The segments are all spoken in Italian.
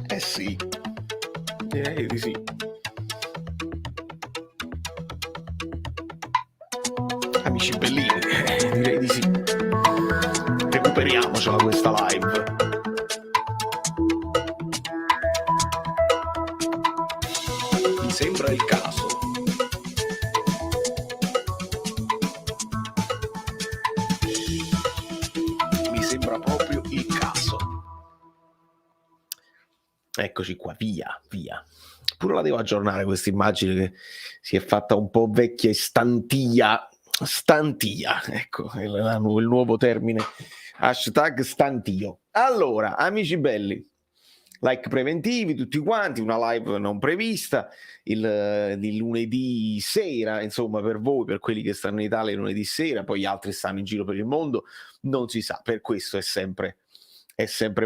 Eh sì, direi di sì. Amici bellini, direi di sì. Recuperiamocela questa live. Mi sembra il caso. Mi sembra proprio il caso. Eccoci qua, via, via. Pure la devo aggiornare questa immagine che si è fatta un po' vecchia e stantia. Stantia, ecco, il nuovo termine. Hashtag stantio. Allora, amici belli, like preventivi tutti quanti, una live non prevista, il lunedì sera, insomma, per voi, per quelli che stanno in Italia il lunedì sera, poi gli altri stanno in giro per il mondo, non si sa, per questo è sempre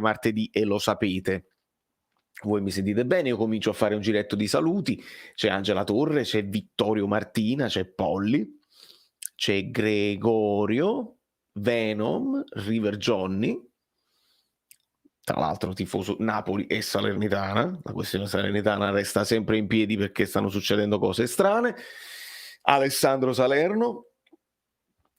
martedì e lo sapete. Voi mi sentite bene, io comincio a fare un giretto di saluti, c'è Angela Torre, c'è Vittorio Martina, c'è Polly, c'è Gregorio, Venom, River Johnny, tra l'altro tifoso Napoli e Salernitana, la questione salernitana resta sempre in piedi perché stanno succedendo cose strane, Alessandro Salerno,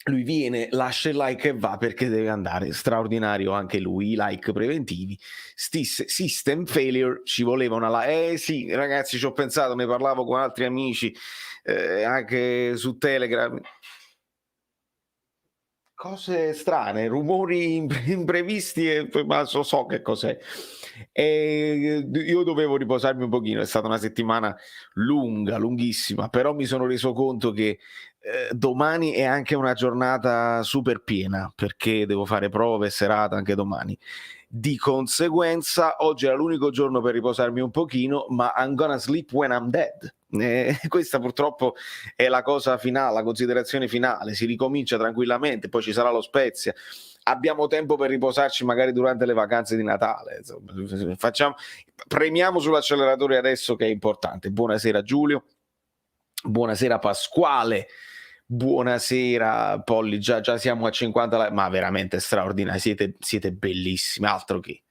lui viene, lascia il like e va perché deve andare, straordinario anche lui, i like preventivi. System failure, ci voleva una like. Sì, ragazzi, ci ho pensato, ne parlavo con altri amici, anche su Telegram. Cose strane, rumori imprevisti, ma so che cos'è. E io dovevo riposarmi un pochino, è stata una settimana lunga, lunghissima, però mi sono reso conto che domani è anche una giornata super piena, perché devo fare prove e serata anche domani. Di conseguenza, oggi era l'unico giorno per riposarmi un pochino, ma I'm gonna sleep when I'm dead. Questa purtroppo è la cosa finale, la considerazione finale. Si ricomincia tranquillamente, poi ci sarà lo Spezia. Abbiamo tempo per riposarci magari durante le vacanze di Natale. Premiamo sull'acceleratore adesso che è importante. Buonasera Giulio, buonasera Pasquale. Buonasera Polly, già siamo a 50, ma veramente straordinari, siete bellissimi, altro che.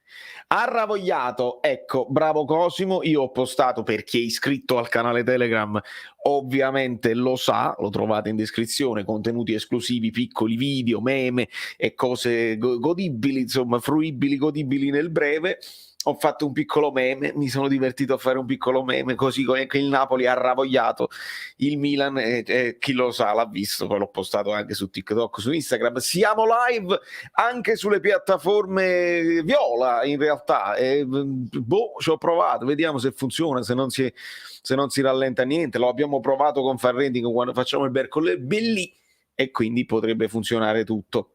Arravogliato, ecco, bravo Cosimo, io ho postato, per chi è iscritto al canale Telegram ovviamente lo sa, lo trovate in descrizione, contenuti esclusivi, piccoli video, meme e cose godibili, insomma, fruibili, godibili nel breve. Ho fatto un piccolo meme, mi sono divertito a fare un piccolo meme, così come il Napoli ha ravogliato il Milan, chi lo sa l'ha visto, poi l'ho postato anche su TikTok, su Instagram. Siamo live anche sulle piattaforme viola in realtà, ci ho provato, vediamo se funziona, se non si rallenta niente. Lo abbiamo provato con Farrending quando facciamo il Belli e quindi potrebbe funzionare tutto.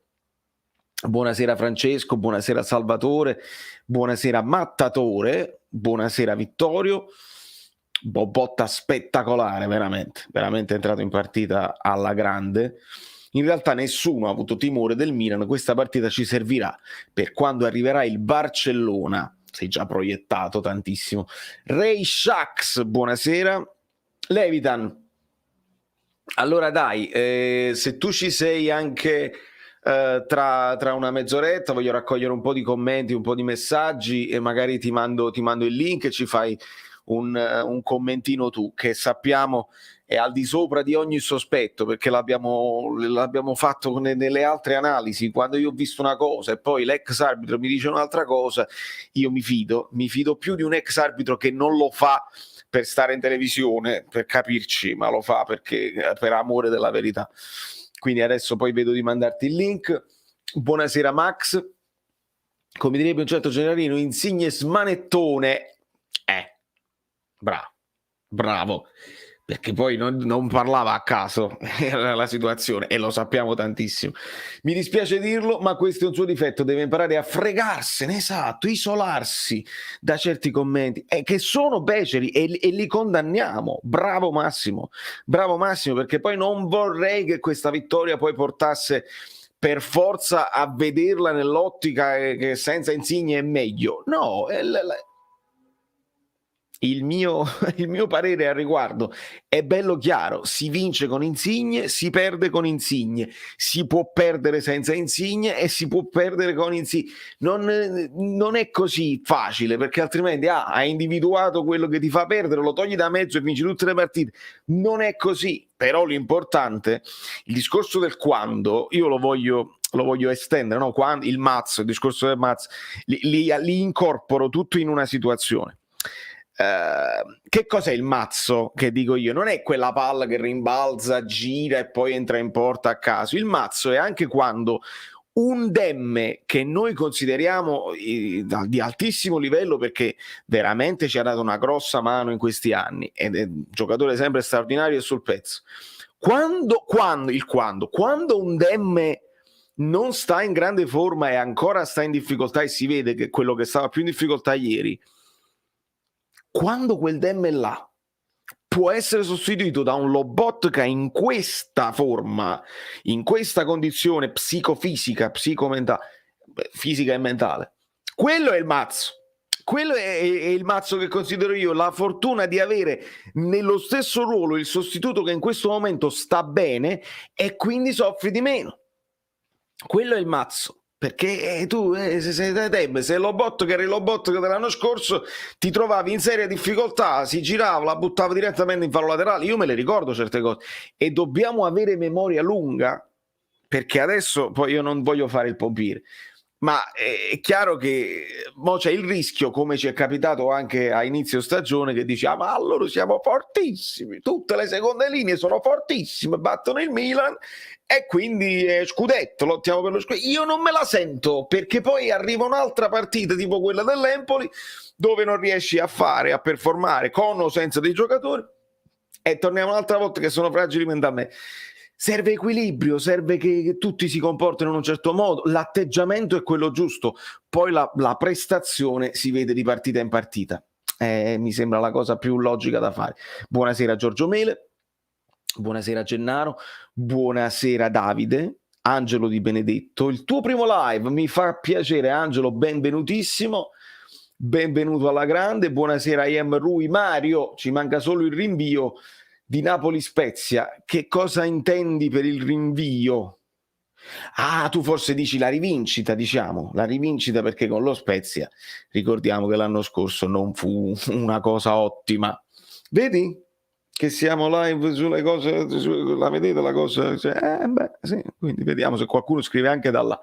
Buonasera Francesco, buonasera Salvatore, buonasera Mattatore, buonasera Vittorio. Botta spettacolare, veramente è entrato in partita alla grande. In realtà nessuno ha avuto timore del Milan, questa partita ci servirà per quando arriverà il Barcellona. Sei già proiettato tantissimo. Ray Shax, buonasera. Levitan, allora dai, se tu ci sei anche tra una mezz'oretta, voglio raccogliere un po' di commenti, un po' di messaggi e magari ti mando il link e ci fai un commentino tu, che sappiamo è al di sopra di ogni sospetto, perché l'abbiamo fatto nelle altre analisi. Quando io ho visto una cosa e poi l'ex arbitro mi dice un'altra cosa, io mi fido più di un ex arbitro che non lo fa per stare in televisione, per capirci, ma lo fa perché per amore della verità. Quindi adesso poi vedo di mandarti il link. Buonasera Max, come direbbe un certo generalino, Insigne smanettone. Bravo, perché poi non parlava a caso, era la situazione e lo sappiamo tantissimo. Mi dispiace dirlo, ma questo è un suo difetto, deve imparare a fregarsene, esatto, isolarsi da certi commenti che sono beceri e li condanniamo. Bravo Massimo, perché poi non vorrei che questa vittoria poi portasse per forza a vederla nell'ottica che senza Insigne è meglio. No, il mio, il mio parere al riguardo è bello chiaro: si vince con Insigne, si perde con Insigne, si può perdere senza Insigne e si può perdere con Insigne. Non è così facile, perché altrimenti hai individuato quello che ti fa perdere, lo togli da mezzo e vinci tutte le partite. Non è così. Però l'importante, il discorso del quando, io lo voglio estendere, no? Quando, il discorso del mazzo, li incorporo tutto in una situazione. Che cos'è il mazzo che dico io? Non è quella palla che rimbalza, gira e poi entra in porta a caso. Il mazzo è anche quando un Demme che noi consideriamo di altissimo livello, perché veramente ci ha dato una grossa mano in questi anni ed è un giocatore sempre straordinario e sul pezzo. Quando un Demme non sta in grande forma e ancora sta in difficoltà, e si vede che quello che stava più in difficoltà ieri, quando quel Demme là può essere sostituito da un Lobotka in questa forma, in questa condizione psicofisica, psicomentale, fisica e mentale, quello è il mazzo. Quello è il mazzo che considero io la fortuna di avere nello stesso ruolo il sostituto che in questo momento sta bene e quindi soffri di meno. Quello è il mazzo. Perché tu, se Lobotka era il Lobotka dell'anno scorso, ti trovavi in seria difficoltà, si girava, la buttava direttamente in fallo laterale. Io me le ricordo certe cose. E dobbiamo avere memoria lunga, perché adesso poi io non voglio fare il pompiere, ma è chiaro che c'è il rischio, come ci è capitato anche a inizio stagione, che dici ma loro siamo fortissimi, tutte le seconde linee sono fortissime, battono il Milan e quindi scudetto, lottiamo per lo scudetto. Io non me la sento, perché poi arriva un'altra partita tipo quella dell'Empoli dove non riesci a performare con o senza dei giocatori e torniamo un'altra volta che sono fragili mentalmente. Serve equilibrio, serve che tutti si comportino in un certo modo, l'atteggiamento è quello giusto, poi la prestazione si vede di partita in partita. Mi sembra la cosa più logica da fare. Buonasera Giorgio Mele, buonasera Gennaro, buonasera Davide, Angelo Di Benedetto. Il tuo primo live, mi fa piacere Angelo, benvenutissimo, benvenuto alla grande. Buonasera I am Rui. Mario, ci manca solo il rinvio di Napoli-Spezia. Che cosa intendi per il rinvio? Tu forse dici la rivincita, diciamo, la rivincita, perché con lo Spezia ricordiamo che l'anno scorso non fu una cosa ottima. Vedi che siamo live sulle cose, la vedete la cosa? Sì. Quindi vediamo se qualcuno scrive anche da là.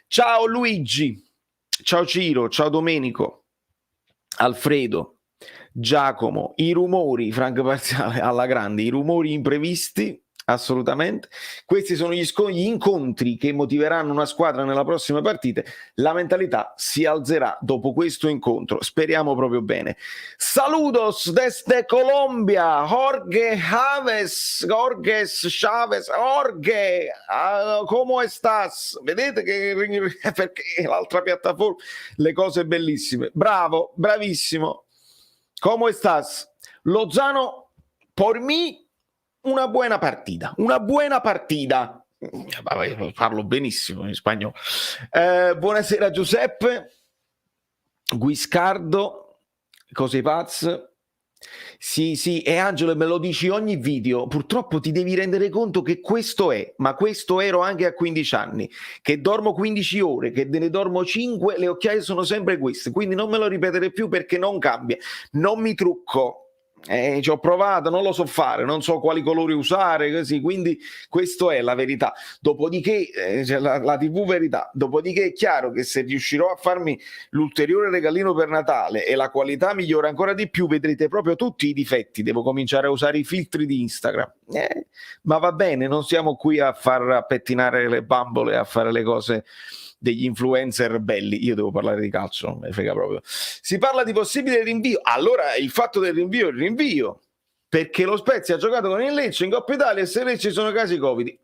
Ciao Luigi, ciao Ciro, ciao Domenico, Alfredo, Giacomo. I rumori, Frank Parziale alla grande, i rumori imprevisti, assolutamente. Questi sono gli incontri che motiveranno una squadra nella prossima partita. La mentalità si alzerà dopo questo incontro, speriamo proprio bene. Saludos desde Colombia, Jorge Chavez, ¿cómo estás? Vedete che perché l'altra piattaforma, le cose bellissime. Bravo, bravissimo. ¿Cómo estás? Lozano, por mí, una buona partita. Parlo benissimo in spagnolo. Buonasera Giuseppe, Guiscardo, Cose Paz. Sì, e Angelo, me lo dici ogni video, purtroppo ti devi rendere conto che questo è, ma questo ero anche a 15 anni, che dormo 15 ore, che ne dormo 5, le occhiaie sono sempre queste, quindi non me lo ripetere più perché non cambia, non mi trucco. Ci ho provato, non lo so fare, non so quali colori usare, così, quindi questo è la verità. Dopodiché, la TV verità, dopodiché è chiaro che se riuscirò a farmi l'ulteriore regalino per Natale e la qualità migliora ancora di più, vedrete proprio tutti i difetti. Devo cominciare a usare i filtri di Instagram. Ma va bene, non siamo qui a far pettinare le bambole, a fare le cose degli influencer belli. Io devo parlare di calcio, non me ne frega proprio. Si parla di possibile rinvio. Allora il fatto del rinvio è il rinvio, perché lo Spezia ha giocato con il Lecce in Coppa Italia e se Lecce sono casi Covid.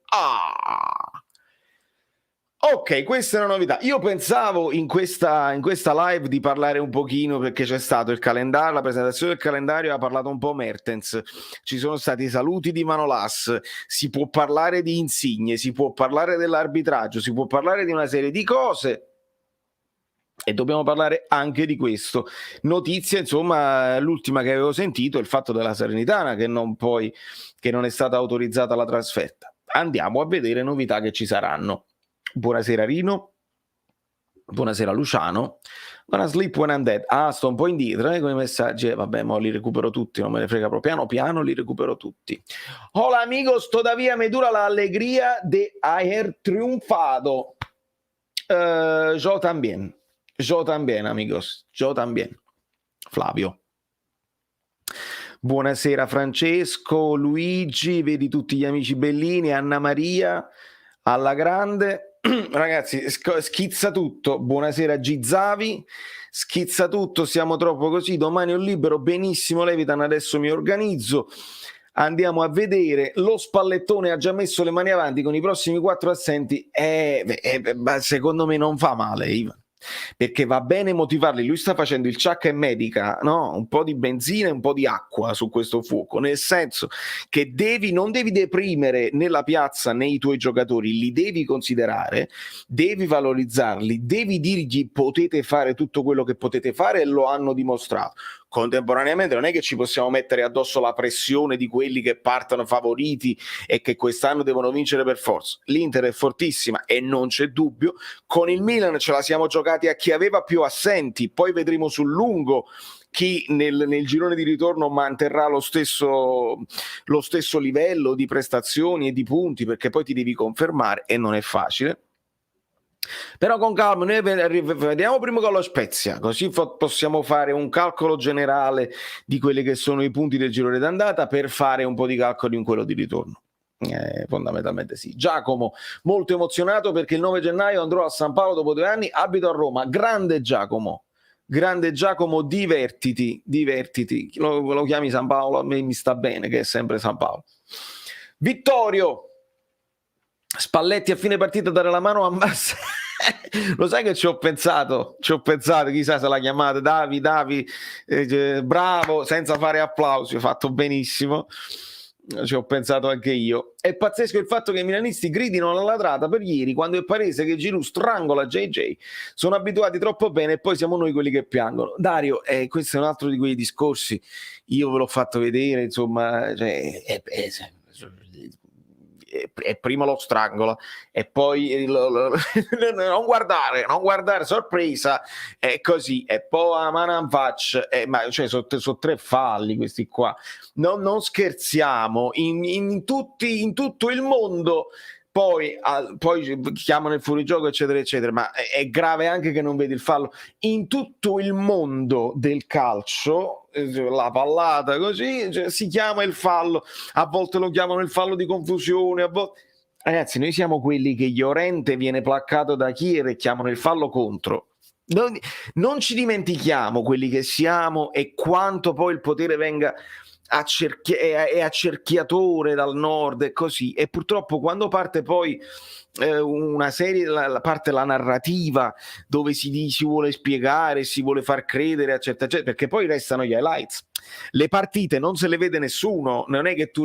Ok, questa è una novità. Io pensavo in questa live di parlare un pochino, perché c'è stato il calendario, la presentazione del calendario, ha parlato un po' Mertens, ci sono stati i saluti di Manolas, si può parlare di Insigne, si può parlare dell'arbitraggio, si può parlare di una serie di cose. E dobbiamo parlare anche di questo. Notizia, insomma, l'ultima che avevo sentito è il fatto della Salernitana che non è stata autorizzata la trasferta. Andiamo a vedere novità che ci saranno. Buonasera Rino, buonasera Luciano. Gonna sleep when I'm dead. Sto un po' indietro con i messaggi. Vabbè, mo li recupero tutti, non me ne frega proprio. Piano piano li recupero tutti. Hola amigos, todavía me dura la alegría de haber triunfado. Yo también. Yo también, amigos. Yo también. Flavio. Buonasera Francesco, Luigi, vedi tutti gli amici bellini, Anna Maria, alla grande. Ragazzi, schizza tutto. Buonasera Gizavi, schizza tutto, siamo troppo così. Domani ho libero, benissimo Levitan, adesso mi organizzo. Andiamo a vedere. Lo Spallettone ha già messo le mani avanti con i prossimi 4 assenti. Secondo me non fa male, Ivan, perché va bene motivarli. Lui sta facendo il ciacca e medica, no? Un po' di benzina e un po' di acqua su questo fuoco, nel senso che non devi deprimere né la piazza né i tuoi giocatori, li devi considerare, devi valorizzarli, devi dirgli potete fare tutto quello che potete fare e lo hanno dimostrato. Contemporaneamente non è che ci possiamo mettere addosso la pressione di quelli che partono favoriti e che quest'anno devono vincere per forza. L'Inter è fortissima e non c'è dubbio. Con il Milan ce la siamo giocati a chi aveva più assenti, poi vedremo sul lungo chi nel girone di ritorno manterrà lo stesso livello di prestazioni e di punti, perché poi ti devi confermare e non è facile. Però con calma, noi vediamo prima con lo Spezia, così possiamo fare un calcolo generale di quelli che sono i punti del girone d'andata per fare un po' di calcolo in quello di ritorno. Fondamentalmente sì. Giacomo, molto emozionato perché il 9 gennaio andrò a San Paolo dopo 2 anni, abito a Roma. Grande Giacomo, divertiti. Lo chiami San Paolo, a me mi sta bene che è sempre San Paolo. Vittorio, Spalletti a fine partita dare la mano a Massa. Lo sai che ci ho pensato, chissà se la chiamate Davi, bravo, senza fare applausi, ho fatto benissimo, ci ho pensato anche io. È pazzesco il fatto che i milanisti gridino la ladrata per ieri, quando è palese che Giroud strangola JJ. Sono abituati troppo bene e poi siamo noi quelli che piangono. Dario, questo è un altro di quei discorsi, io ve l'ho fatto vedere, insomma, e prima lo strangola e poi non guardare, sorpresa, e così, e poi a mano in faccia, sono 3 falli questi qua, non scherziamo, in tutto il mondo. Poi chiamano il fuorigioco eccetera eccetera, ma è grave anche che non vedi il fallo in tutto il mondo del calcio. La pallata così, si chiama il fallo, a volte lo chiamano il fallo di confusione, a volte... Ragazzi, noi siamo quelli che Llorente viene placcato da Chier e chiamano il fallo contro. Non ci dimentichiamo quelli che siamo e quanto poi il potere venga è accerchiatore dal nord e così, e purtroppo quando parte poi una serie, parte la narrativa dove si vuole spiegare, si vuole far credere eccetera, eccetera, perché poi restano gli highlights. Le partite non se le vede nessuno, non è che tu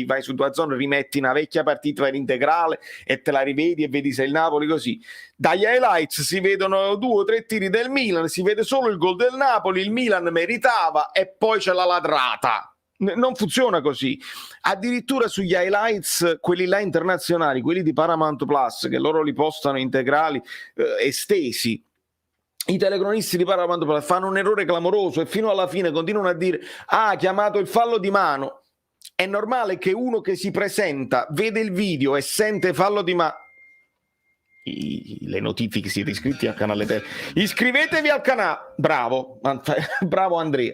vai su DAZN, rimetti una vecchia partita in integrale e te la rivedi e vedi se il Napoli così. Dagli highlights si vedono 2 o 3 tiri del Milan, si vede solo il gol del Napoli, il Milan meritava e poi c'è la ladrata. Non funziona così. Addirittura sugli highlights, quelli là internazionali, quelli di Paramount Plus, che loro li postano integrali, estesi, i telecronisti di Paramount Plus fanno un errore clamoroso e fino alla fine continuano a dire ha chiamato il fallo di mano. È normale che uno che si presenta vede il video e sente fallo di mano. Le notifiche, siete iscritti al canale iscrivetevi al canale, bravo Andrea.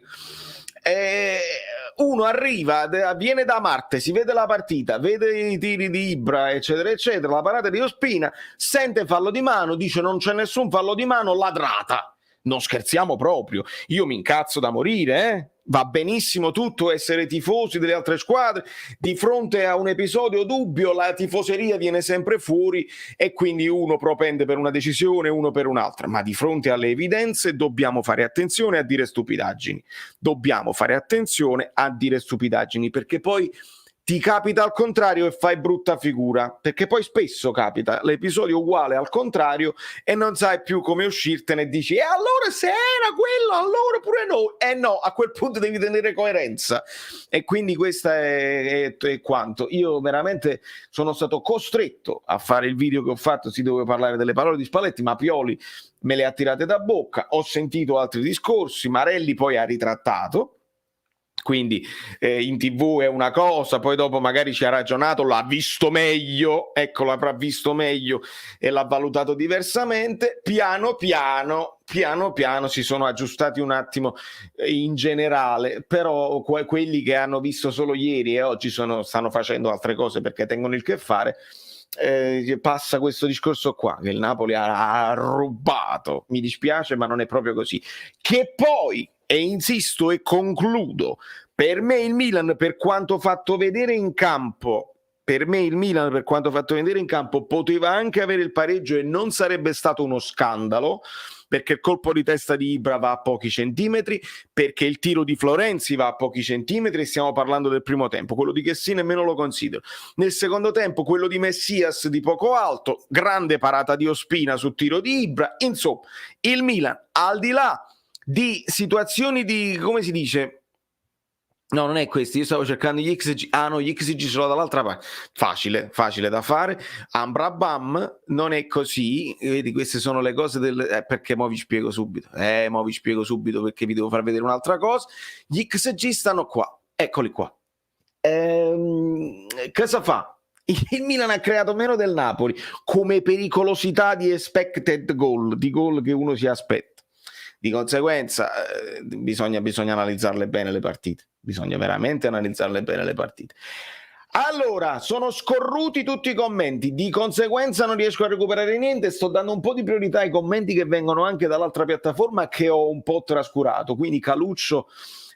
Uno arriva, viene da Marte, si vede la partita, vede i tiri di Ibra eccetera eccetera, la parata di Ospina, sente fallo di mano, dice non c'è nessun fallo di mano, ladrata. Non scherziamo proprio, io mi incazzo da morire, Va benissimo tutto essere tifosi delle altre squadre, di fronte a un episodio dubbio la tifoseria viene sempre fuori e quindi uno propende per una decisione, uno per un'altra, ma di fronte alle evidenze dobbiamo fare attenzione a dire stupidaggini, perché poi ti capita al contrario e fai brutta figura, perché poi spesso capita l'episodio uguale al contrario e non sai più come uscirtene e dici allora se era quello allora pure no, no, a quel punto devi tenere coerenza. E quindi questa è quanto. Io veramente sono stato costretto a fare il video che ho fatto, si doveva parlare delle parole di Spalletti, ma Pioli me le ha tirate da bocca, ho sentito altri discorsi, Marelli poi ha ritrattato, quindi in TV è una cosa, poi dopo magari ci ha ragionato, l'ha visto meglio, ecco, l'avrà visto meglio e l'ha valutato diversamente, piano piano si sono aggiustati un attimo in generale, però quelli che hanno visto solo ieri e oggi stanno facendo altre cose perché tengono il che fare. Passa questo discorso qua che il Napoli ha rubato, mi dispiace ma non è proprio così, che poi, e insisto e concludo, per me il Milan per quanto fatto vedere in campo poteva anche avere il pareggio e non sarebbe stato uno scandalo, perché il colpo di testa di Ibra va a pochi centimetri, perché il tiro di Florenzi va a pochi centimetri, e stiamo parlando del primo tempo. Quello di Chessy nemmeno lo considero. Nel secondo tempo quello di Messias di poco alto, grande parata di Ospina sul tiro di Ibra. Insomma, il Milan, al di là di situazioni di, come si dice, no, non è questo, io stavo cercando gli XG, gli XG ce l'ho dall'altra parte, facile da fare, Ambrabam non è così, vedi, queste sono le cose perché mo vi spiego subito perché vi devo far vedere un'altra cosa, gli XG stanno qua, eccoli qua, cosa fa? Il Milan ha creato meno del Napoli come pericolosità di expected goal, di gol che uno si aspetta. Di conseguenza bisogna analizzarle bene le partite, bisogna veramente analizzarle bene le partite. Allora, sono scorruti tutti i commenti, di conseguenza non riesco a recuperare niente, sto dando un po' di priorità ai commenti che vengono anche dall'altra piattaforma che ho un po' trascurato, quindi Caluccio,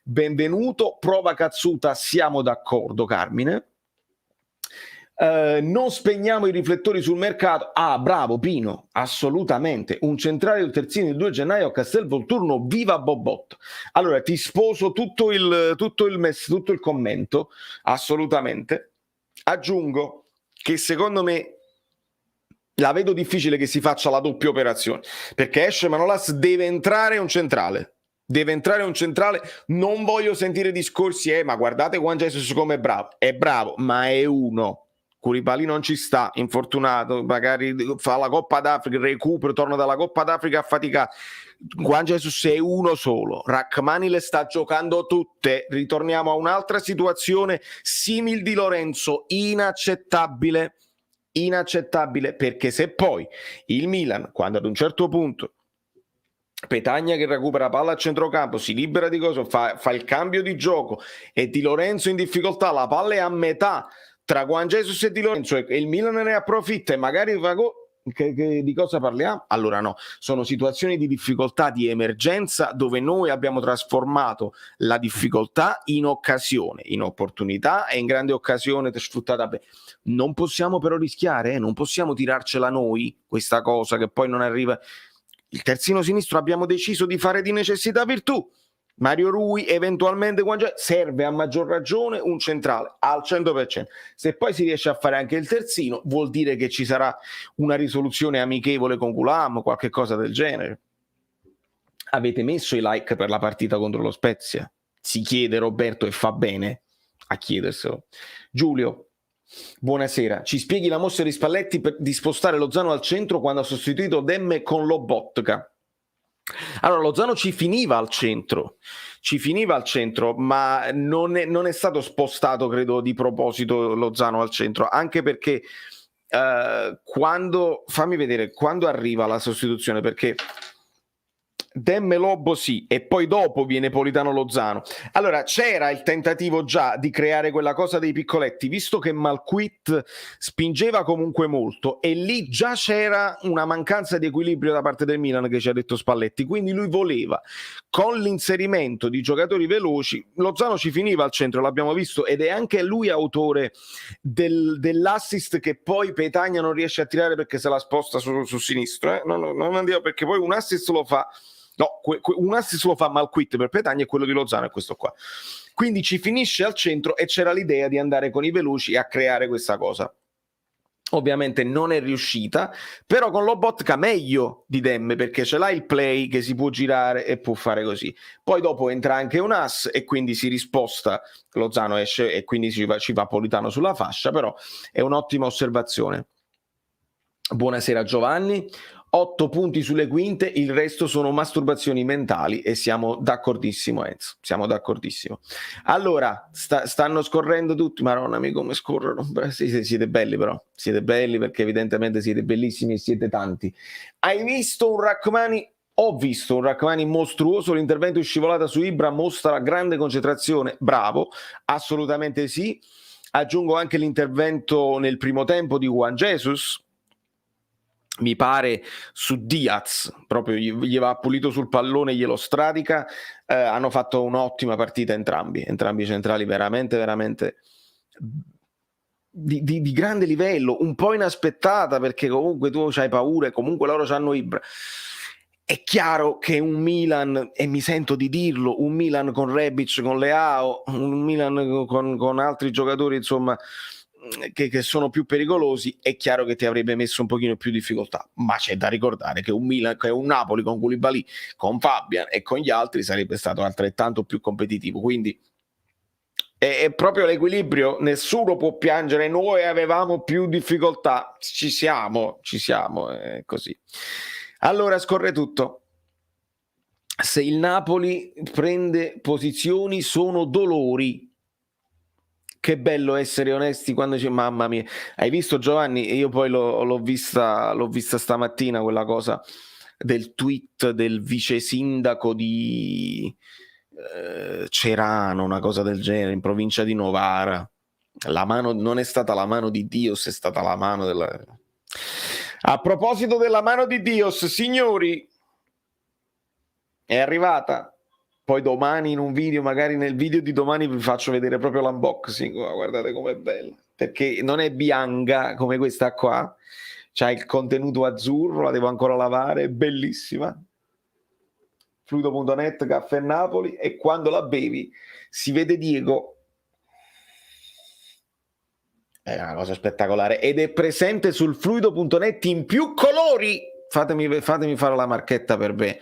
benvenuto, Prova Cazzuta, siamo d'accordo Carmine. Non spegniamo i riflettori sul mercato. Bravo Pino, assolutamente, un centrale del terzino il 2 gennaio a Castelvolturno, viva Bobot. Allora ti sposo tutto il commento, assolutamente. Aggiungo che secondo me la vedo difficile che si faccia la doppia operazione, perché esce Manolas, deve entrare un centrale, non voglio sentire discorsi ma guardate Juan Jesus come è bravo, ma è uno. Koulibaly non ci sta, infortunato, magari fa la Coppa d'Africa, recupero, torna dalla Coppa d'Africa affaticato. Juan Jesus è uno solo, Rachmani le sta giocando tutte, ritorniamo a un'altra situazione simil di Lorenzo, inaccettabile, perché se poi il Milan, quando ad un certo punto Petagna che recupera palla a centrocampo, si libera di cosa, fa il cambio di gioco e Di Lorenzo in difficoltà, la palla è a metà tra Juan Jesus e Di Lorenzo e il Milan ne approfitta e magari fa di cosa parliamo? Allora no, sono situazioni di difficoltà, di emergenza, dove noi abbiamo trasformato la difficoltà in occasione, in opportunità e in grande occasione sfruttata bene. Non possiamo però rischiare, non possiamo tirarcela noi questa cosa che poi non arriva. Il terzino sinistro abbiamo deciso di fare di necessità virtù. Mario Rui, eventualmente serve a maggior ragione un centrale al 100%. Se poi si riesce a fare anche il terzino, vuol dire che ci sarà una risoluzione amichevole con Gulam o qualche cosa del genere. Avete messo i like per la partita contro lo Spezia? Si chiede Roberto e fa bene a chiederselo. Giulio, buonasera, ci spieghi la mossa di Spalletti di spostare Lozano al centro quando ha sostituito Demme con Lobotka? Allora Lozano ci finiva al centro, ma non è stato spostato, credo, di proposito Lozano al centro, anche perché quando arriva la sostituzione, perché Demme Lobo sì, e poi dopo viene Politano Lozano. Allora c'era il tentativo già di creare quella cosa dei piccoletti, visto che Malquit spingeva comunque molto e lì già c'era una mancanza di equilibrio da parte del Milan, che ci ha detto Spalletti, quindi lui voleva, con l'inserimento di giocatori veloci, Lozano ci finiva al centro, l'abbiamo visto, ed è anche lui autore dell'assist che poi Petagna non riesce a tirare perché se la sposta su sinistro, non andiamo, perché poi un assist lo fa Malquit per Petagna e quello di Lozano è questo qua. quindi ci finisce al centro e c'era l'idea di andare con i veloci a creare questa cosa. Ovviamente non è riuscita, però con Lobotka meglio di Demme, perché ce l'ha il play che si può girare e può fare così. Poi dopo entra anche un ass e quindi si risposta, Lozano esce e quindi ci va Politano sulla fascia, però è un'ottima osservazione. Buonasera Giovanni. 8 punti sulle quinte, il resto sono masturbazioni mentali e siamo d'accordissimo, Enzo, siamo d'accordissimo. Allora, stanno scorrendo tutti, madonna mia come scorrono, sì, siete belli però, siete belli perché evidentemente siete bellissimi e siete tanti. Hai visto un Rachmani? Ho visto un Rachmani mostruoso, l'intervento in scivolata su Ibra mostra grande concentrazione, bravo, assolutamente sì. Aggiungo anche l'intervento nel primo tempo di Juan Jesus, mi pare su Diaz, proprio gli va pulito sul pallone, glielo stradica, hanno fatto un'ottima partita entrambi centrali veramente di grande livello, un po' inaspettata perché comunque tu c'hai paura e comunque loro c'hanno Ibra. È chiaro che un Milan, e mi sento di dirlo, un Milan con Rebic, con Leao, un Milan con altri giocatori insomma che sono più pericolosi, è chiaro che ti avrebbe messo un pochino più difficoltà, ma c'è da ricordare che un Milan, che un Napoli con Koulibaly, con Fabian e con gli altri sarebbe stato altrettanto più competitivo, quindi è proprio l'equilibrio, nessuno può piangere, noi avevamo più difficoltà, ci siamo, è così. Allora scorre tutto. Se il Napoli prende posizioni sono dolori. Che bello essere onesti quando c'è, mamma mia. Hai visto Giovanni? Io poi l'ho vista stamattina quella cosa del tweet del vice sindaco di Cerano, una cosa del genere, in provincia di Novara. La mano non è stata la mano di Dios, è stata la mano della... A proposito della mano di Dios, signori, è arrivata. Poi domani in un video, magari nel video di domani vi faccio vedere proprio l'unboxing. Guardate com'è bella, perché non è bianca come questa qua, c'ha il contenuto azzurro, la devo ancora lavare, è bellissima. Fluido.net, caffè Napoli, e quando la bevi si vede Diego, è una cosa spettacolare ed è presente sul Fluido.net in più colori. Fatemi fare la marchetta per me.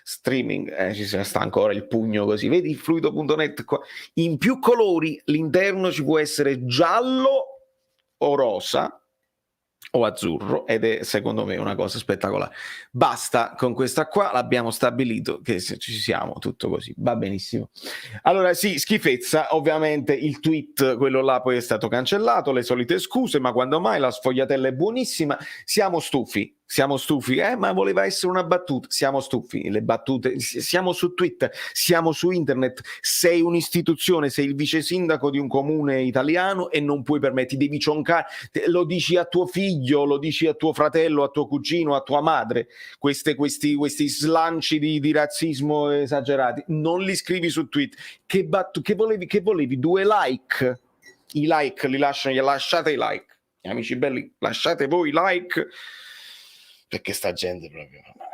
Streaming, ci sta ancora il pugno così, vedi il Fluido.net qua in più colori, l'interno ci può essere giallo o rosa o azzurro ed è secondo me una cosa spettacolare. Basta con questa qua, l'abbiamo stabilito che ci siamo, tutto così, va benissimo. Allora sì, schifezza, ovviamente il tweet, quello là poi è stato cancellato, le solite scuse, ma quando mai, la sfogliatella è buonissima, siamo stufi, ma voleva essere una battuta, siamo stufi, le battute, siamo su Twitter, siamo su internet, sei un'istituzione, sei il vice sindaco di un comune italiano e non puoi permettere, devi cioncare, lo dici a tuo figlio, lo dici a tuo fratello, a tuo cugino, a tua madre, questi slanci di razzismo esagerati, non li scrivi su Twitter. Che volevi? 2 like? I like li lasciate i like, amici belli, lasciate voi i like, perché sta gente proprio, mamma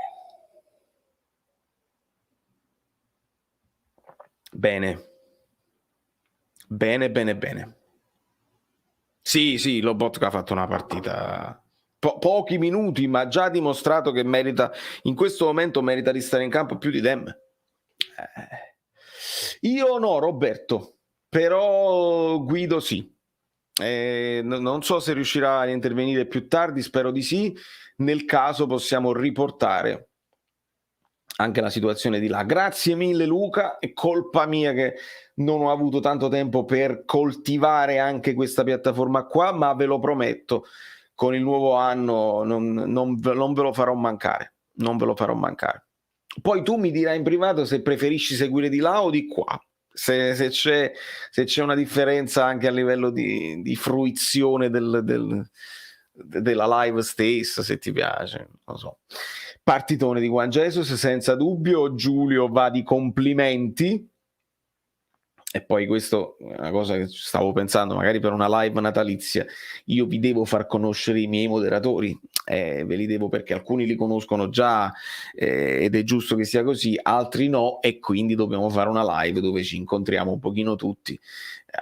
mia. Bene. Sì, Lobotka ha fatto una partita pochi minuti, ma già ha dimostrato che merita, in questo momento merita di stare in campo più di Dem. Io no, Roberto, però Guido sì. Non so se riuscirà a intervenire più tardi, spero di sì. Nel caso possiamo riportare anche la situazione di là. Grazie mille Luca, è colpa mia che non ho avuto tanto tempo per coltivare anche questa piattaforma qua, ma ve lo prometto, con il nuovo anno non ve lo farò mancare, non ve lo farò mancare. Poi tu mi dirai in privato se preferisci seguire di là o di qua, se c'è una differenza anche a livello di fruizione della live stessa, se ti piace, non so. Partitone di Juan Jesus senza dubbio, Giulio va di complimenti, E poi questo è una cosa che stavo pensando, magari per una live natalizia io vi devo far conoscere i miei moderatori, ve li devo, perché alcuni li conoscono già, ed è giusto che sia così, altri no, e quindi dobbiamo fare una live dove ci incontriamo un pochino tutti,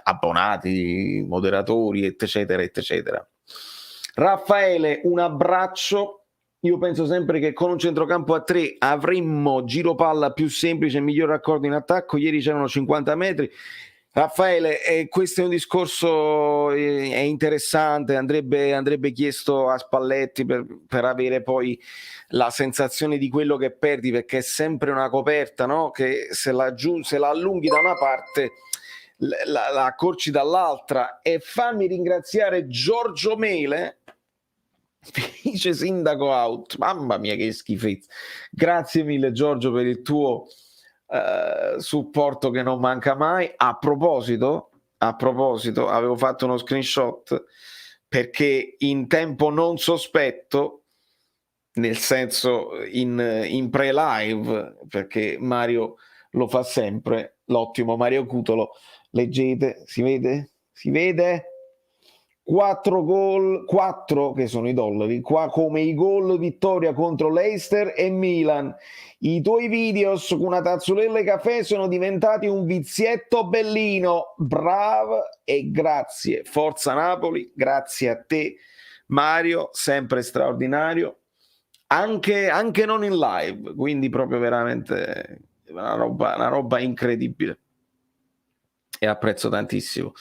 abbonati, moderatori, eccetera, eccetera. Raffaele, un abbraccio. Io penso sempre che con un centrocampo a 3 avremmo giro palla più semplice e miglior raccordo in attacco. Ieri c'erano 50 metri. Raffaele, questo è un discorso è interessante, andrebbe chiesto a Spalletti per avere poi la sensazione di quello che perdi, perché è sempre una coperta, no? Che se la allunghi da una parte la accorci dall'altra. E fammi ringraziare Giorgio Mele, vice sindaco out, mamma mia che schifezza, grazie mille Giorgio per il tuo supporto che non manca mai. A proposito, avevo fatto uno screenshot perché in tempo non sospetto, nel senso in pre-live, perché Mario lo fa sempre, l'ottimo Mario Cutolo, leggete, si vede? 4 gol, 4 che sono i dollari, qua come i gol vittoria contro Leicester e Milan. I tuoi videos con una tazzolella e caffè sono diventati un vizietto bellino. Bravo e grazie. Forza Napoli, grazie a te Mario, sempre straordinario. Anche non in live, quindi proprio veramente una roba incredibile. E apprezzo tantissimo.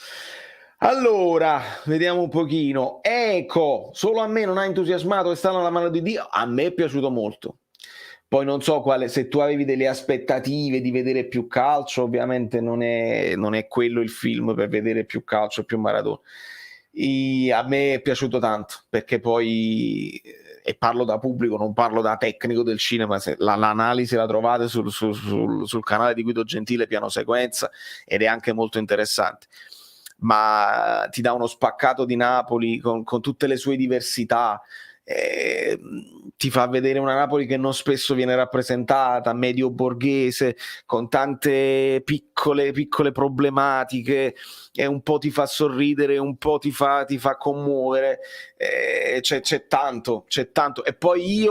Allora, vediamo un pochino. Ecco, solo a me non ha entusiasmato, è stata la mano di Dio. A me è piaciuto molto. Poi non so se tu avevi delle aspettative di vedere più calcio, ovviamente non è quello il film per vedere più calcio, più Maradona. A me è piaciuto tanto, perché poi, e parlo da pubblico, non parlo da tecnico del cinema, l'analisi la trovate sul canale di Guido Gentile, piano sequenza, ed è anche molto interessante. Ma ti dà uno spaccato di Napoli con tutte le sue diversità, ti fa vedere una Napoli che non spesso viene rappresentata, medio borghese, con tante piccole problematiche, e un po' ti fa sorridere, un po' ti fa commuovere, c'è tanto, e poi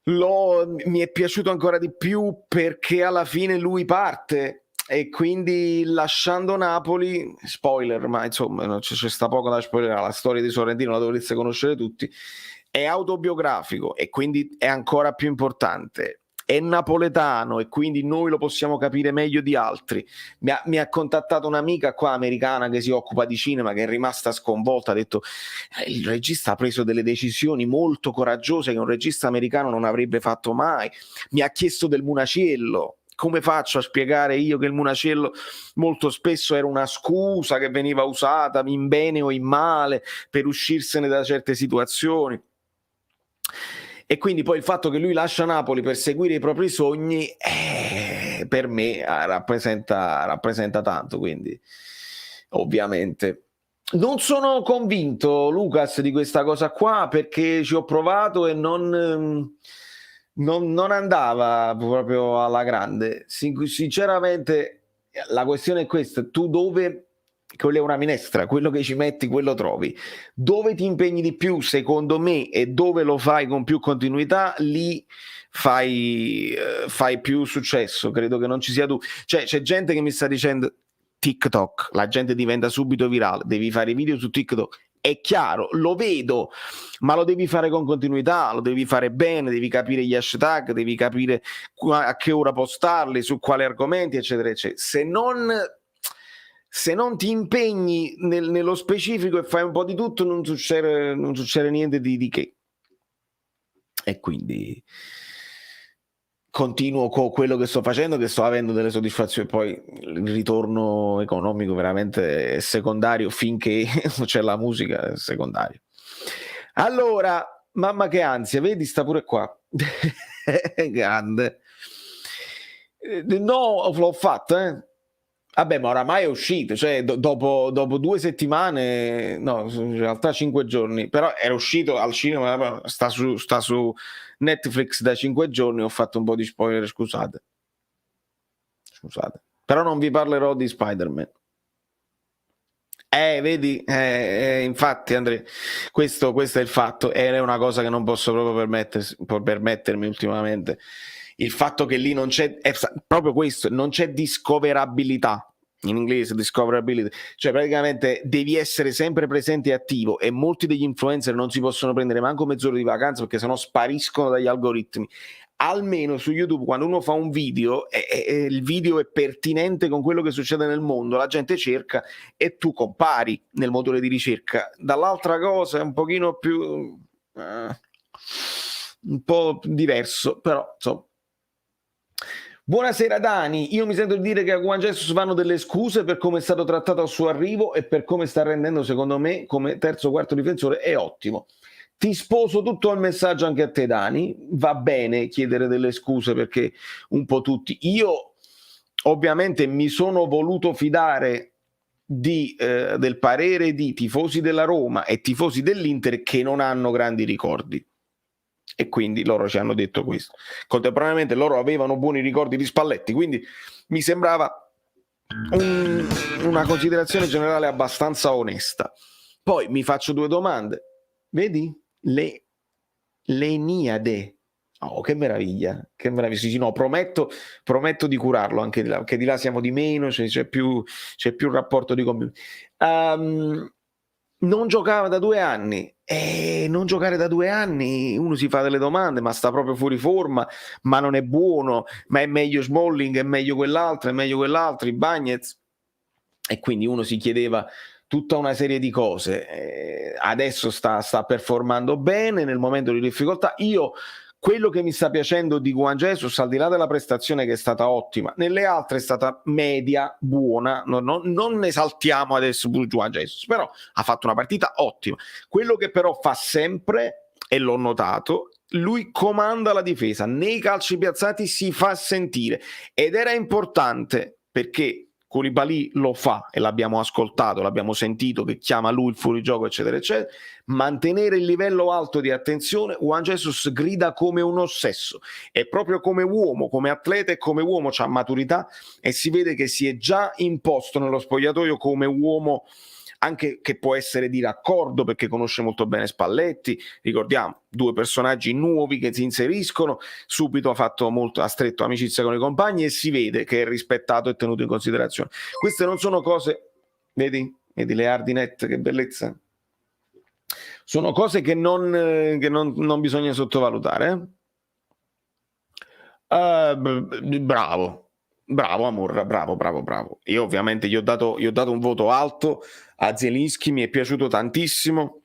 mi è piaciuto ancora di più perché alla fine lui parte, e quindi lasciando Napoli, spoiler, ma insomma c'è sta poco da spoilerare, la storia di Sorrentino la dovreste conoscere tutti, è autobiografico e quindi è ancora più importante, è napoletano e quindi noi lo possiamo capire meglio di altri. Mi ha contattato un'amica qua americana che si occupa di cinema, che è rimasta sconvolta, ha detto il regista ha preso delle decisioni molto coraggiose che un regista americano non avrebbe fatto mai. Mi ha chiesto del Munaciello. Come faccio a spiegare io che il Munaciello molto spesso era una scusa che veniva usata in bene o in male per uscirsene da certe situazioni? E quindi poi il fatto che lui lascia Napoli per seguire i propri sogni, per me rappresenta tanto, quindi ovviamente. Non sono convinto, Lucas, di questa cosa qua, perché ci ho provato e non andava proprio alla grande. Sinceramente, la questione è questa: tu dove, quella è una minestra, quello che ci metti, quello trovi. Dove ti impegni di più, secondo me, e dove lo fai con più continuità, lì fai più successo. Credo che non ci sia dubbio. Cioè, c'è gente che mi sta dicendo TikTok, la gente diventa subito virale, devi fare video su TikTok. È chiaro, lo vedo, ma lo devi fare con continuità, lo devi fare bene, devi capire gli hashtag, devi capire a che ora postarli, su quali argomenti, eccetera, eccetera. Se non ti impegni nello specifico e fai un po' di tutto, non succede niente di che. E quindi continuo con quello che sto facendo, che sto avendo delle soddisfazioni. Poi il ritorno economico veramente è secondario, finché c'è la musica è secondario. Allora, mamma che ansia, vedi, sta pure qua. Grande. No, l'ho fatto, Vabbè, ma oramai è uscito, cioè dopo 2 settimane, no, in realtà 5 giorni, però era uscito al cinema, sta su Netflix da 5 giorni, ho fatto un po' di spoiler, scusate. Però non vi parlerò di Spider-Man. Vedi, infatti Andrea, questo è il fatto, ed è una cosa che non posso proprio permettermi ultimamente, il fatto che lì non c'è, è proprio questo, non c'è discoverabilità, in inglese discoverability, cioè praticamente devi essere sempre presente e attivo, e molti degli influencer non si possono prendere manco mezz'ora di vacanza perché sennò spariscono dagli algoritmi. Almeno su YouTube, quando uno fa un video e il video è pertinente con quello che succede nel mondo, la gente cerca e tu compari nel motore di ricerca. Dall'altra cosa è un pochino più un po' diverso, però insomma. Buonasera Dani, io mi sento di dire che a Juan Jesus vanno delle scuse per come è stato trattato al suo arrivo e per come sta rendendo, secondo me, come terzo o quarto difensore, è ottimo. Ti sposo tutto il messaggio anche a te Dani, va bene chiedere delle scuse perché un po' tutti. Io ovviamente mi sono voluto fidare del parere di tifosi della Roma e tifosi dell'Inter che non hanno grandi ricordi. E quindi loro ci hanno detto questo. Contemporaneamente loro avevano buoni ricordi di Spalletti, quindi mi sembrava una considerazione generale abbastanza onesta. Poi mi faccio due domande. Vedi? L'Eniade. Oh, che meraviglia, che meraviglia. Sì, no, prometto di curarlo anche di là, perché di là siamo di meno, c'è più rapporto di community. Non giocava da 2 anni e non giocare da 2 anni uno si fa delle domande, ma sta proprio fuori forma, ma non è buono, ma è meglio Smalling, è meglio quell'altro, i Bagnez, e quindi uno si chiedeva tutta una serie di cose. Adesso sta performando bene nel momento di difficoltà. Quello che mi sta piacendo di Juan Jesus, al di là della prestazione che è stata ottima, nelle altre è stata media, buona, non esaltiamo adesso Juan Jesus, però ha fatto una partita ottima. Quello che però fa sempre, e l'ho notato, lui comanda la difesa, nei calci piazzati si fa sentire, ed era importante perché Koulibaly lo fa e l'abbiamo ascoltato, l'abbiamo sentito che chiama lui il fuorigioco eccetera eccetera. Mantenere il livello alto di attenzione, Juan Jesus grida come un ossesso, è proprio come uomo, come atleta e come uomo c'ha maturità e si vede che si è già imposto nello spogliatoio come uomo anche che può essere di raccordo perché conosce molto bene Spalletti. Ricordiamo, 2 personaggi nuovi che si inseriscono, subito ha stretto amicizia con i compagni e si vede che è rispettato e tenuto in considerazione. Queste non sono cose, vedi le hardinette, che bellezza, sono cose che non bisogna sottovalutare. Bravo Amorra, bravo. Io ovviamente gli ho dato un voto alto a Zielinski, mi è piaciuto tantissimo,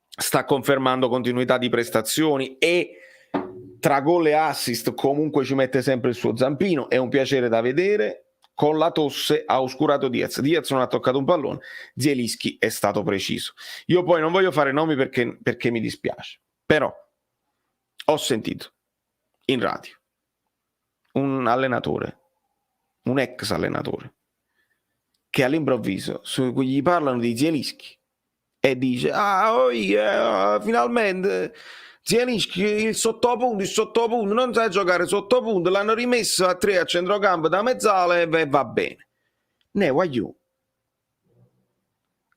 sta confermando continuità di prestazioni e tra gol e assist comunque ci mette sempre il suo zampino, è un piacere da vedere. Con la tosse ha oscurato Diaz non ha toccato un pallone, Zielinski è stato preciso. Io poi non voglio fare nomi perché mi dispiace, però ho sentito in radio un allenatore, un ex allenatore, che all'improvviso gli parlano di Zielinski e dice finalmente Zielinski il sottopunto non sa giocare sottopunto, l'hanno rimesso a 3 a centrocampo da mezzala e va bene. Ne voglio,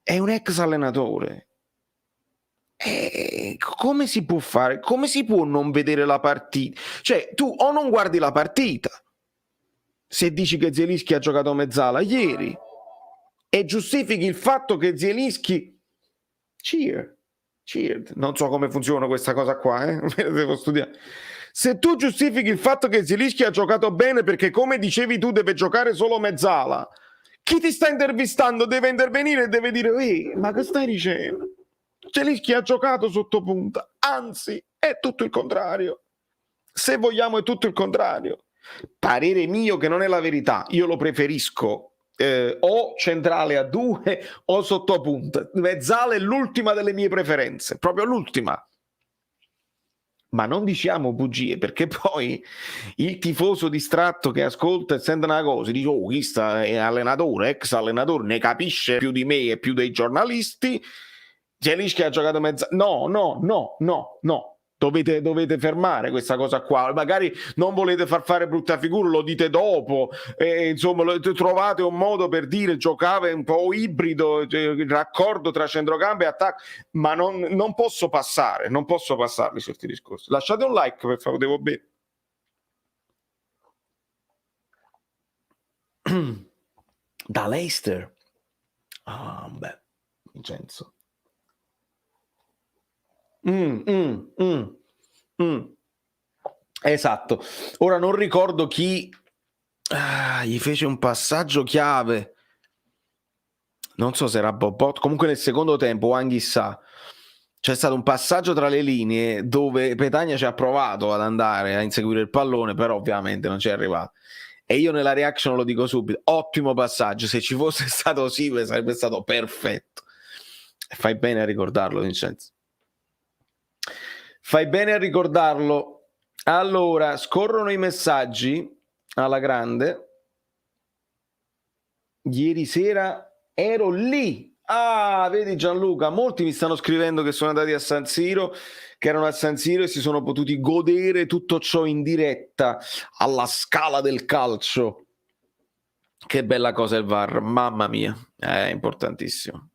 è un ex allenatore. Come si può fare? Come si può non vedere la partita? Cioè, tu o non guardi la partita se dici che Zielinski ha giocato mezzala ieri e giustifichi il fatto che Zielinski cheered. Non so come funziona questa cosa qua, devo studiare. Se tu giustifichi il fatto che Zielinski ha giocato bene perché, come dicevi tu, deve giocare solo mezzala, chi ti sta intervistando deve intervenire e deve dire ma che stai dicendo? Zielinski ha giocato sotto punta, anzi è tutto il contrario, se vogliamo è tutto il contrario. Parere mio che non è la verità, io lo preferisco o centrale a 2 o sottopunta. Mezzala è l'ultima delle mie preferenze, proprio l'ultima. Ma non diciamo bugie, perché poi il tifoso distratto che ascolta e sente una cosa dice chi sta è allenatore, ex allenatore, ne capisce più di me e più dei giornalisti. Zielinski ha giocato mezza. No. Dovete fermare questa cosa qua. Magari non volete far fare brutta figura, lo dite dopo, insomma trovate un modo per dire giocava un po' ibrido, il raccordo tra centrocampo e attacco, ma non posso passarli certi discorsi. Lasciate un like per favore, devo bene. Da Leicester. Beh, Vincenzo. Esatto. Ora non ricordo chi gli fece un passaggio chiave. Non so se era Bobot, comunque nel secondo tempo o Anghissà. C'è stato un passaggio tra le linee dove Petagna ci ha provato ad andare a inseguire il pallone, però ovviamente non ci è arrivato. E io nella reaction lo dico subito, ottimo passaggio, se ci fosse stato Sive sarebbe stato perfetto. Fai bene a ricordarlo, Vincenzo. Fai bene a ricordarlo. Allora, scorrono i messaggi alla grande. Ieri sera ero lì. Ah, vedi Gianluca, molti mi stanno scrivendo che sono andati a San Siro, che erano a San Siro e si sono potuti godere tutto ciò in diretta alla Scala del calcio. Che bella cosa il VAR, mamma mia, è importantissimo.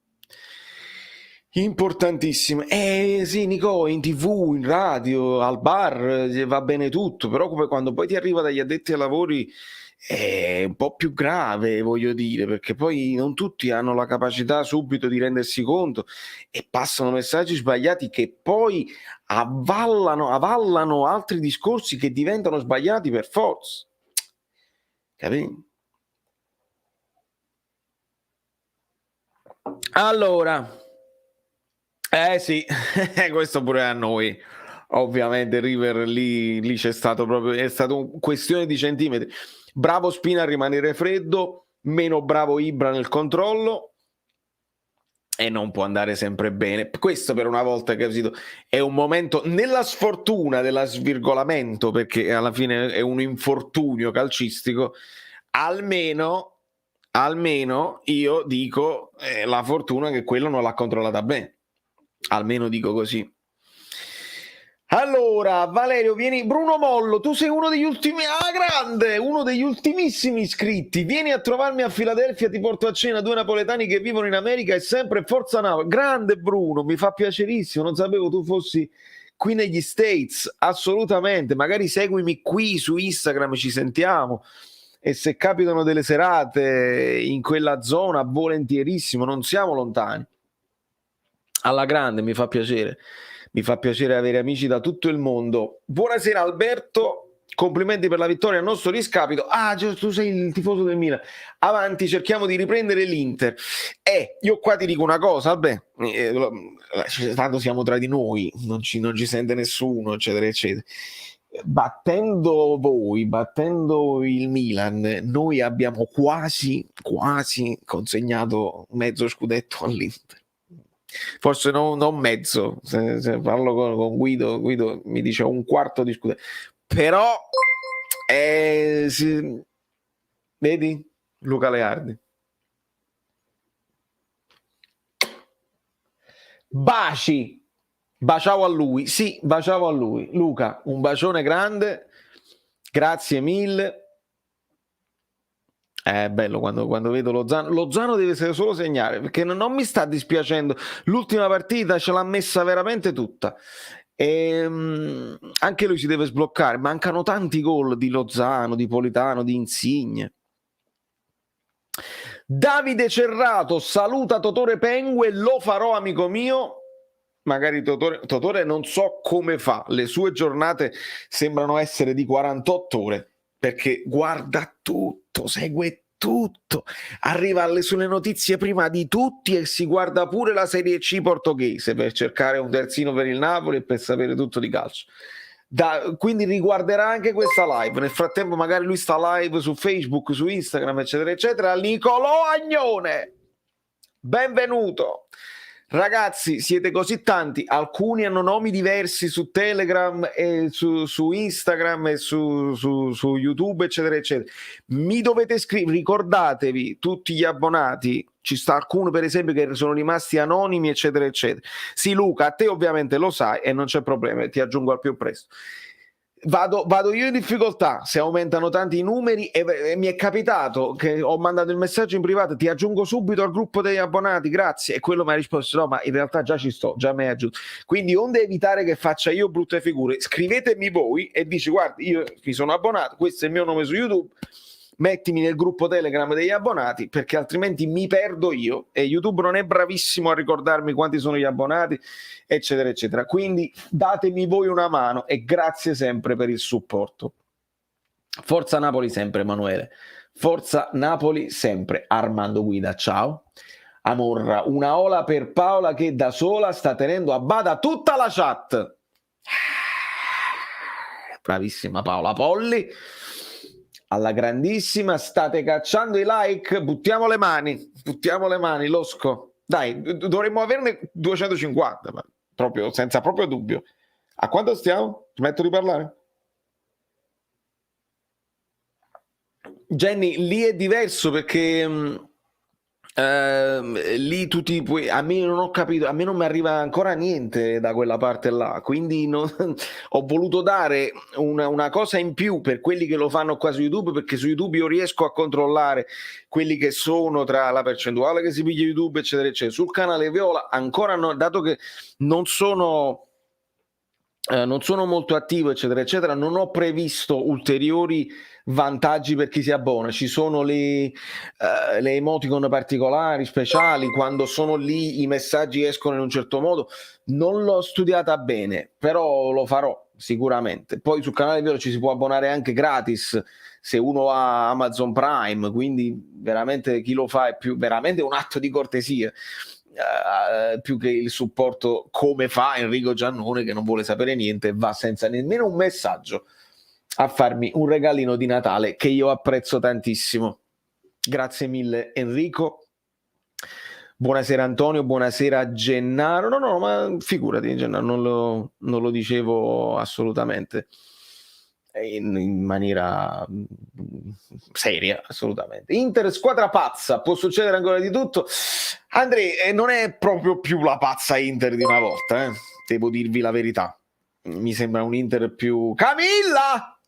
Importantissimo. Sì, Nico, in TV, in radio, al bar va bene tutto, però come quando poi ti arriva dagli addetti ai lavori è un po' più grave, voglio dire, perché poi non tutti hanno la capacità subito di rendersi conto e passano messaggi sbagliati che poi avallano altri discorsi che diventano sbagliati per forza. Capito? Allora, sì, questo pure a noi. Ovviamente River lì c'è stato proprio, è stato una questione di centimetri. Bravo Spina a rimanere freddo, meno bravo Ibra nel controllo e non può andare sempre bene. Questo per una volta che è un momento nella sfortuna della svirgolamento, perché alla fine è un infortunio calcistico, almeno io dico la fortuna che quello non l'ha controllata bene. Almeno dico così. Allora, Valerio, vieni. Bruno Mollo, tu sei uno degli ultimi. Grande! Uno degli ultimissimi iscritti. Vieni a trovarmi a Filadelfia, ti porto a cena 2 napoletani che vivono in America e sempre Forza Napoli. Grande Bruno, mi fa piacerissimo. Non sapevo tu fossi qui negli States. Assolutamente. Magari seguimi qui su Instagram, ci sentiamo. E se capitano delle serate in quella zona, volentierissimo, non siamo lontani. Alla grande, mi fa piacere. Mi fa piacere avere amici da tutto il mondo. Buonasera Alberto, complimenti per la vittoria al nostro riscapito. Tu sei il tifoso del Milan. Avanti, cerchiamo di riprendere l'Inter. Io qua ti dico una cosa, vabbè, tanto siamo tra di noi, non ci sente nessuno, eccetera, eccetera. Battendo il Milan, noi abbiamo quasi consegnato mezzo scudetto all'Inter. Forse non mezzo, se parlo con Guido mi dice un quarto di scudetto, però vedi Luca Leardi, baciavo a lui, Luca, un bacione grande, grazie mille. È bello quando vedo Lozano deve essere solo segnare, perché non mi sta dispiacendo. L'ultima partita ce l'ha messa veramente tutta. Anche lui si deve sbloccare. Mancano tanti gol di Lozano, di Politano, di Insigne. Davide Cerrato saluta Totore Pengue, lo farò amico mio. Magari Totore non so come fa, le sue giornate sembrano essere di 48 ore, perché guarda tutto, segue tutto, arriva sulle notizie prima di tutti e si guarda pure la Serie C portoghese per cercare un terzino per il Napoli e per sapere tutto di calcio. Quindi riguarderà anche questa live. Nel frattempo magari lui sta live su Facebook, su Instagram, eccetera, eccetera. Nicolò Agnone, benvenuto. Ragazzi, siete così tanti, alcuni hanno nomi diversi su Telegram e su Instagram e su YouTube, eccetera, eccetera. Mi dovete scrivere, ricordatevi, tutti gli abbonati, ci sta alcuno per esempio che sono rimasti anonimi, eccetera, eccetera. Sì, Luca, a te ovviamente lo sai e non c'è problema, ti aggiungo al più presto. Vado io in difficoltà se aumentano tanti i numeri e mi è capitato che ho mandato il messaggio in privato, ti aggiungo subito al gruppo degli abbonati, grazie, e quello mi ha risposto no, ma in realtà già ci sto, già mi hai aggiunto. Quindi onde evitare che faccia io brutte figure, scrivetemi voi e dici guarda, io mi sono abbonato, questo è il mio nome su YouTube, mettimi nel gruppo Telegram degli abbonati perché altrimenti mi perdo io e YouTube non è bravissimo a ricordarmi quanti sono gli abbonati, eccetera, eccetera. Quindi datemi voi una mano e grazie sempre per il supporto. Forza Napoli sempre, Emanuele. Forza Napoli sempre. Armando Guida, ciao. Amorra, una ola per Paola che da sola sta tenendo a bada tutta la chat. Bravissima Paola Polli. Alla grandissima, state cacciando i like, buttiamo le mani, Losco. Dai, dovremmo averne 250, ma proprio, senza proprio dubbio. A quanto stiamo? Smetto di parlare? Jenny, lì è diverso perché lì tu ti puoi, a me non ho capito, a me non mi arriva ancora niente da quella parte là, quindi ho voluto dare una cosa in più per quelli che lo fanno qua su YouTube, perché su YouTube io riesco a controllare quelli che sono tra la percentuale che si piglia YouTube, eccetera, eccetera. Sul canale Viola ancora no, dato che non sono molto attivo, eccetera, eccetera, non ho previsto ulteriori vantaggi per chi si abbona. Ci sono le emoticon particolari, speciali, quando sono lì i messaggi escono in un certo modo. Non l'ho studiata bene, però lo farò sicuramente. Poi sul canale Viola ci si può abbonare anche gratis se uno ha Amazon Prime, quindi veramente chi lo fa è più veramente un atto di cortesia. Più che il supporto come fa Enrico Giannone che non vuole sapere niente, va senza nemmeno un messaggio a farmi un regalino di Natale che io apprezzo tantissimo. Grazie mille Enrico. Buonasera Antonio, buonasera Gennaro. No, ma figurati Gennaro, non lo dicevo assolutamente in maniera seria, assolutamente. Inter squadra pazza, può succedere ancora di tutto. Andrea, non è proprio più la pazza Inter di una volta, devo dirvi la verità. Mi sembra un Inter più... Camilla!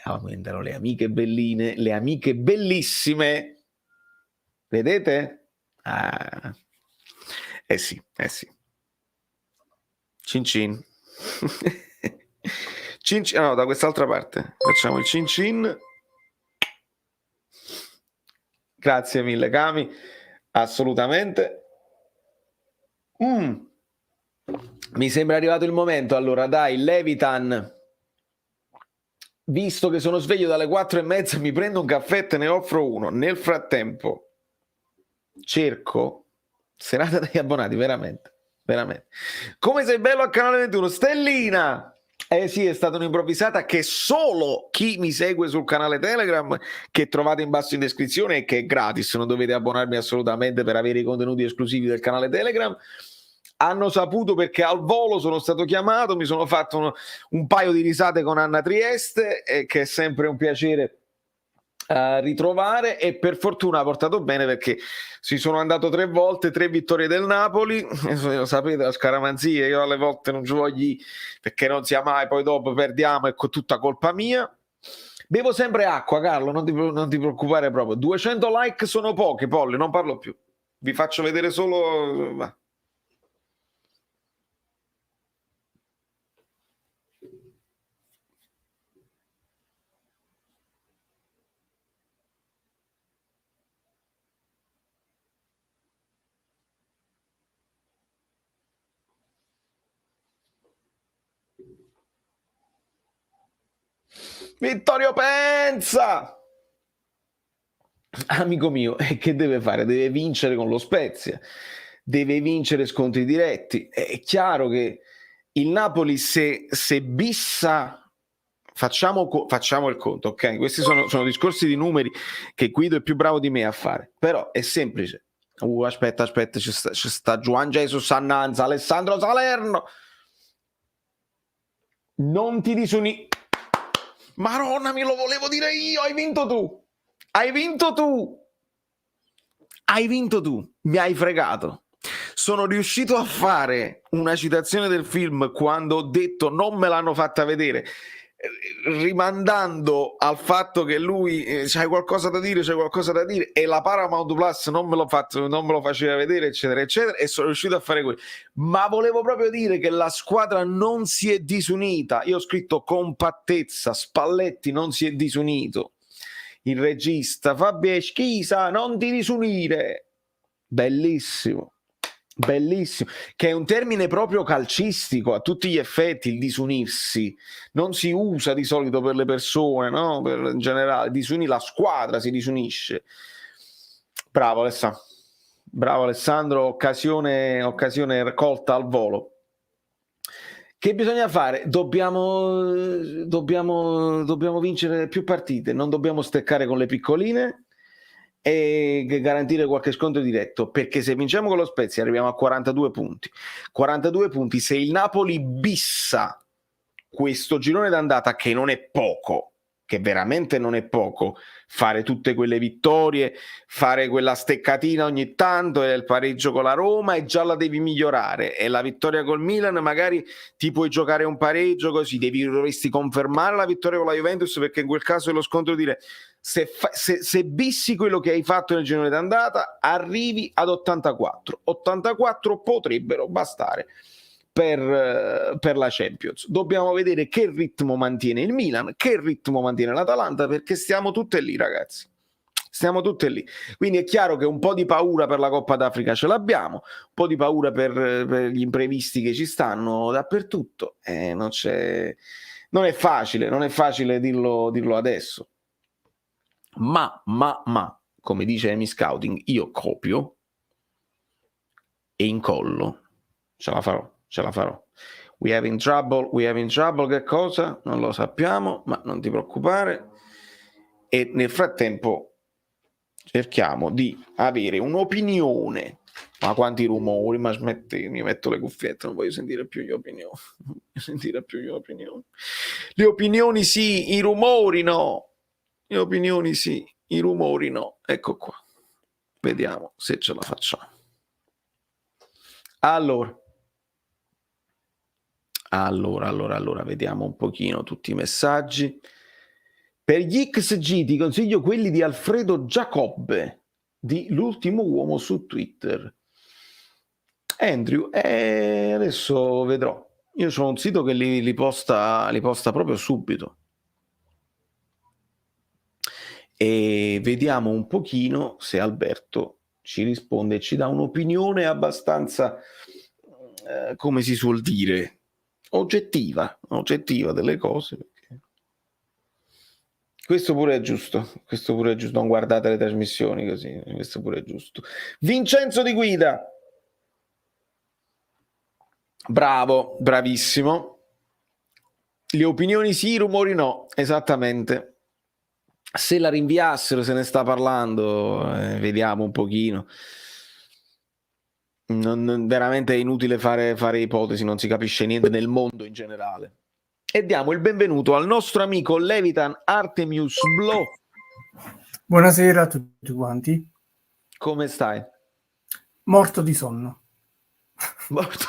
Aumentano le amiche belline, le amiche bellissime. Vedete? Sì. Cin cin. No, da quest'altra parte. Facciamo il cin cin. Grazie mille, Cami. Assolutamente. Mi sembra arrivato il momento. Allora, dai, Levitan. Visto che sono sveglio dalle 4:30, mi prendo un caffè e te ne offro uno. Nel frattempo, cerco serata degli abbonati, veramente. Come sei bello al canale 21, Stellina! Sì, è stata un'improvvisata che solo chi mi segue sul canale Telegram, che trovate in basso in descrizione e che è gratis, non dovete abbonarmi assolutamente per avere i contenuti esclusivi del canale Telegram, hanno saputo perché al volo sono stato chiamato, mi sono fatto un paio di risate con Anna Trieste, che è sempre un piacere ritrovare, e per fortuna ha portato bene perché si sono andato 3 volte, 3 vittorie del Napoli. Sapete, la scaramanzia, io alle volte non ci voglio perché non sia mai, poi dopo perdiamo, è tutta colpa mia. Bevo sempre acqua, Carlo, non ti preoccupare proprio. 200 like sono pochi, Polli, non parlo più, vi faccio vedere solo... Vittorio Penza, amico mio, che deve fare? Deve vincere con lo Spezia, deve vincere scontri diretti. È chiaro che il Napoli se bissa, facciamo il conto, ok? Questi sono discorsi di numeri che Guido è più bravo di me a fare, però è semplice. Aspetta, ci sta Juan Jesus Annanza, Alessandro Salerno. Non ti disuni. Maronna, me lo volevo dire io, hai vinto tu. Hai vinto tu. Hai vinto tu. Mi hai fregato. Sono riuscito a fare una citazione del film quando ho detto non me l'hanno fatta vedere, rimandando al fatto che lui c'hai qualcosa da dire, e la Paramount Plus non me lo faceva vedere, eccetera eccetera, e sono riuscito a fare quello. Ma volevo proprio dire che la squadra non si è disunita. Io ho scritto compattezza, Spalletti non si è disunito, il regista Fabio Schisa non ti disunire, bellissimo, che è un termine proprio calcistico a tutti gli effetti. Il disunirsi non si usa di solito per le persone, no? In generale, la squadra si disunisce. Bravo Alessandro, occasione raccolta al volo. Che bisogna fare? Dobbiamo vincere più partite, non dobbiamo steccare con le piccoline e garantire qualche scontro diretto, perché se vinciamo con lo Spezia arriviamo a 42 punti. Se il Napoli bissa questo girone d'andata, che non è poco, che veramente non è poco, fare tutte quelle vittorie, fare quella steccatina ogni tanto e il pareggio con la Roma e già la devi migliorare, e la vittoria col Milan magari ti puoi giocare un pareggio, così dovresti confermare la vittoria con la Juventus, perché in quel caso è lo scontro dire. Se bissi quello che hai fatto nel girone d'andata, arrivi ad 84 potrebbero bastare per la Champions. Dobbiamo vedere che ritmo mantiene il Milan, che ritmo mantiene l'Atalanta, perché stiamo tutte lì, ragazzi. Stiamo tutte lì. Quindi è chiaro che un po' di paura per la Coppa d'Africa ce l'abbiamo, un po' di paura per gli imprevisti che ci stanno dappertutto. Non è facile dirlo adesso. Ma, come dice Amy Scouting, io copio e incollo. Ce la farò. We have in trouble, che cosa? Non lo sappiamo, ma non ti preoccupare. E nel frattempo cerchiamo di avere un'opinione. Ma quanti rumori, ma smetti, mi metto le cuffiette, non voglio sentire più le opinioni. Le opinioni sì, i rumori no. Le opinioni sì, i rumori no. Ecco qua. Vediamo se ce la facciamo. Allora, vediamo un pochino tutti i messaggi. Per gli XG ti consiglio quelli di Alfredo Giacobbe, di L'Ultimo Uomo su Twitter. Andrew, adesso vedrò. Io ho un sito che li posta proprio subito. E vediamo un pochino se Alberto ci risponde e ci dà un'opinione abbastanza, come si suol dire, oggettiva delle cose. Questo pure è giusto, non guardate le trasmissioni così, questo pure è giusto. Vincenzo Di Guida, bravo, bravissimo. Le opinioni sì, i rumori no, esattamente. Se la rinviassero, se ne sta parlando, vediamo un pochino. Veramente è inutile fare ipotesi, non si capisce niente nel mondo in generale. E diamo il benvenuto al nostro amico Levitan Artemius Blo. Buonasera a tutti quanti. Come stai? Morto di sonno. Morto.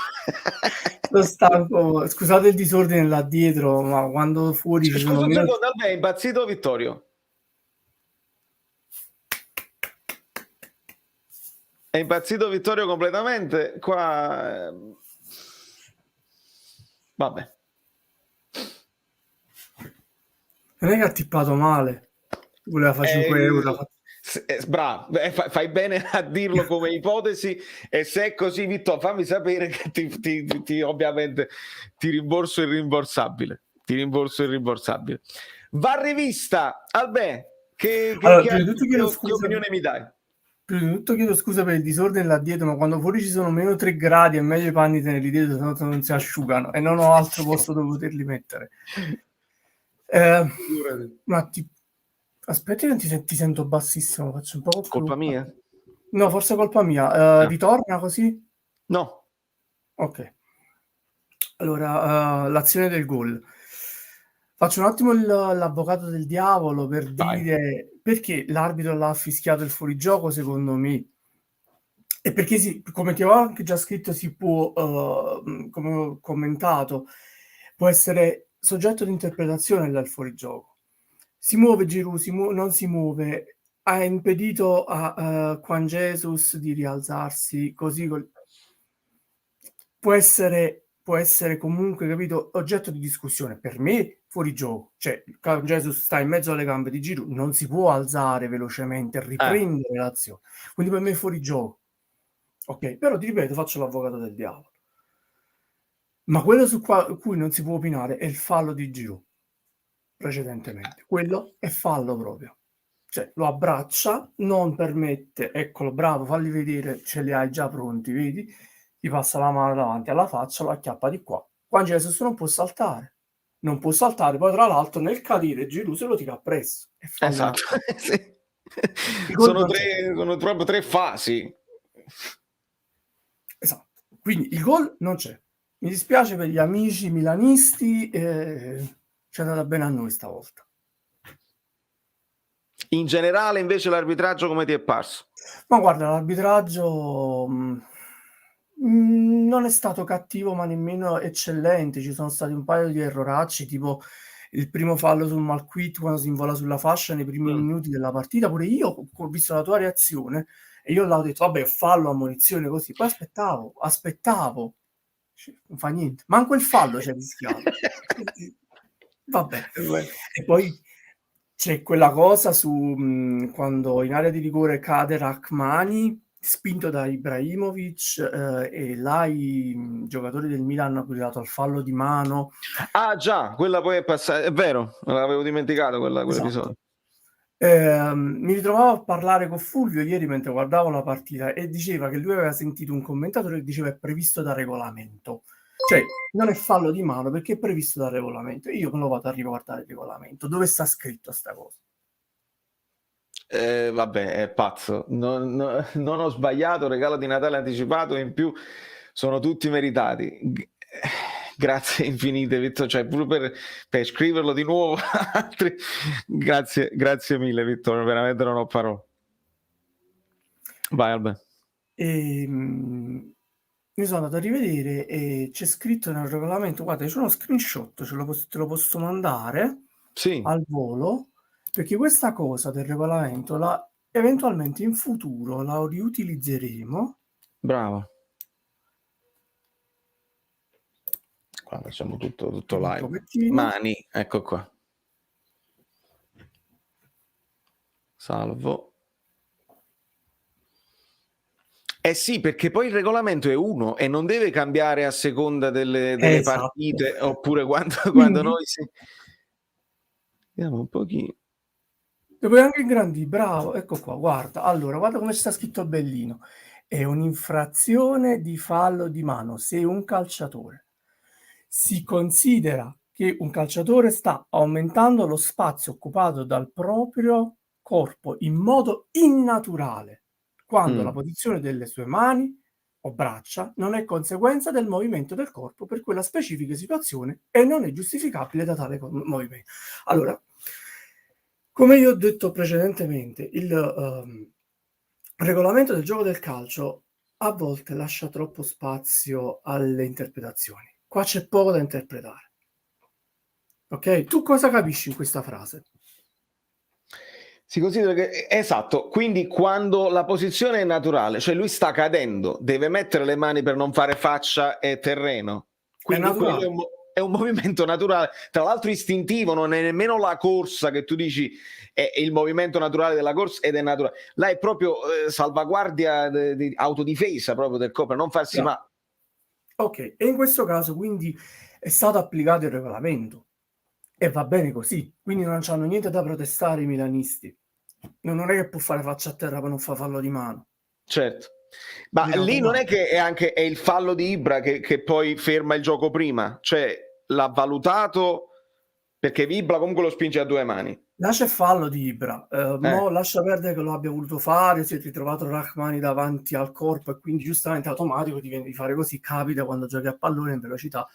Sono stanco. Scusate il disordine là dietro, ma quando fuori ci sono... Scusa un secondo, è impazzito Vittorio? È impazzito Vittorio completamente? Qua... Vabbè. Non è che ha tippato male. Voleva fare 5 euro. Bravo, fai bene a dirlo come ipotesi, e se è così, Vittorio, fammi sapere che ti ovviamente ti rimborso il rimborsabile. Va rivista, Albè, che opinione mi dai? Prima di tutto chiedo scusa per il disordine là dietro, ma quando fuori ci sono meno 3 gradi è meglio i panni tenerli dietro, se no non si asciugano e non ho altro posto dove poterli mettere. Ma aspetta, ti sento bassissimo, faccio un po' colpa mia? No, forse è colpa mia. No. Ritorna così? No. Ok. Allora, l'azione del gol. Faccio un attimo l'avvocato del diavolo per Vai. dire perché l'arbitro l'ha fischiato il fuorigioco, secondo me. E perché come ti avevo anche già scritto, si può, come ho commentato, può essere soggetto di interpretazione dal fuorigioco. Si muove Giroud, non si muove, ha impedito a Juan Jesus di rialzarsi, così può essere comunque, capito, oggetto di discussione. Per me fuori gioco, cioè Juan Jesus sta in mezzo alle gambe di Giroud, non si può alzare velocemente, riprendere l'azione, quindi per me è fuori gioco. Ok, però ti ripeto, faccio l'avvocato del diavolo. Ma quello su cui non si può opinare è il fallo di Giroud precedentemente. Quello è fallo proprio. Cioè, lo abbraccia, non permette, eccolo, bravo, falli vedere, ce li hai già pronti, vedi? Gli passa la mano davanti alla faccia, lo acchiappa di qua. Juan Jesus non può saltare. Non può saltare, poi tra l'altro nel cadere Giroud se lo tira appresso. E fallo Esatto. Sì. Sono proprio tre fasi. Esatto. Quindi il gol non c'è. Mi dispiace per gli amici milanisti, ci è andata bene a noi stavolta. In generale, invece, l'arbitraggio come ti è parso? Ma guarda, l'arbitraggio non è stato cattivo, ma nemmeno eccellente. Ci sono stati un paio di erroracci, tipo il primo fallo sul Malquit quando si invola sulla fascia nei primi minuti della partita. Pure io ho visto la tua reazione e io l'ho detto, vabbè, fallo, ammonizione, così. Poi aspettavo. Non fa niente. Manco il fallo c'è rischiato. Vabbè. E poi c'è quella cosa su quando in area di rigore cade Rachmani, spinto da Ibrahimovic, e là i giocatori del Milan hanno applicato al fallo di mano. Ah già, quella poi è passata, è vero, l'avevo dimenticato quell'episodio. Esatto. Mi ritrovavo a parlare con Fulvio ieri mentre guardavo la partita e diceva che lui aveva sentito un commentatore che diceva è previsto da regolamento. Cioè, non è fallo di mano perché è previsto dal regolamento. Io me lo vado a riguardare il regolamento. Dove sta scritto sta cosa? Vabbè, è pazzo. Non ho sbagliato, regalo di Natale anticipato e in più sono tutti meritati. Grazie infinite, Vittorio. Cioè, pure per scriverlo di nuovo. Grazie mille, Vittorio. Veramente non ho parole. Vai, Albe. Mi sono andato a rivedere e c'è scritto nel regolamento, guarda, c'è uno screenshot, te lo posso mandare al volo, perché questa cosa del regolamento eventualmente in futuro la riutilizzeremo. Bravo. Qua facciamo tutto live. Mani, ecco qua. Salvo. Eh sì, perché poi il regolamento è uno e non deve cambiare a seconda delle Esatto. partite, oppure quando noi vediamo un pochino. E poi anche ingrandire, bravo, ecco qua, guarda, allora, guarda come sta scritto bellino. È un'infrazione di fallo di mano se un calciatore si considera che un calciatore sta aumentando lo spazio occupato dal proprio corpo in modo innaturale, quando la posizione delle sue mani o braccia non è conseguenza del movimento del corpo per quella specifica situazione e non è giustificabile da tale movimento. Allora, come io ho detto precedentemente, il regolamento del gioco del calcio a volte lascia troppo spazio alle interpretazioni. Qua c'è poco da interpretare. Ok? Tu cosa capisci in questa frase? Si considera che esatto, quindi quando la posizione è naturale, cioè lui sta cadendo, deve mettere le mani per non fare faccia e terreno. Quindi quello è un movimento naturale, tra l'altro istintivo, non è nemmeno la corsa che tu dici è il movimento naturale della corsa ed è naturale. Là è proprio salvaguardia di autodifesa proprio del corpo, non farsi male. Ok, e in questo caso quindi è stato applicato il regolamento e va bene così, quindi non hanno niente da protestare i milanisti. Non è che può fare faccia a terra per non fare fallo di mano. Certo, ma lì non è che è il fallo di Ibra che poi ferma il gioco prima, cioè l'ha valutato Perché Ibra comunque lo spinge a 2 mani. Là c'è fallo di Ibra, mo lascia perdere che lo abbia voluto fare, si è ritrovato Rachmani davanti al corpo e quindi giustamente automatico ti viene di fare così, capita quando giochi a pallone in velocità.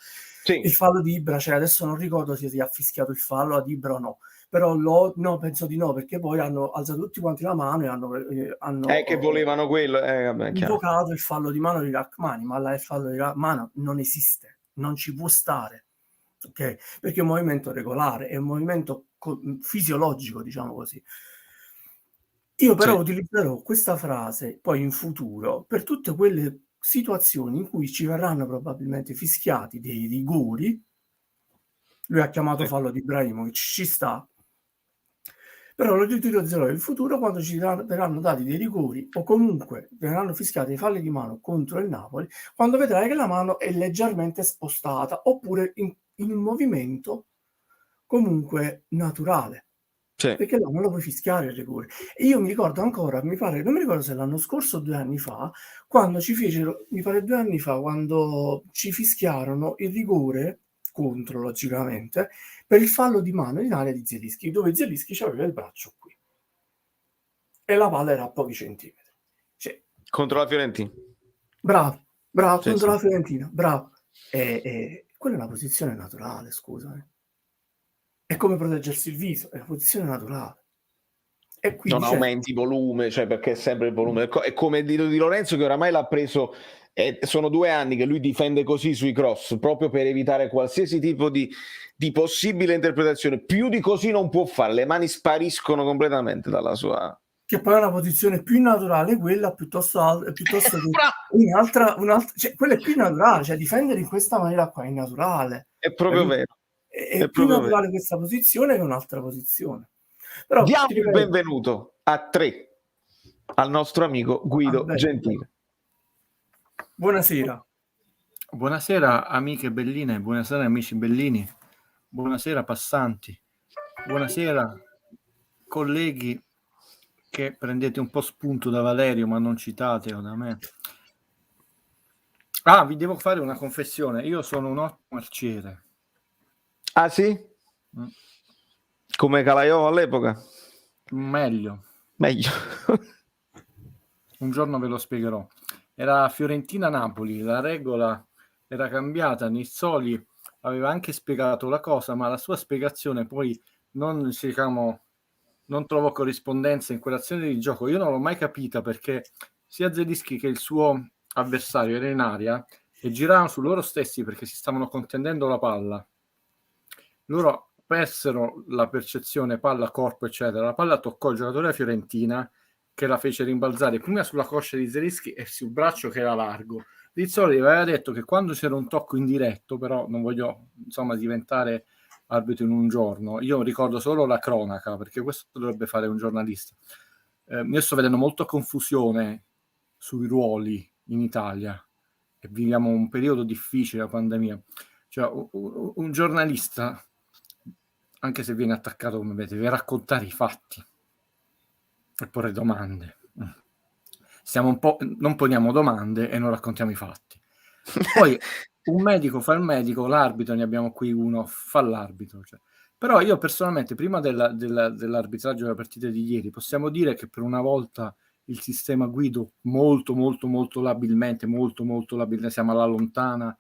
Sì. Il fallo di Ibra, cioè adesso non ricordo se si è fischiato il fallo ad Ibra o no, però no, penso di no, perché poi hanno alzato tutti quanti la mano e hanno Che volevano quello, vabbè, invocato il fallo di mano di Rachmani, ma là il fallo di mano non esiste, non ci può stare. Okay? Perché è un movimento regolare, è un movimento fisiologico, diciamo così. Io però utilizzerò questa frase poi in futuro per tutte quelle situazioni in cui ci verranno probabilmente fischiati dei rigori. Lui ha chiamato fallo di Ibrahimovic, ci sta. Però lo utilizzerò in futuro quando ci verranno dati dei rigori o comunque verranno fischiati dei falli di mano contro il Napoli, quando vedrai che la mano è leggermente spostata oppure in un movimento comunque naturale, perché là non lo puoi fischiare il rigore. E io mi ricordo ancora, non mi ricordo se l'anno scorso o 2 anni fa, quando ci fecero, mi pare 2 anni fa, quando ci fischiarono il rigore contro, logicamente, per il fallo di mano in area di Zielinski, dove Zielinski aveva il braccio qui e la palla era a pochi centimetri. Contro la Fiorentina. Bravo, contro la Fiorentina, bravo. Quella è una posizione naturale, scusami. È come proteggersi il viso, è una posizione naturale. E quindi non aumenti volume, cioè perché è sempre il volume. È come Di Lorenzo che oramai l'ha preso, sono 2 anni che lui difende così sui cross, proprio per evitare qualsiasi tipo di possibile interpretazione. Più di così non può fare, le mani spariscono completamente dalla sua... Che poi è una posizione più naturale quella, piuttosto che un'altra, cioè quella è più naturale, cioè difendere in questa maniera qua è naturale. È proprio vero. È più naturale questa posizione che un'altra posizione. Però, diamo il benvenuto a 3 al nostro amico Guido Gentile. Buonasera. Buonasera amiche belline, buonasera amici bellini, buonasera passanti, buonasera colleghi che prendete un po' spunto da Valerio ma non citate o da me. Vi devo fare una confessione, io sono un ottimo arciere. Ah sì? Come Calaiò all'epoca? Meglio. Un giorno ve lo spiegherò. Era Fiorentina-Napoli, la regola era cambiata, Nizzoli aveva anche spiegato la cosa, ma la sua spiegazione poi non trovò corrispondenza in quell'azione di gioco. Io non l'ho mai capita perché sia Zielinski che il suo avversario era in aria e giravano su loro stessi perché si stavano contendendo la palla. Loro persero la percezione palla, corpo, eccetera. La palla toccò il giocatore della Fiorentina che la fece rimbalzare prima sulla coscia di Zielinski e sul braccio che era largo. Rizzoli aveva detto che quando c'era un tocco indiretto, però non voglio diventare arbitro in un giorno, io ricordo solo la cronaca perché questo dovrebbe fare un giornalista. Io sto vedendo molta confusione sui ruoli in Italia e viviamo un periodo difficile, la pandemia. Cioè un giornalista, anche se viene attaccato come vedete, deve raccontare i fatti e porre domande. Non poniamo domande e non raccontiamo i fatti. Poi un medico fa il medico, l'arbitro, ne abbiamo qui uno, fa l'arbitro. Però io personalmente, prima dell'arbitraggio della partita di ieri, possiamo dire che per una volta il sistema Guido molto labilmente, siamo alla lontana,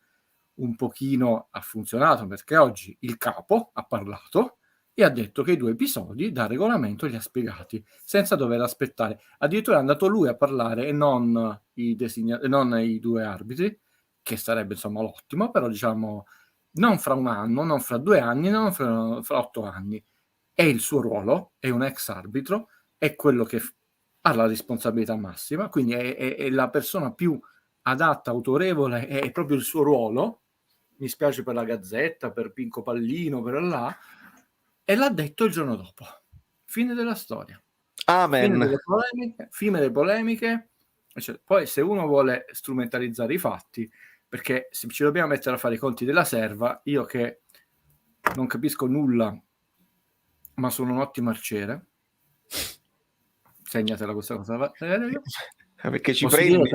un pochino ha funzionato, perché oggi il capo ha parlato e ha detto che i 2 episodi da regolamento li ha spiegati senza dover aspettare. Addirittura è andato lui a parlare e non i 2 arbitri, che sarebbe l'ottimo, però non fra un anno, non fra 2 anni, non fra 8 anni. È il suo ruolo, è un ex arbitro, è quello che ha la responsabilità massima, quindi è la persona più adatta, autorevole, è proprio il suo ruolo. Mi spiace per la Gazzetta, per Pinco Pallino, per là, e l'ha detto il giorno dopo. Fine della storia. Amen. Fine delle polemiche. Poi se uno vuole strumentalizzare i fatti, perché se ci dobbiamo mettere a fare i conti della serva, io che non capisco nulla, ma sono un ottimo arciere, segnatela questa cosa, perché ci prendi.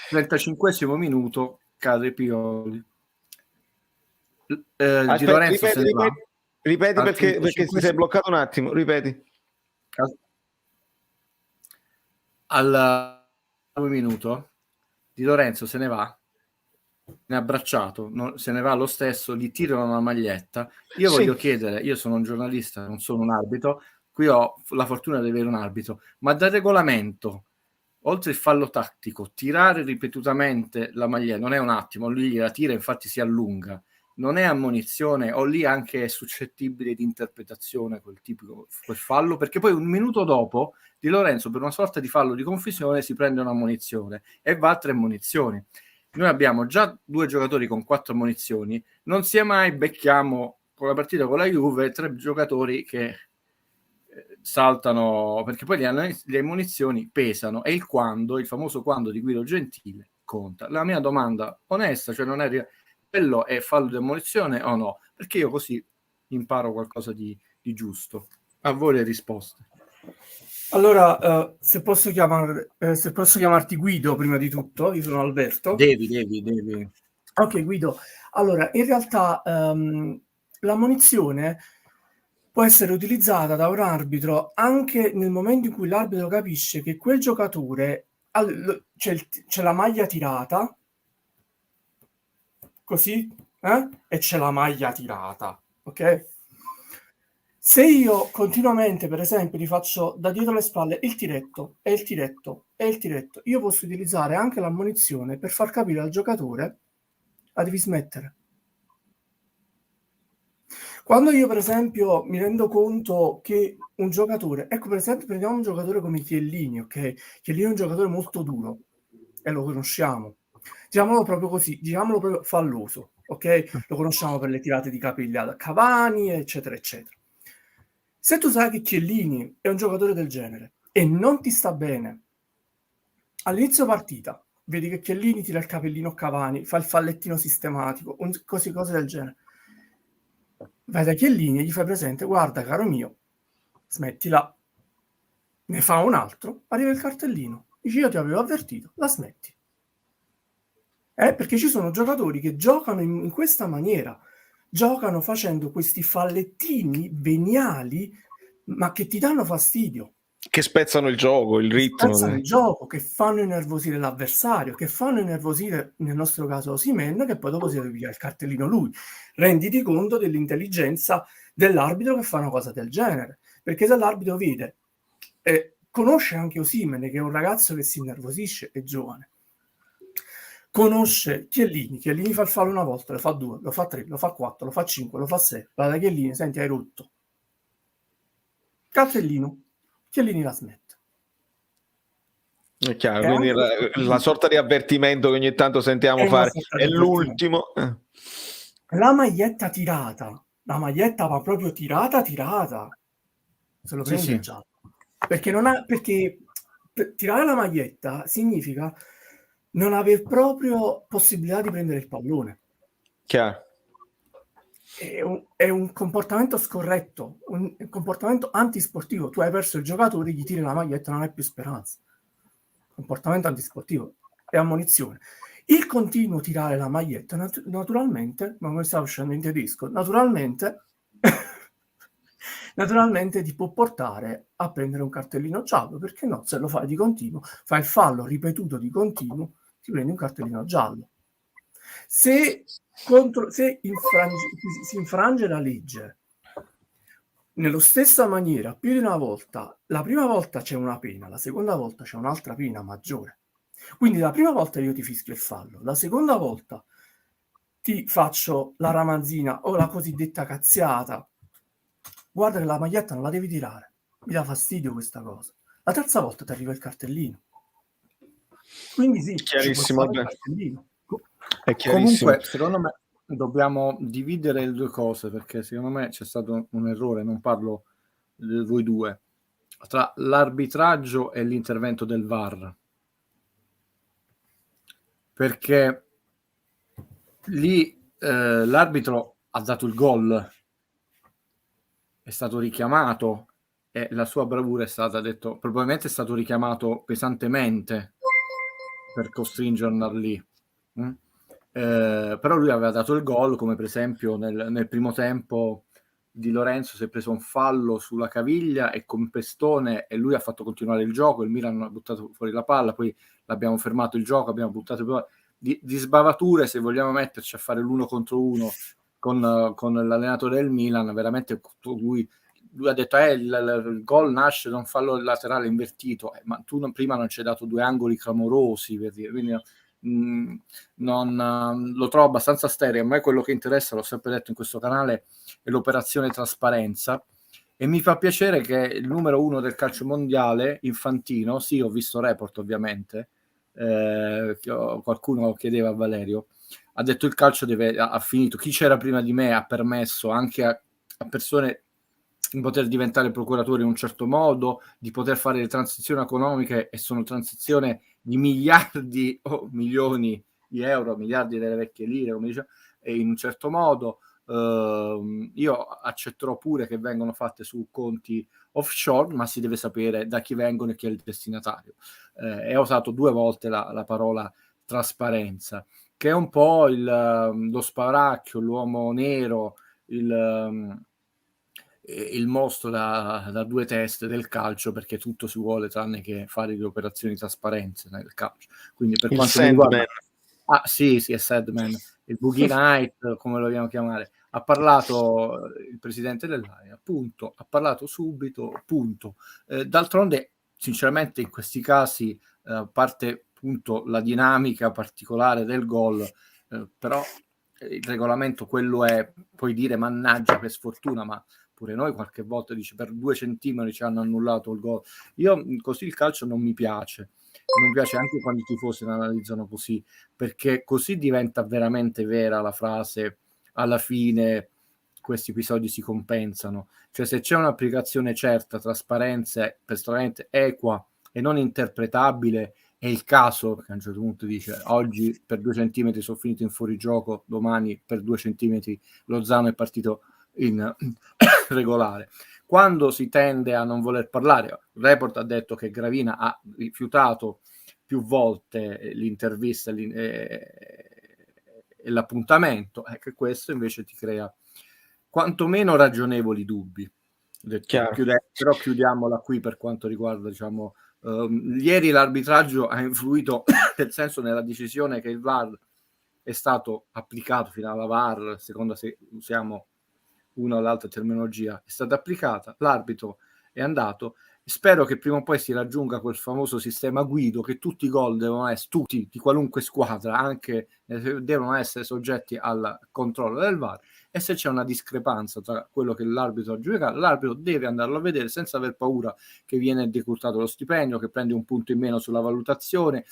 35esimo minuto cade Pioli. Di Lorenzo se ne va. Ripeti perché ti sei bloccato un attimo, ripeti. Al minuto Di Lorenzo se ne va, ne ha abbracciato, se ne va lo stesso, gli tirano la maglietta. Io voglio chiedere, io sono un giornalista, non sono un arbitro, qui ho la fortuna di avere un arbitro, ma dal regolamento, oltre il fallo tattico, tirare ripetutamente la maglietta, non è un attimo, lui la tira, infatti si allunga, non è ammonizione, o lì anche è suscettibile di interpretazione quel fallo, perché poi un minuto dopo Di Lorenzo per una sorta di fallo di confusione si prende una ammonizione e va a 3 ammonizioni. Noi abbiamo già 2 giocatori con 4 ammonizioni, non sia mai becchiamo con la partita con la Juve 3 giocatori che saltano, perché poi le ammonizioni pesano e il famoso quando di Guido Gentile conta. La mia domanda onesta, cioè non è quello è fallo di ammonizione o no? Perché io così imparo qualcosa di giusto. A voi le risposte. Allora, se posso chiamarti Guido prima di tutto, io sono Alberto. Devi. Ok, Guido. Allora, in realtà l'ammonizione può essere utilizzata da un arbitro anche nel momento in cui l'arbitro capisce che quel giocatore c'è la maglia tirata, così, e c'è la maglia tirata, ok? Se io continuamente, per esempio, gli faccio da dietro le spalle il tiretto, e il tiretto, e il tiretto, io posso utilizzare anche l'ammonizione per far capire al giocatore: la devi smettere. Quando io, per esempio, mi rendo conto che un giocatore, ecco, per esempio, prendiamo un giocatore come Chiellini, ok? Chiellini è un giocatore molto duro, e lo conosciamo. Diciamolo proprio così, diciamolo proprio falloso, ok? Lo conosciamo per le tirate di capelli a Cavani, eccetera, eccetera. Se tu sai che Chiellini è un giocatore del genere e non ti sta bene, all'inizio partita, vedi che Chiellini tira il capellino a Cavani, fa il fallettino sistematico, cose del genere. Vai da Chiellini e gli fai presente: guarda, caro mio, smettila. Ne fa un altro, arriva il cartellino. Dici: io ti avevo avvertito, la smetti. Perché ci sono giocatori che giocano in questa maniera, giocano facendo questi fallettini veniali, ma che ti danno fastidio. Che spezzano il gioco, il ritmo. Spezzano il gioco, che fanno innervosire l'avversario, che fanno innervosire, nel nostro caso, Osimhen, che poi dopo si deve pigliare il cartellino lui. Renditi conto dell'intelligenza dell'arbitro che fa una cosa del genere. Perché se l'arbitro vede, conosce anche Osimhen, che è un ragazzo che si innervosisce, è giovane. Conosce Chiellini fa il fallo una volta, lo fa 2, lo fa 3, lo fa 4, lo fa 5, lo fa 6, va da Chiellini: senti, hai rotto. Cartellino, Chiellini la smette. È chiaro, quindi la sorta di avvertimento che ogni tanto sentiamo fare è l'ultimo. La maglietta tirata, la maglietta va proprio tirata, se lo prendi il giallo. Perché tirare la maglietta significa non aver proprio possibilità di prendere il pallone. Chiaro. È un comportamento scorretto, un comportamento antisportivo. Tu hai perso il giocatore, gli tiri la maglietta, non hai più speranza. Comportamento antisportivo, è ammonizione. Il continuo tirare la maglietta, naturalmente, ma come sta uscendo in tedesco, naturalmente ti può portare a prendere un cartellino giallo. Perché no? Se lo fai di continuo, fai il fallo ripetuto di continuo, ti prendi un cartellino giallo. Se si infrange la legge nello stessa maniera più di una volta, la prima volta c'è una pena, la seconda volta c'è un'altra pena maggiore. Quindi la prima volta io ti fischio il fallo, la seconda volta ti faccio la ramanzina o la cosiddetta cazziata. Guarda che la maglietta non la devi tirare, mi dà fastidio questa cosa. La terza volta ti arriva il cartellino. Quindi sì, chiarissimo. il cartellino. È chiarissimo. Comunque, secondo me dobbiamo dividere le due cose, perché secondo me c'è stato un errore, non parlo di voi due, tra l'arbitraggio e l'intervento del VAR, perché lì l'arbitro ha dato il gol, è stato richiamato e la sua bravura è stata, detto, probabilmente è stato richiamato pesantemente per costringerlo lì. Però lui aveva dato il gol, come per esempio nel primo tempo Di Lorenzo si è preso un fallo sulla caviglia e con Pestone, e lui ha fatto continuare il gioco, il Milan ha buttato fuori la palla, poi l'abbiamo fermato il gioco, abbiamo buttato di sbavature, se vogliamo metterci a fare l'1 contro 1 con l'allenatore del Milan, veramente lui ha detto il gol nasce da un fallo laterale invertito, ma tu prima non ci hai dato 2 angoli clamorosi, per dire, quindi lo trovo abbastanza stereo. A me quello che interessa, l'ho sempre detto in questo canale, è l'operazione trasparenza, e mi fa piacere che il numero 1 del calcio mondiale, Infantino, sì, ho visto Report ovviamente, qualcuno chiedeva a Valerio, ha detto il calcio ha finito, chi c'era prima di me ha permesso anche a persone di poter diventare procuratori in un certo modo, di poter fare le transizioni economiche, e sono transizioni di miliardi o milioni di euro, miliardi delle vecchie lire, come dice, e in un certo modo. Io accetterò pure che vengono fatte su conti offshore, ma si deve sapere da chi vengono e chi è il destinatario. Ho usato 2 volte la parola trasparenza, che è un po' lo spauracchio, l'uomo nero, il mostro da 2 teste del calcio, perché tutto si vuole tranne che fare le operazioni trasparenze nel calcio. Quindi per quanto mi riguarda, sì, è Sadman, il Boogie Night, come lo vogliamo chiamare. Ha parlato il presidente dell'AIA, punto, ha parlato subito, punto. D'altronde, sinceramente, in questi casi, a parte appunto la dinamica particolare del gol, però il regolamento quello è, puoi dire mannaggia per sfortuna, ma pure noi qualche volta dici per 2 centimetri ci hanno annullato il gol. Io così il calcio non mi piace anche quando i tifosi lo analizzano così, perché così diventa veramente vera la frase alla fine questi episodi si compensano. Cioè, se c'è un'applicazione certa, trasparente, equa e non interpretabile, è il caso che a un certo punto dice oggi per 2 centimetri sono finito in fuorigioco, domani per 2 centimetri Lozano è partito in regolare. Quando si tende a non voler parlare, Report ha detto che Gravina ha rifiutato più volte l'intervista e l'appuntamento, che questo invece ti crea quantomeno ragionevoli dubbi. Però chiudiamola qui per quanto riguarda, diciamo, ieri l'arbitraggio ha influito nel senso nella decisione che il VAR è stato applicato fino alla VAR, secondo se usiamo una o l'altra terminologia, è stata applicata, l'arbitro è andato. Spero che prima o poi si raggiunga quel famoso sistema Guido, che tutti i gol devono essere, tutti, di qualunque squadra, anche devono essere soggetti al controllo del VAR, e se c'è una discrepanza tra quello che l'arbitro ha giudicato, l'arbitro deve andarlo a vedere senza aver paura che viene decurtato lo stipendio, che prende un punto in meno sulla valutazione,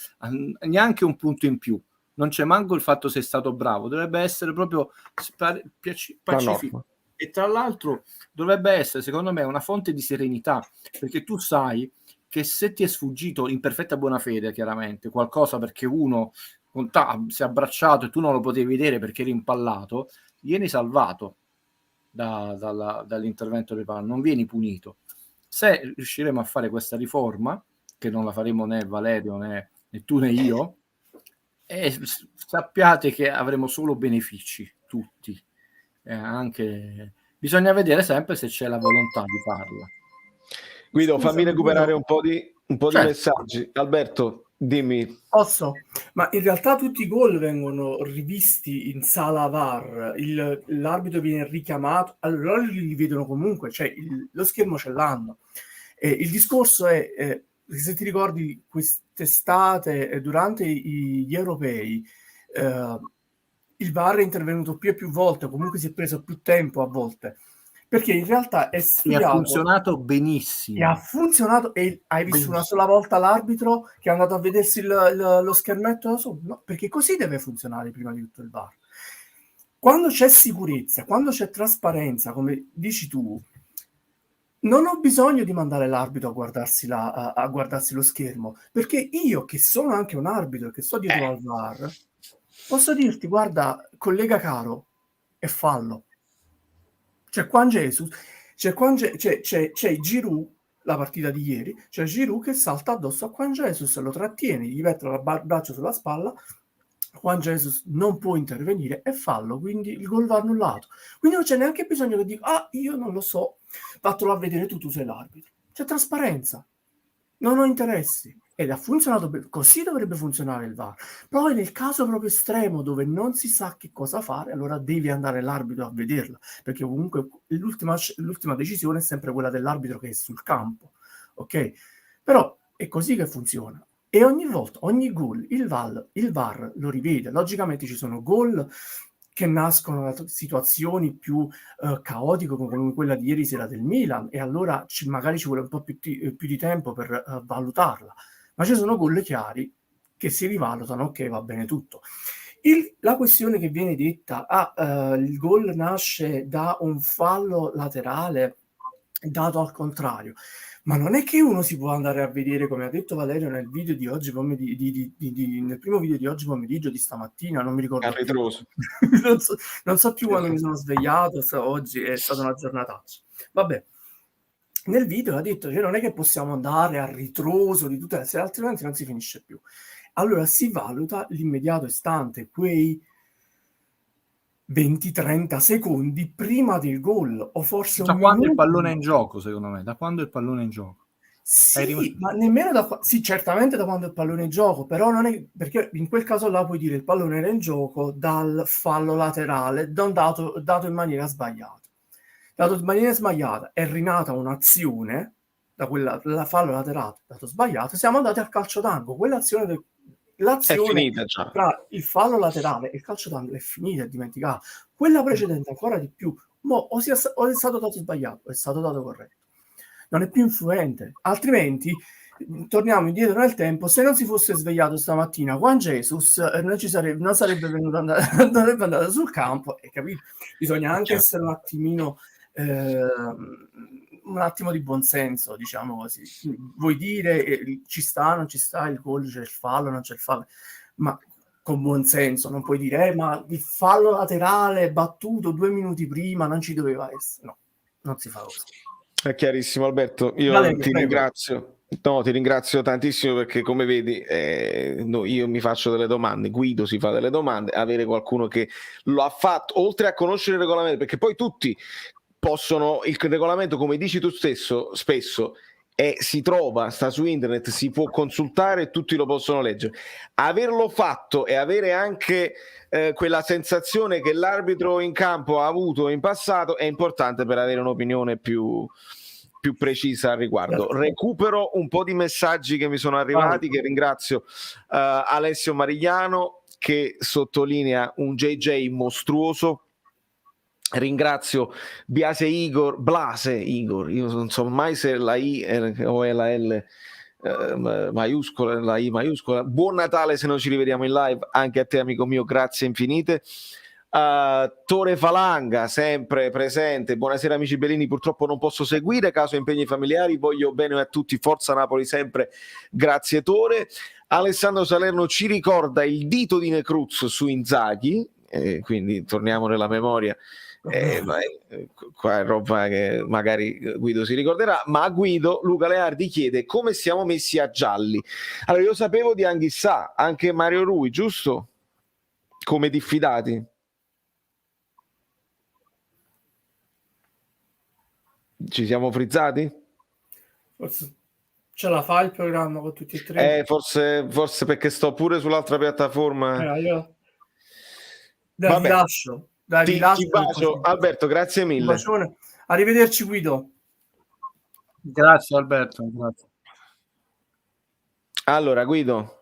neanche un punto in più. Non c'è manco il fatto se è stato bravo, dovrebbe essere proprio pacifico. E tra l'altro dovrebbe essere, secondo me, una fonte di serenità, perché tu sai che se ti è sfuggito in perfetta buona fede, chiaramente, qualcosa perché uno si è abbracciato e tu non lo potevi vedere perché eri impallato, vieni salvato dall'intervento del VAR, non vieni punito. Se riusciremo a fare questa riforma, che non la faremo né Valerio né tu né io, sappiate che avremo solo benefici tutti. Anche bisogna vedere sempre se c'è la volontà di farla. Guido, fammi recuperare un po' di messaggi. Alberto, dimmi. Posso? Ma in realtà tutti i gol vengono rivisti in sala VAR, l'arbitro viene richiamato, allora li vedono comunque, cioè lo schermo ce l'hanno. Il discorso è, se ti ricordi, quest'estate, durante gli europei, il VAR è intervenuto più e più volte, comunque si è preso più tempo a volte, perché in realtà è sfidato. E ha funzionato benissimo. E ha funzionato, e hai visto una sola volta l'arbitro che è andato a vedersi lo schermetto da sopra? No, perché così deve funzionare prima di tutto il VAR. Quando c'è sicurezza, quando c'è trasparenza, come dici tu, non ho bisogno di mandare l'arbitro a guardarsi lo schermo, perché io, che sono anche un arbitro, che sto dietro al VAR, posso dirti, guarda, collega caro, è fallo. C'è Juan Jesus, c'è Giroud, la partita di ieri, c'è Giroud che salta addosso a Juan Jesus, lo trattiene, gli mette il braccio sulla spalla, Juan Jesus non può intervenire, è fallo, quindi il gol va annullato. Quindi non c'è neanche bisogno che dica, io non lo so, vattelo a vedere tu sei l'arbitro. C'è trasparenza, non ho interessi. Ed ha funzionato così dovrebbe funzionare il VAR. Poi nel caso proprio estremo dove non si sa che cosa fare, allora devi andare l'arbitro a vederla, perché comunque l'ultima decisione è sempre quella dell'arbitro che è sul campo, ok? Però è così che funziona. E ogni volta, ogni gol, il VAR lo rivede. Logicamente ci sono gol che nascono da situazioni più caotiche come quella di ieri sera del Milan, e allora magari ci vuole un po' più di tempo per valutarla. Ma ci sono gol chiari che si rivalutano, ok, va bene tutto. La questione che viene detta, il gol nasce da un fallo laterale dato al contrario, ma non è che uno si può andare a vedere, come ha detto Valerio nel video di oggi nel primo video di oggi pomeriggio, di stamattina, non mi ricordo più. non so più quando mi sono svegliato, oggi è stata una giornataccia. Vabbè, nel video ha detto che non è che possiamo andare a ritroso di tutte le sere, altrimenti non si finisce più. Allora si valuta l'immediato istante, quei 20-30 secondi prima del gol, o forse da quando il pallone è in gioco, secondo me, da quando il pallone è in gioco. Sì, ma nemmeno sì, certamente da quando il pallone è in gioco, però non è, perché in quel caso là puoi dire il pallone era in gioco dal fallo laterale dato in maniera sbagliata. Dato in maniera sbagliata è rinata un'azione da quella fallo laterale dato sbagliato, siamo andati al calcio d'angolo. L'azione è finita già. Tra il fallo laterale e il calcio d'angolo è finita, è dimenticata. Quella precedente ancora di più, o è stato dato sbagliato o è stato dato corretto. Non è più influente, altrimenti torniamo indietro nel tempo. Se non si fosse svegliato stamattina Juan Jesus, non sarebbe venuto andrebbe andato sul campo, e capito? Bisogna anche essere un attimino un attimo di buonsenso, diciamo così. Vuoi dire ci sta, non ci sta il gol, c'è il fallo, non c'è il fallo, ma con buonsenso non puoi dire ma il fallo laterale battuto 2 minuti prima non ci doveva essere. No, non si fa così. È chiarissimo, Alberto. Io ti ringrazio. No, ti ringrazio tantissimo, perché come vedi io mi faccio delle domande, Guido si fa delle domande, avere qualcuno che lo ha fatto, oltre a conoscere il regolamento, perché poi tutti possono, il regolamento, come dici tu stesso spesso, si trova, sta su internet, si può consultare e tutti lo possono leggere. Averlo fatto e avere anche quella sensazione che l'arbitro in campo ha avuto in passato è importante per avere un'opinione più precisa al riguardo. Recupero un po' di messaggi che mi sono arrivati, che ringrazio. Alessio Marigliano che sottolinea un JJ mostruoso. Ringrazio Blase Igor, io non so mai se la I o è la L maiuscola, la I maiuscola. Buon Natale se non ci rivediamo in live, anche a te amico mio, grazie infinite. Tore Falanga sempre presente, buonasera amici bellini, purtroppo non posso seguire caso impegni familiari, voglio bene a tutti, forza Napoli sempre, grazie Tore. Alessandro Salerno ci ricorda il dito di Necruz su Inzaghi, quindi torniamo nella memoria. Qua è roba che magari Guido si ricorderà, ma a Guido Luca Leardi chiede come siamo messi a gialli. Allora, io sapevo di Anghissà, anche Mario Rui, giusto? Come diffidati? Ci siamo frizzati? Forse ce la fa il programma con tutti e tre? Forse perché sto pure sull'altra piattaforma. Io ti lascio. Dai, ti bacio, Alberto, grazie mille. Un bacione. Arrivederci Guido. Grazie Alberto, grazie. Allora Guido,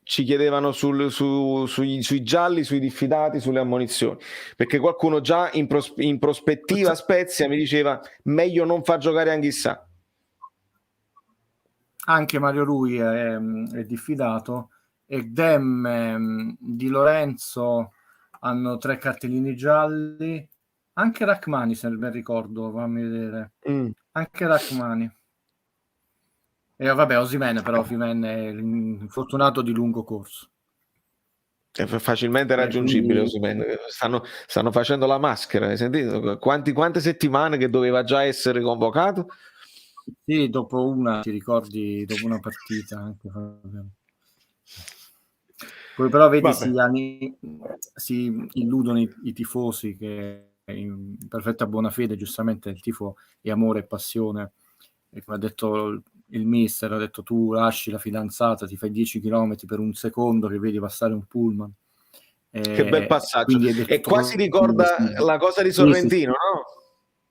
ci chiedevano sui gialli, sui diffidati, sulle ammonizioni, perché qualcuno già in prospettiva Spezia mi diceva meglio non far giocare Anghissà. Anche Mario Rui è diffidato, e Dem Di Lorenzo hanno 3 cartellini gialli, anche Rachmani se ben ricordo, fammi vedere, anche Rachmani. E vabbè, Osimhen è infortunato di lungo corso. È facilmente raggiungibile, Osimhen. Stanno facendo la maschera, hai sentito? Quante settimane che doveva già essere convocato? Sì, dopo una, ti ricordi, dopo una partita anche. Poi però vedi, Vabbè. si illudono i tifosi che in perfetta buona fede, giustamente il tifo è amore e passione, e come ha detto il mister, ha detto tu lasci la fidanzata, ti fai 10 km per un secondo che vedi passare un pullman. Che bel passaggio. Quindi è E tutto quasi così. ricorda la cosa di Sì, sì, sì. Sorrentino, no?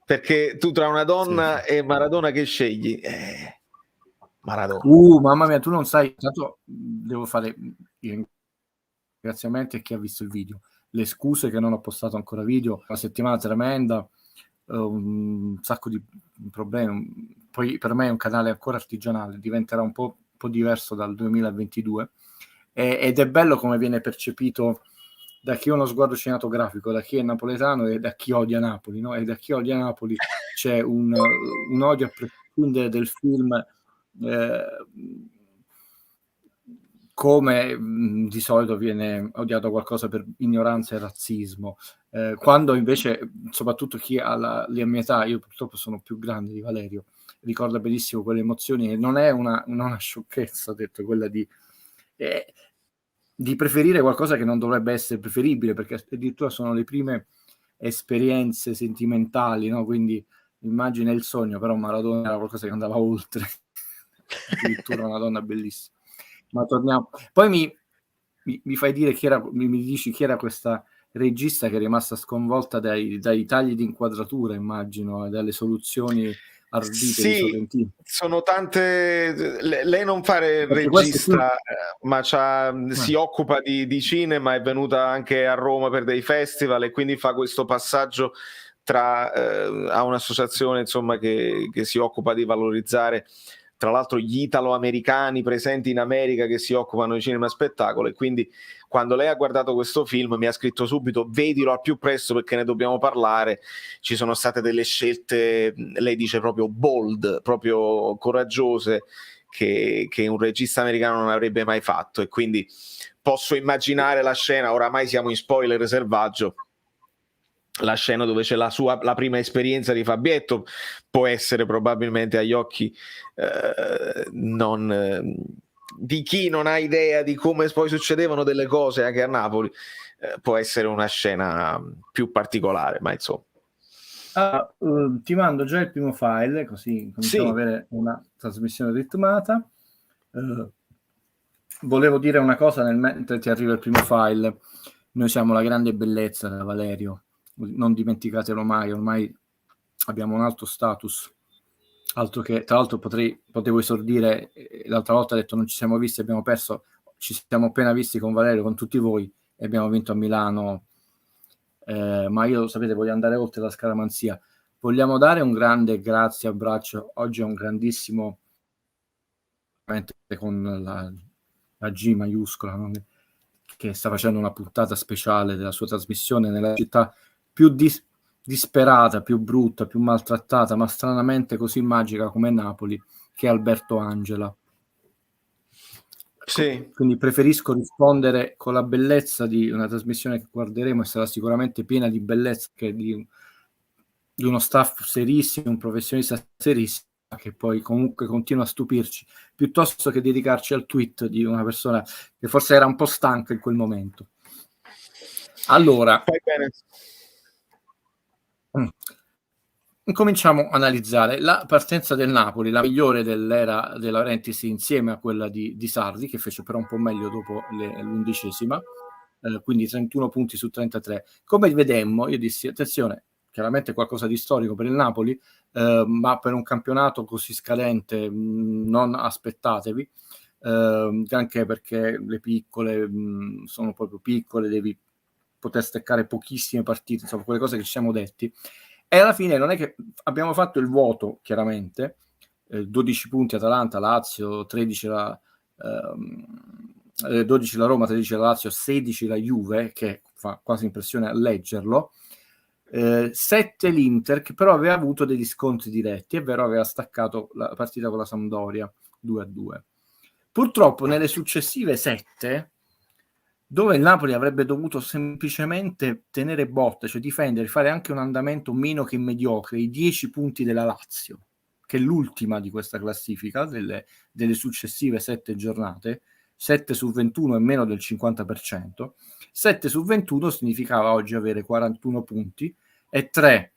Perché tu tra una Sì, donna sì. e Maradona che scegli? Maradona. Mamma mia, tu non sai, tanto devo fare i ringraziamenti a chi ha visto il video, le scuse che non ho postato ancora video, una settimana tremenda, un sacco di problemi. Poi per me è un canale ancora artigianale, diventerà un po' diverso dal 2022 ed è bello come viene percepito da chi ha uno sguardo cinematografico, da chi è napoletano e da chi odia Napoli, no? E da chi odia Napoli c'è un odio a prescindere del film, come di solito viene odiato qualcosa per ignoranza e razzismo, quando invece, soprattutto chi ha la mia età, io purtroppo sono più grande di Valerio, ricorda benissimo quelle emozioni, e non è una sciocchezza, ho detto, quella di preferire qualcosa che non dovrebbe essere preferibile, perché addirittura sono le prime esperienze sentimentali, no? Quindi immagina il sogno, però Maradona era qualcosa che andava oltre, addirittura una donna bellissima. Ma torniamo. Poi mi fai dire mi dici chi era questa regista che è rimasta sconvolta dai tagli di inquadratura, immagino, e dalle soluzioni ardite di Sì, Sorrentino. sono tante. Lei non fa Perché questo qui... regista, ma si occupa di cinema, è venuta anche a Roma per dei festival e quindi fa questo passaggio ha un'associazione, insomma, che si occupa di valorizzare tra l'altro gli italo-americani presenti in America che si occupano di cinema e spettacolo, e quindi quando lei ha guardato questo film mi ha scritto subito vedilo al più presto perché ne dobbiamo parlare. Ci sono state delle scelte, lei dice proprio bold, proprio coraggiose, che un regista americano non avrebbe mai fatto, e quindi posso immaginare la scena, oramai siamo in spoiler selvaggio, la scena dove c'è la prima esperienza di Fabietto può essere probabilmente agli occhi di chi non ha idea di come poi succedevano delle cose anche a Napoli, può essere una scena più particolare, ma insomma. Ti mando già il primo file, così cominciamo ad avere una trasmissione ritmata. Volevo dire una cosa mentre ti arriva il primo file. Noi siamo la grande bellezza da Valerio, non dimenticatelo mai, ormai abbiamo un alto status, altro che, tra l'altro potevo esordire, l'altra volta ho detto non ci siamo visti, abbiamo perso, ci siamo appena visti con Valerio, con tutti voi, e abbiamo vinto a Milano, ma io, sapete, voglio andare oltre la scaramanzia. Vogliamo dare un grande grazie, abbraccio, oggi è un grandissimo, con la G maiuscola, no? Che sta facendo una puntata speciale della sua trasmissione nella città più disperata, più brutta, più maltrattata, ma stranamente così magica come Napoli, che è Alberto Angela. Sì. Quindi preferisco rispondere con la bellezza di una trasmissione che guarderemo, e sarà sicuramente piena di bellezza, che di uno staff serissimo, un professionista serissimo, che poi comunque continua a stupirci, piuttosto che dedicarci al tweet di una persona che forse era un po' stanca in quel momento. Allora, cominciamo a analizzare la partenza del Napoli, la migliore dell'era De Laurentiis, insieme a quella di Sarri, che fece però un po' meglio dopo l'11ª, quindi 31 punti su 33. Come vedemmo, io dissi, attenzione, chiaramente qualcosa di storico per il Napoli, ma per un campionato così scadente non aspettatevi, anche perché le piccole sono proprio piccole, devi poter steccare pochissime partite, insomma quelle cose che ci siamo detti, e alla fine non è che abbiamo fatto il vuoto, chiaramente, 12 punti Atalanta, Lazio, 13 12 la Roma, 13 la Lazio, 16 la Juve, che fa quasi impressione a leggerlo, 7 l'Inter, che però aveva avuto degli scontri diretti, è vero, aveva staccato la partita con la Sampdoria 2-2. Purtroppo nelle successive 7, dove il Napoli avrebbe dovuto semplicemente tenere botta, cioè difendere, fare anche un andamento meno che mediocre, i 10 punti della Lazio, che è l'ultima di questa classifica, delle successive 7 giornate, 7 su 21 è meno del 50%, 7 su 21 significava oggi avere 41 punti e 3,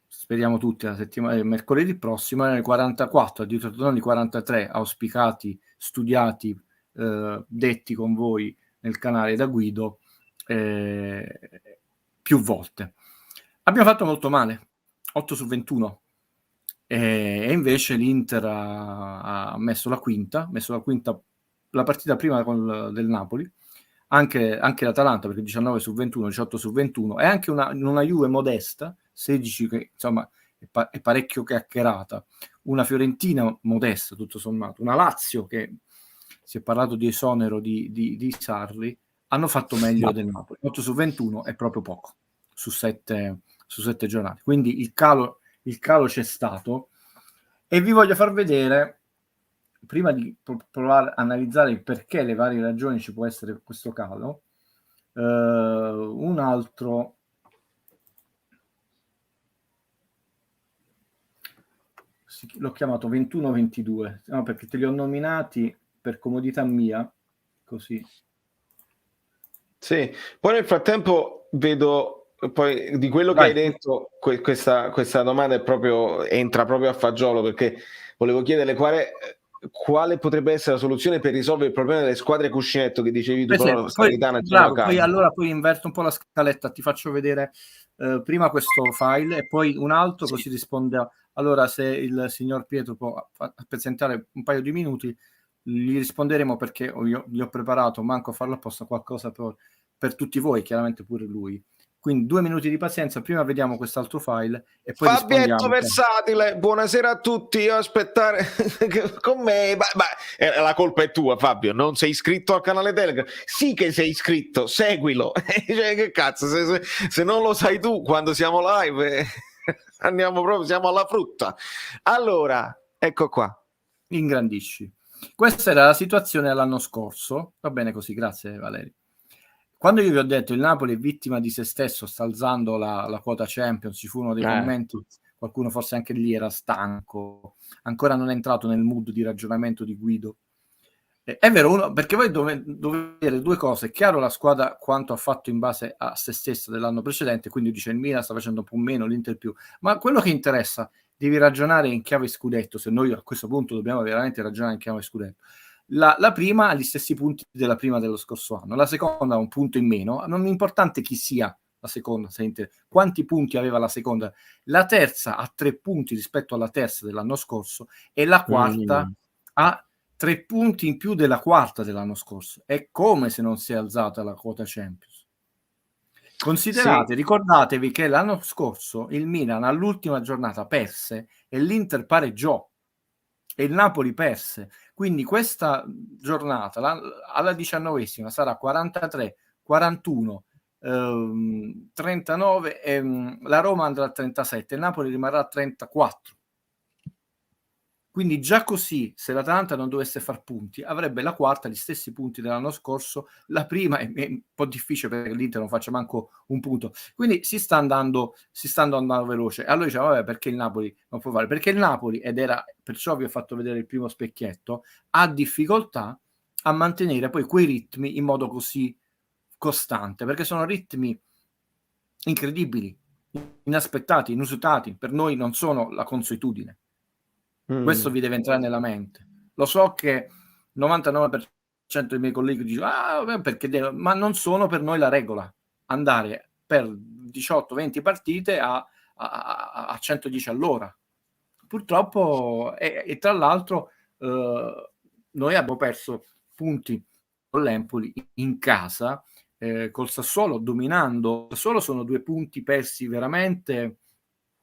speriamo tutti la settimana, mercoledì prossimo, erano i 44, addirittura non i 43 auspicati, studiati, detti con voi nel canale da Guido più volte. Abbiamo fatto molto male, 8 su 21, e invece l'Inter ha messo la quinta la partita prima del Napoli, anche l'Atalanta, perché 19 su 21, 18 su 21, e anche una Juve modesta, 16, che insomma è parecchio chiacchierata, una Fiorentina modesta tutto sommato, una Lazio che si è parlato di esonero di Sarri, hanno fatto meglio del Napoli. 8 su 21 è proprio poco su 7 giornate, quindi il calo c'è stato, e vi voglio far vedere, prima di provare a analizzare il perché, le varie ragioni ci può essere questo calo, un altro l'ho chiamato 21-22, no, perché te li ho nominati per comodità mia, così. Sì, poi nel frattempo vedo, poi di quello che hai detto, questa domanda entra proprio a fagiolo, perché volevo chiedere quale potrebbe essere la soluzione per risolvere il problema delle squadre cuscinetto che dicevi tu, però poi inverto un po' la scaletta, ti faccio vedere prima questo file e poi un altro, così risponde allora, se il signor Pietro può presentare un paio di minuti, gli risponderemo, perché io gli ho preparato, manco a farlo apposta, qualcosa per tutti voi, chiaramente pure lui. Quindi 2 minuti di pazienza, prima vediamo quest'altro file e poi Fabietto Versatile, buonasera a tutti. Io aspettare con me, la colpa è tua, Fabio, non sei iscritto al canale Telegram? Sì che sei iscritto, seguilo. Cioè, che cazzo, se non lo sai tu quando siamo live, siamo alla frutta. Allora, ecco qua. Ingrandisci. Questa era la situazione l'anno scorso, va bene così, grazie Valerio. Quando io vi ho detto il Napoli è vittima di se stesso, sta alzando la quota Champions, ci furono dei commenti, qualcuno forse anche lì era stanco, ancora non è entrato nel mood di ragionamento di Guido. È vero, perché voi dovete vedere due cose. È chiaro la squadra quanto ha fatto in base a se stessa dell'anno precedente, quindi dice il Milan sta facendo un po' meno, l'Inter più, ma quello che interessa, devi ragionare in chiave scudetto, se noi a questo punto dobbiamo veramente ragionare in chiave scudetto. La prima ha gli stessi punti della prima dello scorso anno, la seconda ha un punto in meno, non è importante chi sia la seconda, quanti punti aveva la seconda, la terza ha 3 punti rispetto alla terza dell'anno scorso e la quarta ha 3 punti in più della quarta dell'anno scorso. È come se non si è alzata la quota Champions. Considerate, ricordatevi che l'anno scorso il Milan all'ultima giornata perse e l'Inter pareggiò e il Napoli perse. Quindi questa giornata alla 19esima sarà 43, 41, 39 e la Roma andrà a 37, il Napoli rimarrà a 34. Quindi già così, se l'Atalanta non dovesse far punti, avrebbe la quarta gli stessi punti dell'anno scorso, la prima è un po' difficile perché l'Inter non faccia manco un punto. Quindi si sta andando veloce. Allora diciamo, vabbè, perché il Napoli non può fare? Perché il Napoli, ed era, perciò vi ho fatto vedere il primo specchietto, ha difficoltà a mantenere poi quei ritmi in modo così costante, perché sono ritmi incredibili, inaspettati, inusitati, per noi non sono la consuetudine. Questo vi deve entrare nella mente. Lo so che il 99% dei miei colleghi dicono perché ma non sono per noi la regola andare per 18-20 partite a 110 all'ora. Purtroppo, e tra l'altro noi abbiamo perso punti con l'Empoli in casa, col Sassuolo dominando. Sassuolo sono 2 punti persi veramente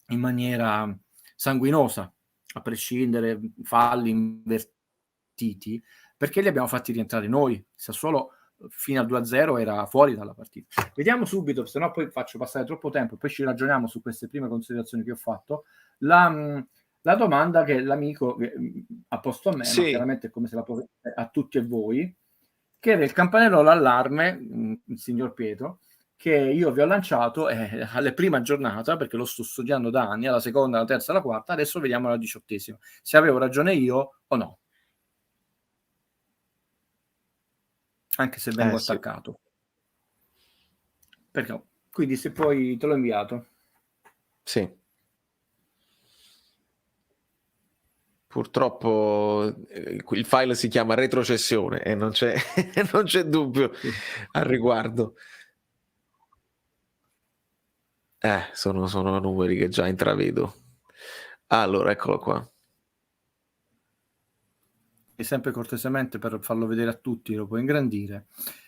in maniera sanguinosa, a prescindere, falli invertiti, perché li abbiamo fatti rientrare noi. Sassuolo fino al 2-0 era fuori dalla partita. Vediamo subito, se no poi faccio passare troppo tempo, poi ci ragioniamo su queste prime considerazioni che ho fatto. La domanda che l'amico ha posto a me, ma chiaramente è come se la pose a tutti e voi, che era il campanello d'allarme, il signor Pietro, che io vi ho lanciato alla prima giornata, perché lo sto studiando da anni, alla seconda, alla terza, alla quarta, adesso vediamo alla 18esima, se avevo ragione io o no. anche se vengo Sì. attaccato. Perché? Quindi se poi te l'ho inviato. Sì. Purtroppo il file si chiama retrocessione e non c'è, non c'è dubbio al riguardo. Sono numeri che già intravedo. Allora, eccolo qua. E sempre cortesemente, per farlo vedere a tutti, lo puoi ingrandire.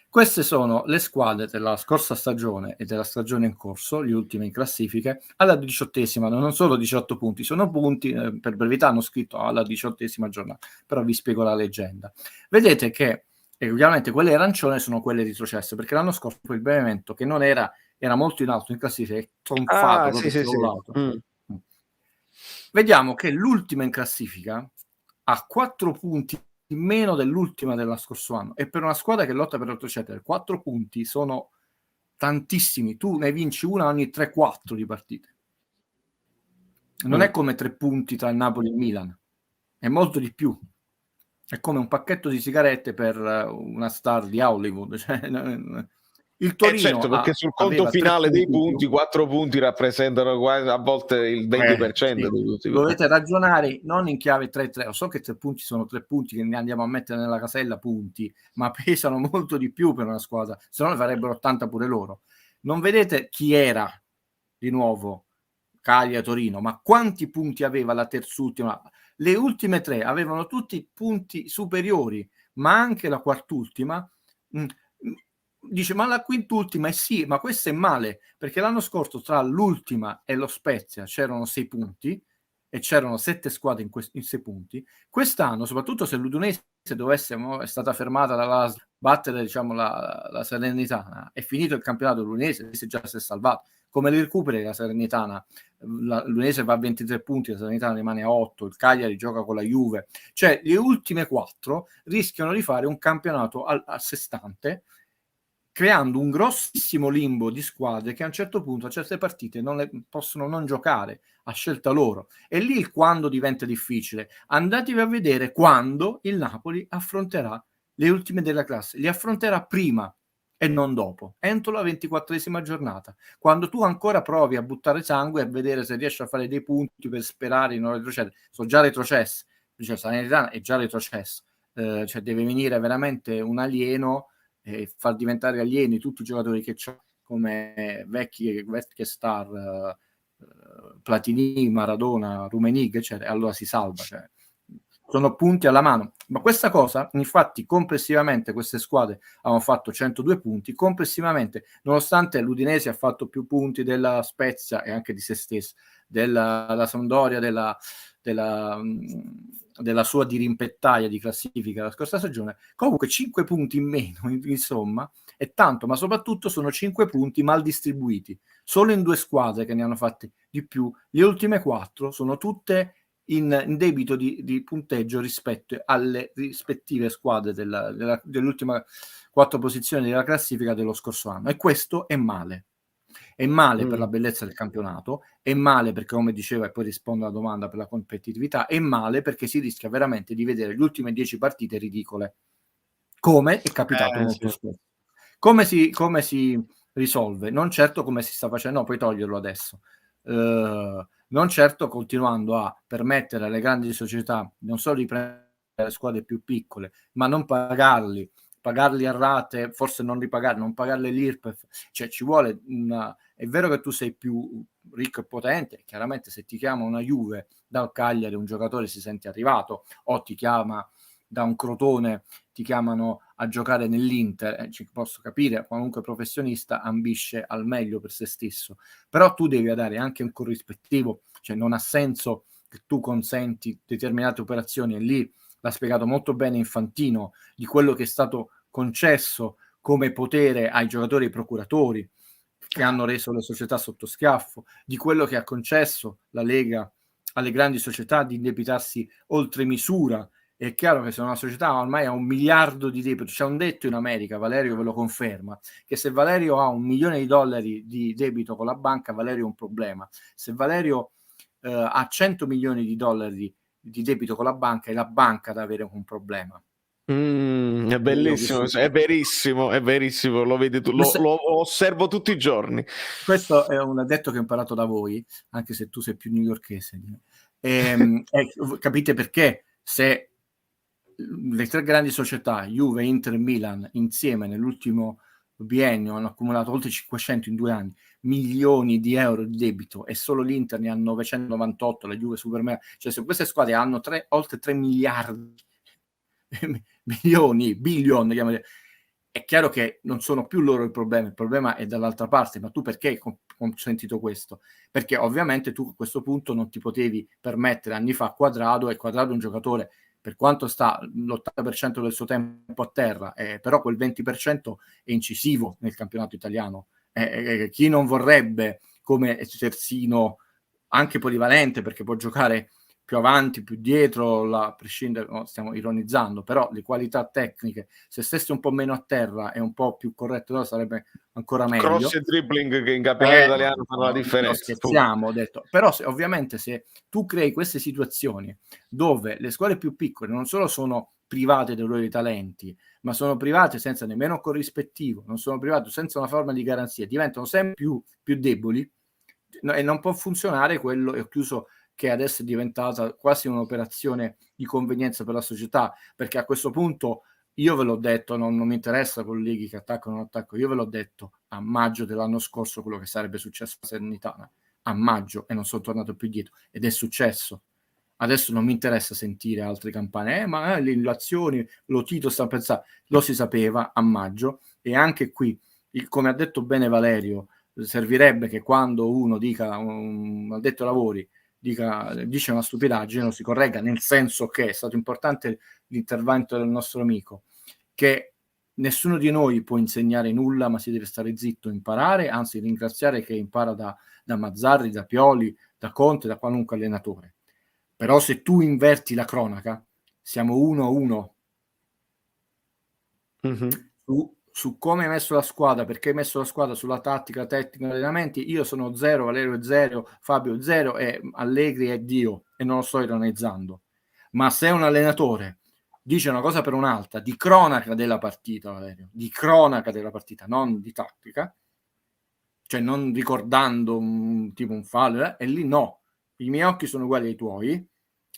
Queste sono le squadre della scorsa stagione e della stagione in corso, gli ultimi in classifiche, alla 18ª, non solo 18 punti, sono punti, per brevità hanno scritto alla 18ª giornata, però vi spiego la leggenda. Vedete che ovviamente quelle arancione sono quelle retrocesse, perché l'anno scorso il Benevento, che non era molto in alto in classifica, è tronfato, proprio sì. crollato. Vediamo che l'ultima in classifica ha 4 punti in meno dell'ultima dello scorso anno, e per una squadra che lotta per retrocedere 4 punti sono tantissimi. Tu ne vinci una ogni 3-4 di partite. Non è come 3 punti tra il Napoli e il Milan, è molto di più. È come un pacchetto di sigarette per una star di Hollywood. Cioè, il Torino certo, perché sul conto finale dei punti 4 punti rappresentano quasi a volte il 20% sì. di tutti. Dovete ragionare non in chiave 3-3. So che 3 punti sono 3 punti che ne andiamo a mettere nella casella punti, ma pesano molto di più per una squadra, se no ne farebbero 80 pure loro. Non vedete chi era di nuovo Cagliari, Torino, ma quanti punti aveva la terzultima? Le ultime 3 avevano tutti punti superiori, ma anche la quartultima dice, ma la quintultima sì, ma questo è male, perché l'anno scorso tra l'ultima e lo Spezia c'erano 6 punti e c'erano 7 squadre in 6 punti. Quest'anno, soprattutto se l'Udinese è stata fermata dalla battere, diciamo, la Salernitana, è finito il campionato, l'Udinese già si è salvato. Come li recuperi la Salernitana? L'Udinese va a 23 punti, la Salernitana rimane a 8, il Cagliari gioca con la Juve. Cioè le ultime 4 rischiano di fare un campionato a sé stante, creando un grossissimo limbo di squadre che a un certo punto a certe partite non le possono non giocare a scelta loro. E lì il quando diventa difficile. Andatevi a vedere quando il Napoli affronterà le ultime della classe. Li affronterà prima e non dopo, entro la 24ª giornata, quando tu ancora provi a buttare sangue e a vedere se riesci a fare dei punti per sperare di non retrocedere. Sono già retrocessi, cioè Salernitana è già retrocesso, cioè deve venire veramente un alieno e far diventare alieni tutti i giocatori che c'ha, come vecchie star, Platini, Maradona, Rummenigge, eccetera, allora si salva. Cioè, sono punti alla mano. Ma questa cosa, infatti, complessivamente queste squadre hanno fatto 102 punti, complessivamente, nonostante l'Udinese ha fatto più punti della Spezia e anche di se stessa, della Sampdoria, della sua dirimpettaia di classifica la scorsa stagione, comunque 5 punti in meno, insomma, è tanto, ma soprattutto sono 5 punti mal distribuiti, solo in 2 squadre che ne hanno fatti di più, le ultime 4 sono tutte in debito di punteggio rispetto alle rispettive squadre dell'ultima 4 posizioni della classifica dello scorso anno, e questo è male. È male per la bellezza del campionato, è male perché, come diceva, e poi rispondo alla domanda, per la competitività, è male perché si rischia veramente di vedere le ultime 10 partite ridicole, come è capitato molto spesso. Come si risolve? Non certo come si sta facendo, no, puoi toglierlo adesso, non certo continuando a permettere alle grandi società non solo di prendere le squadre più piccole, ma non pagarli a rate, forse non pagarle l'IRPEF, cioè ci vuole è vero che tu sei più ricco e potente, chiaramente se ti chiama una Juve dal Cagliari un giocatore si sente arrivato, o ti chiama da un Crotone, ti chiamano a giocare nell'Inter, ci posso capire, qualunque professionista ambisce al meglio per se stesso, però tu devi dare anche un corrispettivo, cioè non ha senso che tu consenti determinate operazioni, e lì l'ha spiegato molto bene Infantino, di quello che è stato concesso come potere ai giocatori e ai procuratori che hanno reso le società sotto schiaffo, di quello che ha concesso la Lega alle grandi società di indebitarsi oltre misura. È chiaro che se una società ormai ha 1 miliardo di debito, c'è un detto in America, Valerio ve lo conferma, che se Valerio ha $1 milione di debito con la banca, Valerio è un problema. Se Valerio ha $100 milioni di debito con la banca, è la banca ad avere un problema. È bellissimo, è verissimo, lo vedi tu, lo osservo tutti i giorni. Questo è un detto che ho imparato da voi, anche se tu sei più newyorkese. Capite perché se le tre grandi società, Juve, Inter e Milan, insieme nell'ultimo biennio hanno accumulato oltre 500 in 2 anni milioni di euro di debito e solo l'Inter ne ha 998, la Juve super, cioè se queste squadre hanno oltre 3 miliardi milioni, billion, è chiaro che non sono più loro il problema è dall'altra parte. Ma tu perché hai consentito questo? Perché ovviamente tu a questo punto non ti potevi permettere anni fa Quadrado, e Quadrado è un giocatore, per quanto sta l'80% del suo tempo a terra, però quel 20% è incisivo nel campionato italiano. Chi non vorrebbe come terzino anche polivalente, perché può giocare più avanti, più dietro, a prescindere, no, stiamo ironizzando, però le qualità tecniche, se stesse un po' meno a terra e un po' più corretto, no, sarebbe ancora meglio. Cross e dribbling che in campionato italiano fanno la differenza. Scherziamo, ho detto. Però ovviamente se tu crei queste situazioni dove le scuole più piccole non solo sono private dei loro talenti, ma sono private senza nemmeno corrispettivo, non sono private senza una forma di garanzia, diventano sempre più deboli, e non può funzionare quello. Ho chiuso che adesso è diventata quasi un'operazione di convenienza per la società, perché a questo punto io ve l'ho detto, non mi interessa colleghi che attaccano o non attacco, io ve l'ho detto a maggio dell'anno scorso quello che sarebbe successo a Salernitana, a maggio, e non sono tornato più dietro, ed è successo. Adesso non mi interessa sentire altre campane, ma le illazioni, lo Tito sta pensando, lo si sapeva a maggio. E anche qui, come ha detto bene Valerio, servirebbe che quando uno dica un addetto ai lavori dice una stupidaggine, non si corregga, nel senso che è stato importante l'intervento del nostro amico, che nessuno di noi può insegnare nulla, ma si deve stare zitto, imparare, anzi ringraziare che impara da Mazzarri, da Pioli, da Conte, da qualunque allenatore. Però se tu inverti la cronaca, siamo 1-1. Mm-hmm. Su come hai messo la squadra, perché hai messo la squadra, sulla tattica, tecnica, allenamenti, io sono 0, Valerio è 0, Fabio è 0 e Allegri è Dio, e non lo sto ironizzando. Ma se un allenatore dice una cosa per un'altra, di cronaca della partita, Valerio, di cronaca della partita, non di tattica, cioè non ricordando tipo un fallo, e lì no, i miei occhi sono uguali ai tuoi,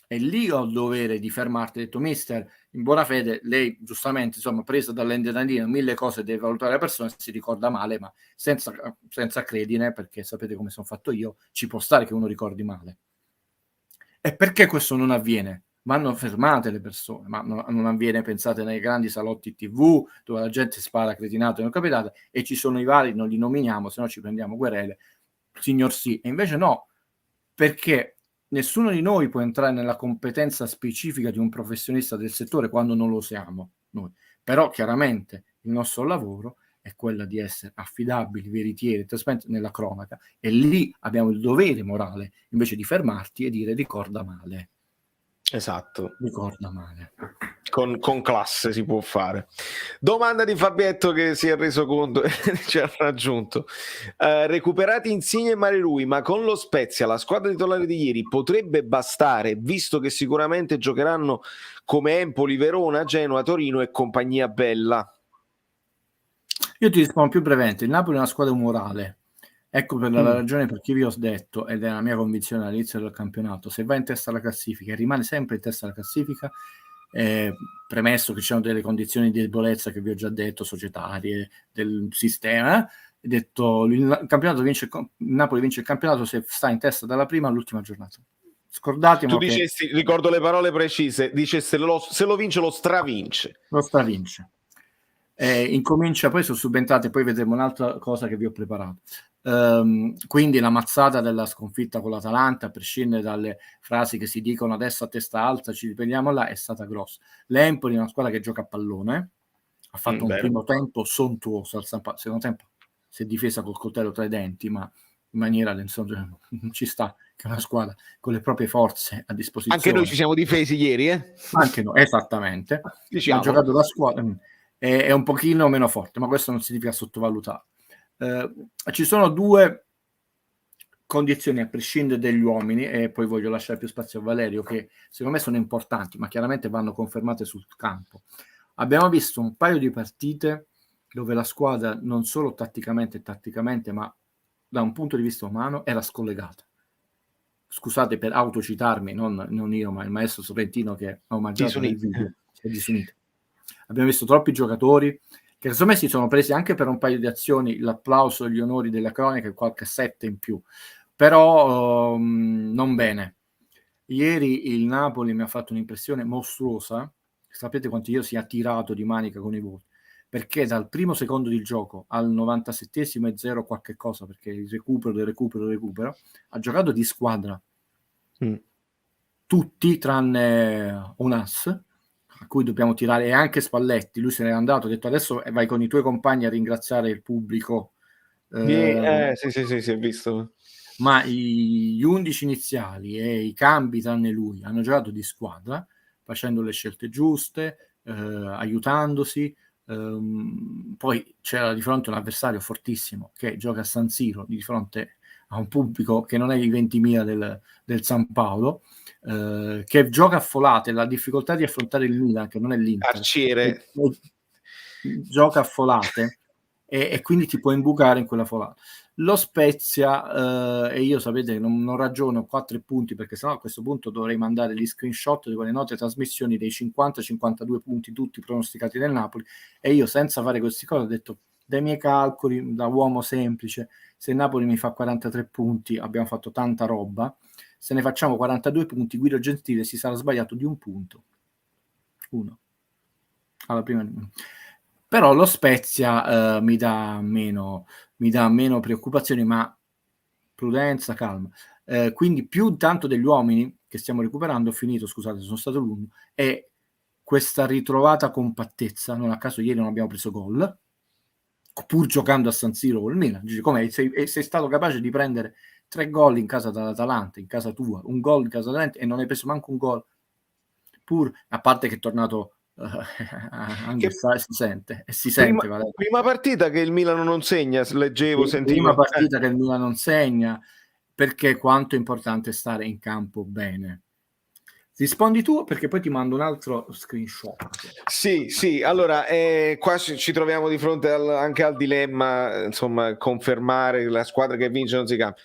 e lì ho il dovere di fermarti. Ho detto, mister, in buona fede, lei giustamente, insomma, presa dall'endrenalina, 1000 cose deve valutare la persona, si ricorda male, ma senza credine, perché sapete come sono fatto io, ci può stare che uno ricordi male. E perché questo non avviene? Vanno fermate le persone, ma non avviene, pensate, nei grandi salotti TV dove la gente spara cretinato e non capitate, e ci sono i vari, non li nominiamo, se no ci prendiamo querele, signor sì. E invece no, perché nessuno di noi può entrare nella competenza specifica di un professionista del settore quando non lo siamo noi. Però chiaramente il nostro lavoro è quello di essere affidabili, veritieri, trasparenti nella cronaca, e lì abbiamo il dovere morale invece di fermarti e dire ricorda male. Esatto. Ricorda male. Con classe si può fare. Domanda di Fabietto che si è reso conto ci ha raggiunto. Recuperati Insigne e Marilui, ma con lo Spezia la squadra titolare di ieri potrebbe bastare, visto che sicuramente giocheranno come Empoli, Verona, Genoa, Torino e compagnia bella? Io ti rispondo più brevemente. Il Napoli è una squadra umorale. Ecco per la ragione per cui vi ho detto, ed è la mia convinzione all'inizio del campionato, se va in testa alla classifica e rimane sempre in testa alla classifica, premesso che ci sono delle condizioni di debolezza che vi ho già detto, societarie, del sistema, detto il campionato vince, il Napoli vince il campionato se sta in testa dalla prima all'ultima giornata. Scordate, tu dicesti, ricordo le parole precise, dicesti se lo vince lo stravince. Lo stravince. Incomincia, poi sono subentrate, poi vedremo un'altra cosa che vi ho preparato. Quindi la mazzata della sconfitta con l'Atalanta, a prescindere dalle frasi che si dicono adesso a testa alta ci riprendiamo là, è stata grossa. L'Empoli è una squadra che gioca a pallone, ha fatto un primo tempo sontuoso, al secondo tempo si è difesa col coltello tra i denti, ma in maniera insomma, ci sta che una squadra con le proprie forze a disposizione. Anche noi ci siamo difesi ieri, Anche noi, esattamente. Diciamo. Ha giocato la squadra, è un pochino meno forte, ma questo non significa sottovalutare. Ci sono due condizioni a prescindere degli uomini, e poi voglio lasciare più spazio a Valerio, che secondo me sono importanti, ma chiaramente vanno confermate sul campo. abbiamo visto un paio di partite dove la squadra non solo tatticamente, ma da un punto di vista umano era scollegata. Scusate per autocitarmi, non io, ma il maestro Sorrentino che ha omaggiato nel video, è disunito. Abbiamo visto troppi giocatori che secondo me si sono presi anche per un paio di azioni l'applauso e gli onori della cronaca e qualche 7 in più, però non bene. Ieri il Napoli mi ha fatto un'impressione mostruosa. Sapete quanto io sia tirato di manica con i voti, perché dal primo secondo di gioco al 97esimo e 0 qualche cosa, perché il recupero ha giocato di squadra. Tutti tranne un ass a cui dobbiamo tirare, e anche Spalletti, lui se n'è andato, ha detto adesso vai con i tuoi compagni a ringraziare il pubblico. Sì, ho visto. Ma gli 11 iniziali e i cambi tranne lui hanno giocato di squadra, facendo le scelte giuste, aiutandosi. Poi c'era di fronte un avversario fortissimo che gioca a San Siro di fronte a un pubblico che non è i 20.000 del San Paolo, che gioca a folate. La difficoltà di affrontare il Milan, che non è l'Inter, Arciere gioca a folate e quindi ti può imbucare in quella folata. Lo Spezia, e io sapete non ragiono 4 punti, perché sennò a questo punto dovrei mandare gli screenshot di quelle note trasmissioni dei 50-52 punti tutti pronosticati del Napoli, e io senza fare queste cose ho detto dai miei calcoli da uomo semplice, se Napoli mi fa 43 punti abbiamo fatto tanta roba, se ne facciamo 42 punti Guido Gentile si sarà sbagliato di un punto, uno alla prima. Però lo Spezia mi dà meno preoccupazioni, ma prudenza, calma. Quindi più tanto degli uomini che stiamo recuperando, finito, scusate, sono stato lungo, e questa ritrovata compattezza. Non a caso ieri non abbiamo preso gol, pur giocando a San Siro col Milan. Dici, com'è? Sei stato capace di prendere 3 gol in casa dall'Atalanta, in casa tua, un gol in casa dall'Atalanta, e non hai preso manco un gol, pur, a parte che è tornato anche si sente prima partita che il Milan non segna, leggevo, sentivo. Prima partita che il Milan non segna, perché quanto è importante stare in campo bene. Rispondi tu, perché poi ti mando un altro screenshot. Sì, allora qua ci troviamo di fronte anche al dilemma, insomma, confermare la squadra che vince non si cambia.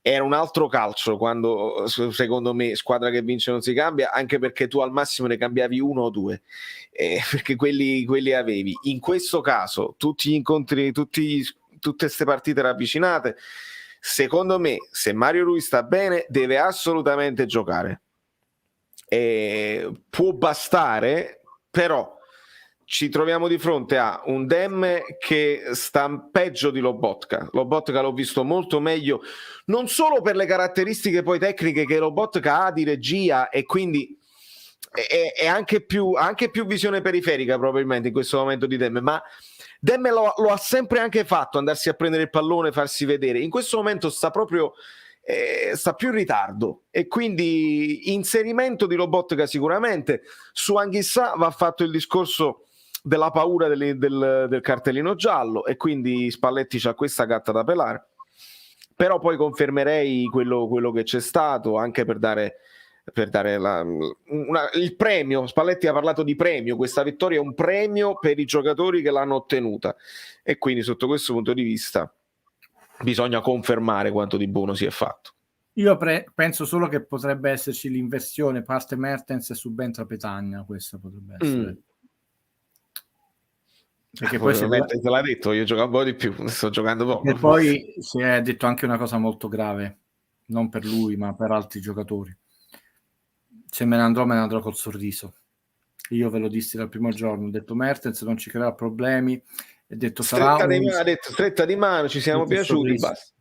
Era un altro calcio quando, secondo me, squadra che vince non si cambia, anche perché tu al massimo ne cambiavi 1 o 2, perché quelli avevi. In questo caso tutti gli incontri, tutte queste partite ravvicinate, secondo me, se Mario Rui sta bene deve assolutamente giocare, può bastare, però ci troviamo di fronte a un Dem che sta peggio di Lobotka. Lobotka l'ho visto molto meglio, non solo per le caratteristiche poi tecniche che Lobotka ha di regia, e quindi è anche più visione periferica probabilmente in questo momento di Dem, ma Dem lo ha sempre anche fatto, andarsi a prendere il pallone, farsi vedere. In questo momento sta proprio sta più in ritardo, e quindi inserimento di Lobotka sicuramente. Su Anghissà va fatto il discorso della paura del cartellino giallo, e quindi Spalletti c'ha questa gatta da pelare, però poi confermerei quello che c'è stato, anche per dare il premio. Spalletti ha parlato di premio, questa vittoria è un premio per i giocatori che l'hanno ottenuta, e quindi sotto questo punto di vista bisogna confermare quanto di buono si è fatto. Io penso solo che potrebbe esserci l'inversione, parte Mertens e subentra Petagna, questo potrebbe essere. Perché poi te l'ha detto, io gioco un po' di più, sto giocando poco. E poi si è detto anche una cosa molto grave, non per lui ma per altri giocatori: se me ne andrò col sorriso. Io ve lo dissi dal primo giorno, ho detto Mertens non ci creerà problemi, ho detto stretta di mano, ci siamo piaciuti, basta.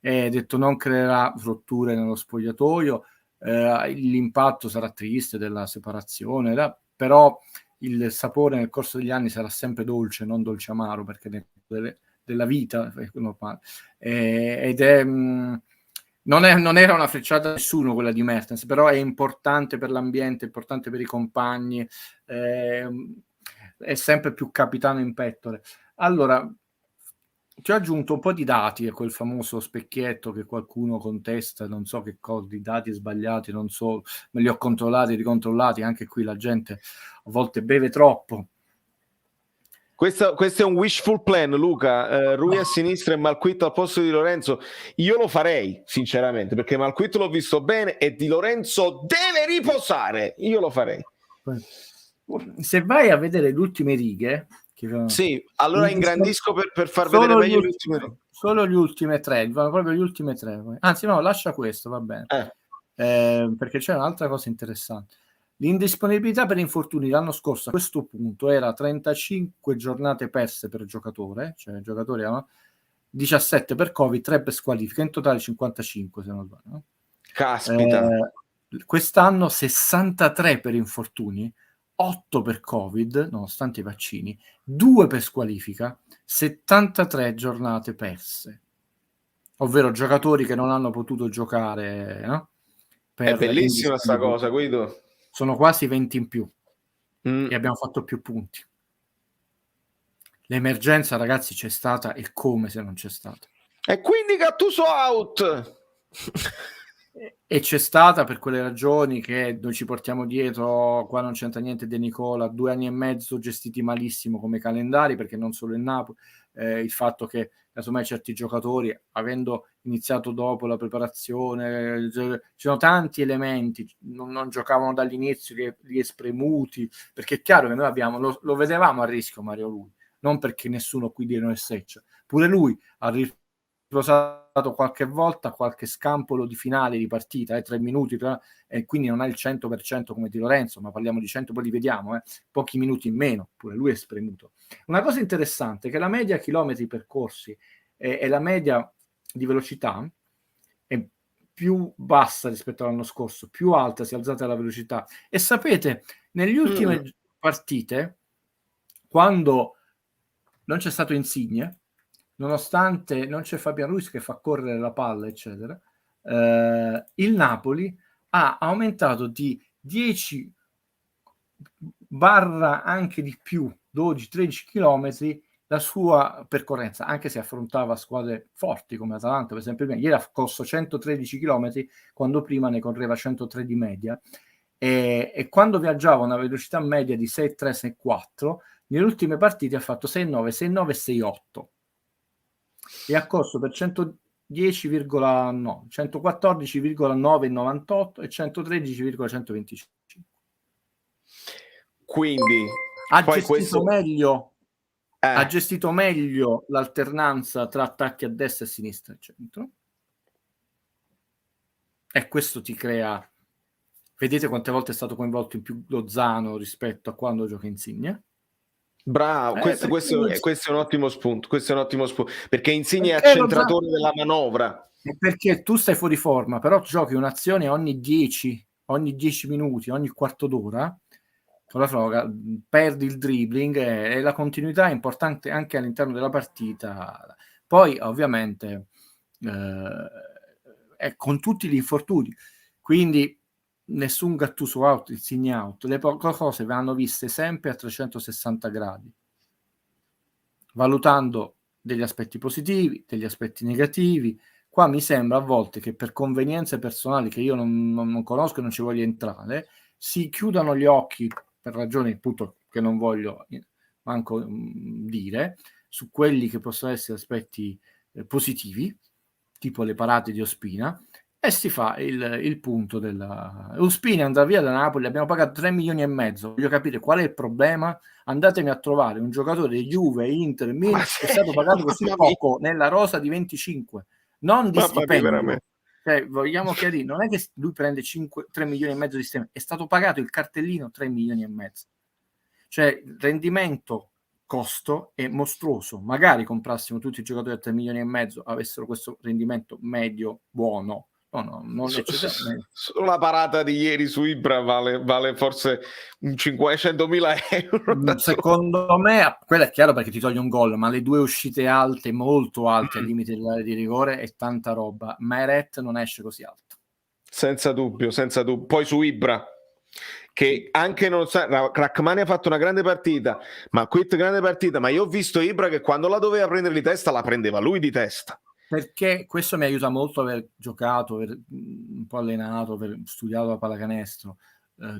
E ho detto non creerà rotture nello spogliatoio, l'impatto sarà triste della separazione, però il sapore nel corso degli anni sarà sempre dolce, non dolce amaro, perché della vita è normale. Ed è non era una frecciata a nessuno quella di Mertens, però è importante per l'ambiente, è importante per i compagni, è sempre più capitano in pettole. Allora, ti ho aggiunto un po' di dati a quel famoso specchietto che qualcuno contesta, non so che cosa, di dati sbagliati, non so, me li ho controllati e ricontrollati, anche qui la gente a volte beve troppo Questo è un wishful plan, Luca. Rui a sinistra e Malquit al posto di Lorenzo. Io lo farei, sinceramente, perché Malquit l'ho visto bene e Di Lorenzo deve riposare. Io lo farei. Se vai a vedere le ultime righe, sì, allora ingrandisco per far vedere meglio le ultime righe. Solo le ultime tre, proprio gli ultime tre. Anzi, no, lascia questo, va bene. Perché c'è un'altra cosa interessante. L'indisponibilità per infortuni l'anno scorso a questo punto era 35 giornate perse per giocatore, cioè i giocatori erano 17 per Covid, 3 per squalifica, in totale 55 se non sbaglio. No? Caspita. Quest'anno 63 per infortuni, 8 per Covid, nonostante i vaccini, 2 per squalifica, 73 giornate perse. Ovvero giocatori che non hanno potuto giocare, no? È bellissima sta cosa, Guido. Sono quasi 20 in più e abbiamo fatto più punti. L'emergenza, ragazzi, c'è stata e come se non c'è stata. E quindi Gattuso out! E c'è stata per quelle ragioni che noi ci portiamo dietro. Qua non c'entra niente De Nicola, 2 anni e mezzo gestiti malissimo come calendari, perché non solo il Napoli, il fatto che casomai certi giocatori, avendo iniziato dopo la preparazione, ci sono tanti elementi, non giocavano dall'inizio, che li espremuti, perché è chiaro che noi abbiamo, lo vedevamo a rischio Mario Rui, non perché nessuno qui di noi è seccia, pure lui ha riposato qualche volta, qualche scampolo di finale di partita, 3 minuti, e quindi non è il 100% come Di Lorenzo, ma parliamo di 100, poi li vediamo, pochi minuti in meno, pure lui è spremuto. Una cosa interessante è che la media chilometri percorsi e la media di velocità è più bassa rispetto all'anno scorso, più alta, si è alzata la velocità. E sapete, nelle ultime partite, quando non c'è stato Insigne, nonostante non c'è Fabian Ruiz che fa correre la palla, eccetera, il Napoli ha aumentato di 10 barra anche di più, 12-13 chilometri la sua percorrenza, anche se affrontava squadre forti come Atalanta, per esempio. Ieri ha corso 113 chilometri quando prima ne correva 103 di media, e quando viaggiava a una velocità media di 6,3, 6,4, nelle ultime partite ha fatto 6,9, 6,9 e 6,8 e ha corso per 114,998 e 113,125. Quindi ha gestito meglio ha gestito meglio l'alternanza tra attacchi a destra e sinistra e centro, e questo ti crea, vedete quante volte è stato coinvolto in più Lozano rispetto a quando gioca Insigne. Bravo, questo è un ottimo spunto, perché Insigne è accentratore della manovra. Perché tu stai fuori forma, però giochi un'azione ogni 10 minuti, ogni quarto d'ora, con la Floga, perdi il dribbling, e la continuità è importante anche all'interno della partita. Poi ovviamente è con tutti gli infortuni, quindi nessun Gattuso out, Insigne out, le cose vanno viste sempre a 360 gradi, valutando degli aspetti positivi, degli aspetti negativi. Qua mi sembra a volte che per convenienze personali che io non conosco e non ci voglio entrare, si chiudano gli occhi per ragioni appunto che non voglio manco dire, su quelli che possono essere aspetti positivi, tipo le parate di Ospina, e si fa il punto della Ospina andrà via da Napoli, abbiamo pagato 3 milioni e mezzo, voglio capire qual è il problema. Andatemi a trovare un giocatore di Juve, Inter, Milan che è stato pagato così poco nella rosa di 25, non di stipendio. Cioè, vogliamo chiarire, non è che lui prende 3 milioni e mezzo di stipendio, è stato pagato il cartellino 3 milioni e mezzo. Cioè, rendimento costo è mostruoso. Magari comprassimo tutti i giocatori a 3 milioni e mezzo, avessero questo rendimento medio buono. Non la parata di ieri su Ibra vale forse 500.000 euro. Secondo me, quella è chiaro perché ti toglie un gol, ma le 2 uscite alte, molto alte, al limite dell'area di rigore, è tanta roba. Meret non esce così alto. Senza dubbio. Poi su Ibra, che anche non sa, Rachmani ha fatto una grande partita, ma Quit grande partita, ma io ho visto Ibra che quando la doveva prendere di testa la prendeva lui di testa. Perché questo mi aiuta molto aver giocato, aver un po' allenato, aver studiato la pallacanestro,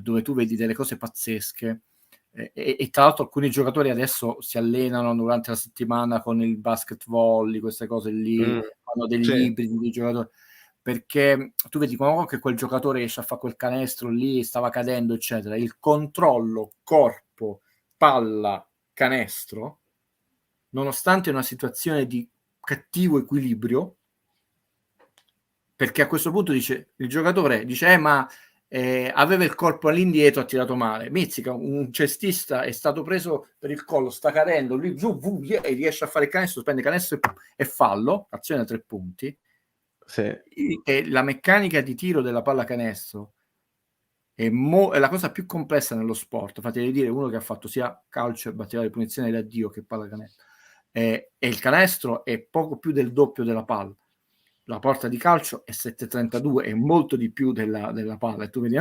dove tu vedi delle cose pazzesche. e tra l'altro alcuni giocatori adesso si allenano durante la settimana con il basket volley, queste cose lì, fanno degli ibridi di giocatori, perché tu vedi che quel giocatore riesce a fare quel canestro lì, stava cadendo eccetera, il controllo corpo, palla, canestro, nonostante una situazione di cattivo equilibrio, perché a questo punto il giocatore dice ma aveva il corpo all'indietro, ha tirato male. Mizzica, un cestista, è stato preso per il collo, sta cadendo, lui e riesce a fare il canestro, prende canestro e fallo, azione a 3 punti. E la meccanica di tiro della palla canestro è la cosa più complessa nello sport. Fatemi dire, uno che ha fatto sia calcio e batteva di punizione da Dio che palla canestro, e il canestro è poco più del doppio della palla. La porta di calcio è 7,32, è molto di più della palla, e tu vedi,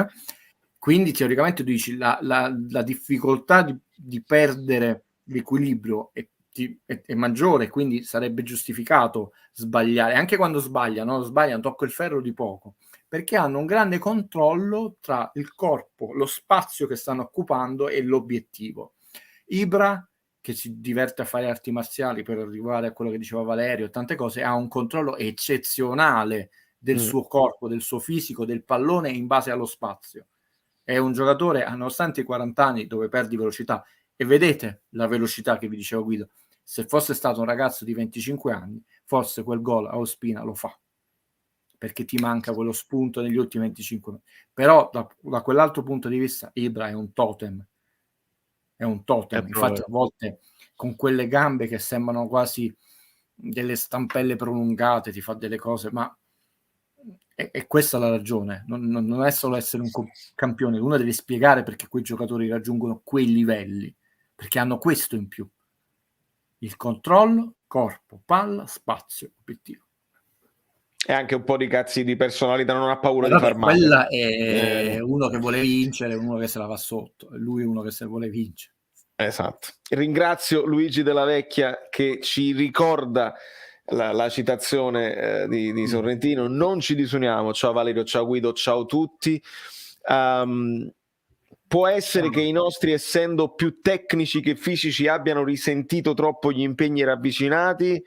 quindi teoricamente tu dici la difficoltà di perdere l'equilibrio è maggiore, quindi sarebbe giustificato sbagliare, anche quando sbagliano, tocco il ferro di poco, perché hanno un grande controllo tra il corpo, lo spazio che stanno occupando e l'obiettivo. Ibra, che si diverte a fare arti marziali per arrivare a quello che diceva Valerio, tante cose, ha un controllo eccezionale del suo corpo, del suo fisico, del pallone in base allo spazio. È un giocatore, nonostante i 40 anni, dove perdi velocità, e vedete la velocità che vi dicevo Guido, se fosse stato un ragazzo di 25 anni, forse quel gol a Ospina lo fa, perché ti manca quello spunto negli ultimi 25 anni. Però da quell'altro punto di vista Ibra è un totem. Infatti a volte con quelle gambe che sembrano quasi delle stampelle prolungate ti fa delle cose, ma è questa la ragione, non è solo essere un campione, uno deve spiegare perché quei giocatori raggiungono quei livelli, perché hanno questo in più: il controllo, corpo, palla, spazio, obiettivo. E anche un po' di cazzi di personalità, non ha paura di far male. Quella è uno che vuole vincere, uno che se la va sotto, e lui è uno che se vuole vincere. Esatto. Ringrazio Luigi Della Vecchia che ci ricorda la citazione di Sorrentino. Non ci disuniamo. Ciao Valerio, ciao Guido, ciao tutti. Può essere che i nostri, essendo più tecnici che fisici, abbiano risentito troppo gli impegni ravvicinati.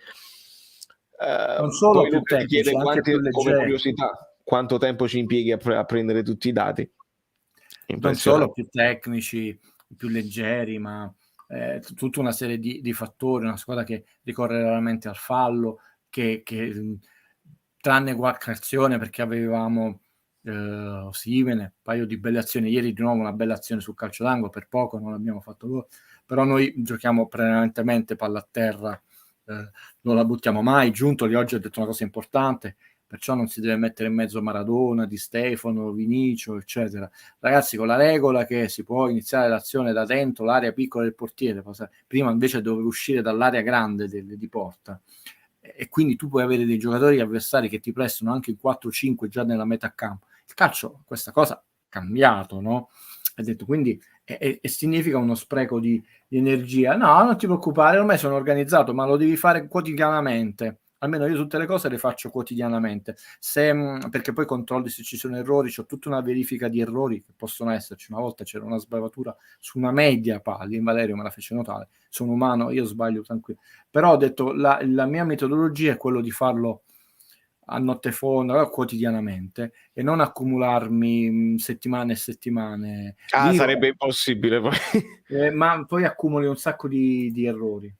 Non solo poi più Luca tecnici, ti chiede anche più leggeri. come curiosità, quanto tempo ci impieghi a prendere tutti i dati. Non solo più tecnici, più leggeri, ma tutta una serie di fattori. Una squadra che ricorre raramente al fallo, che tranne qualche azione, perché avevamo Osimhen, un paio di belle azioni. Ieri di nuovo una bella azione sul calcio d'angolo, per poco non l'abbiamo fatto gol, però noi giochiamo prevalentemente palla a terra, non la buttiamo mai. Giuntoli oggi ha detto una cosa importante, perciò non si deve mettere in mezzo Maradona, Di Stefano, Vinicio, eccetera. Ragazzi, con la regola che si può iniziare l'azione da dentro l'area piccola del portiere, prima invece dovevo uscire dall'area grande di porta, e quindi tu puoi avere dei giocatori avversari che ti prestano anche il 4-5 già nella metà campo. Il calcio questa cosa ha cambiato, no? Ha detto, quindi e significa uno spreco di energia. No, non ti preoccupare, ormai sono organizzato, ma lo devi fare quotidianamente. Almeno io tutte le cose le faccio quotidianamente, perché poi controlli se ci sono errori. C'ho tutta una verifica di errori che possono esserci. Una volta c'era una sbavatura su una media palla, Valerio me la fece notare, sono umano, io sbaglio tranquillo, però ho detto la mia metodologia è quello di farlo a notte fonda, quotidianamente, e non accumularmi settimane e settimane. Sarebbe impossibile poi. Ma poi accumuli un sacco di errori.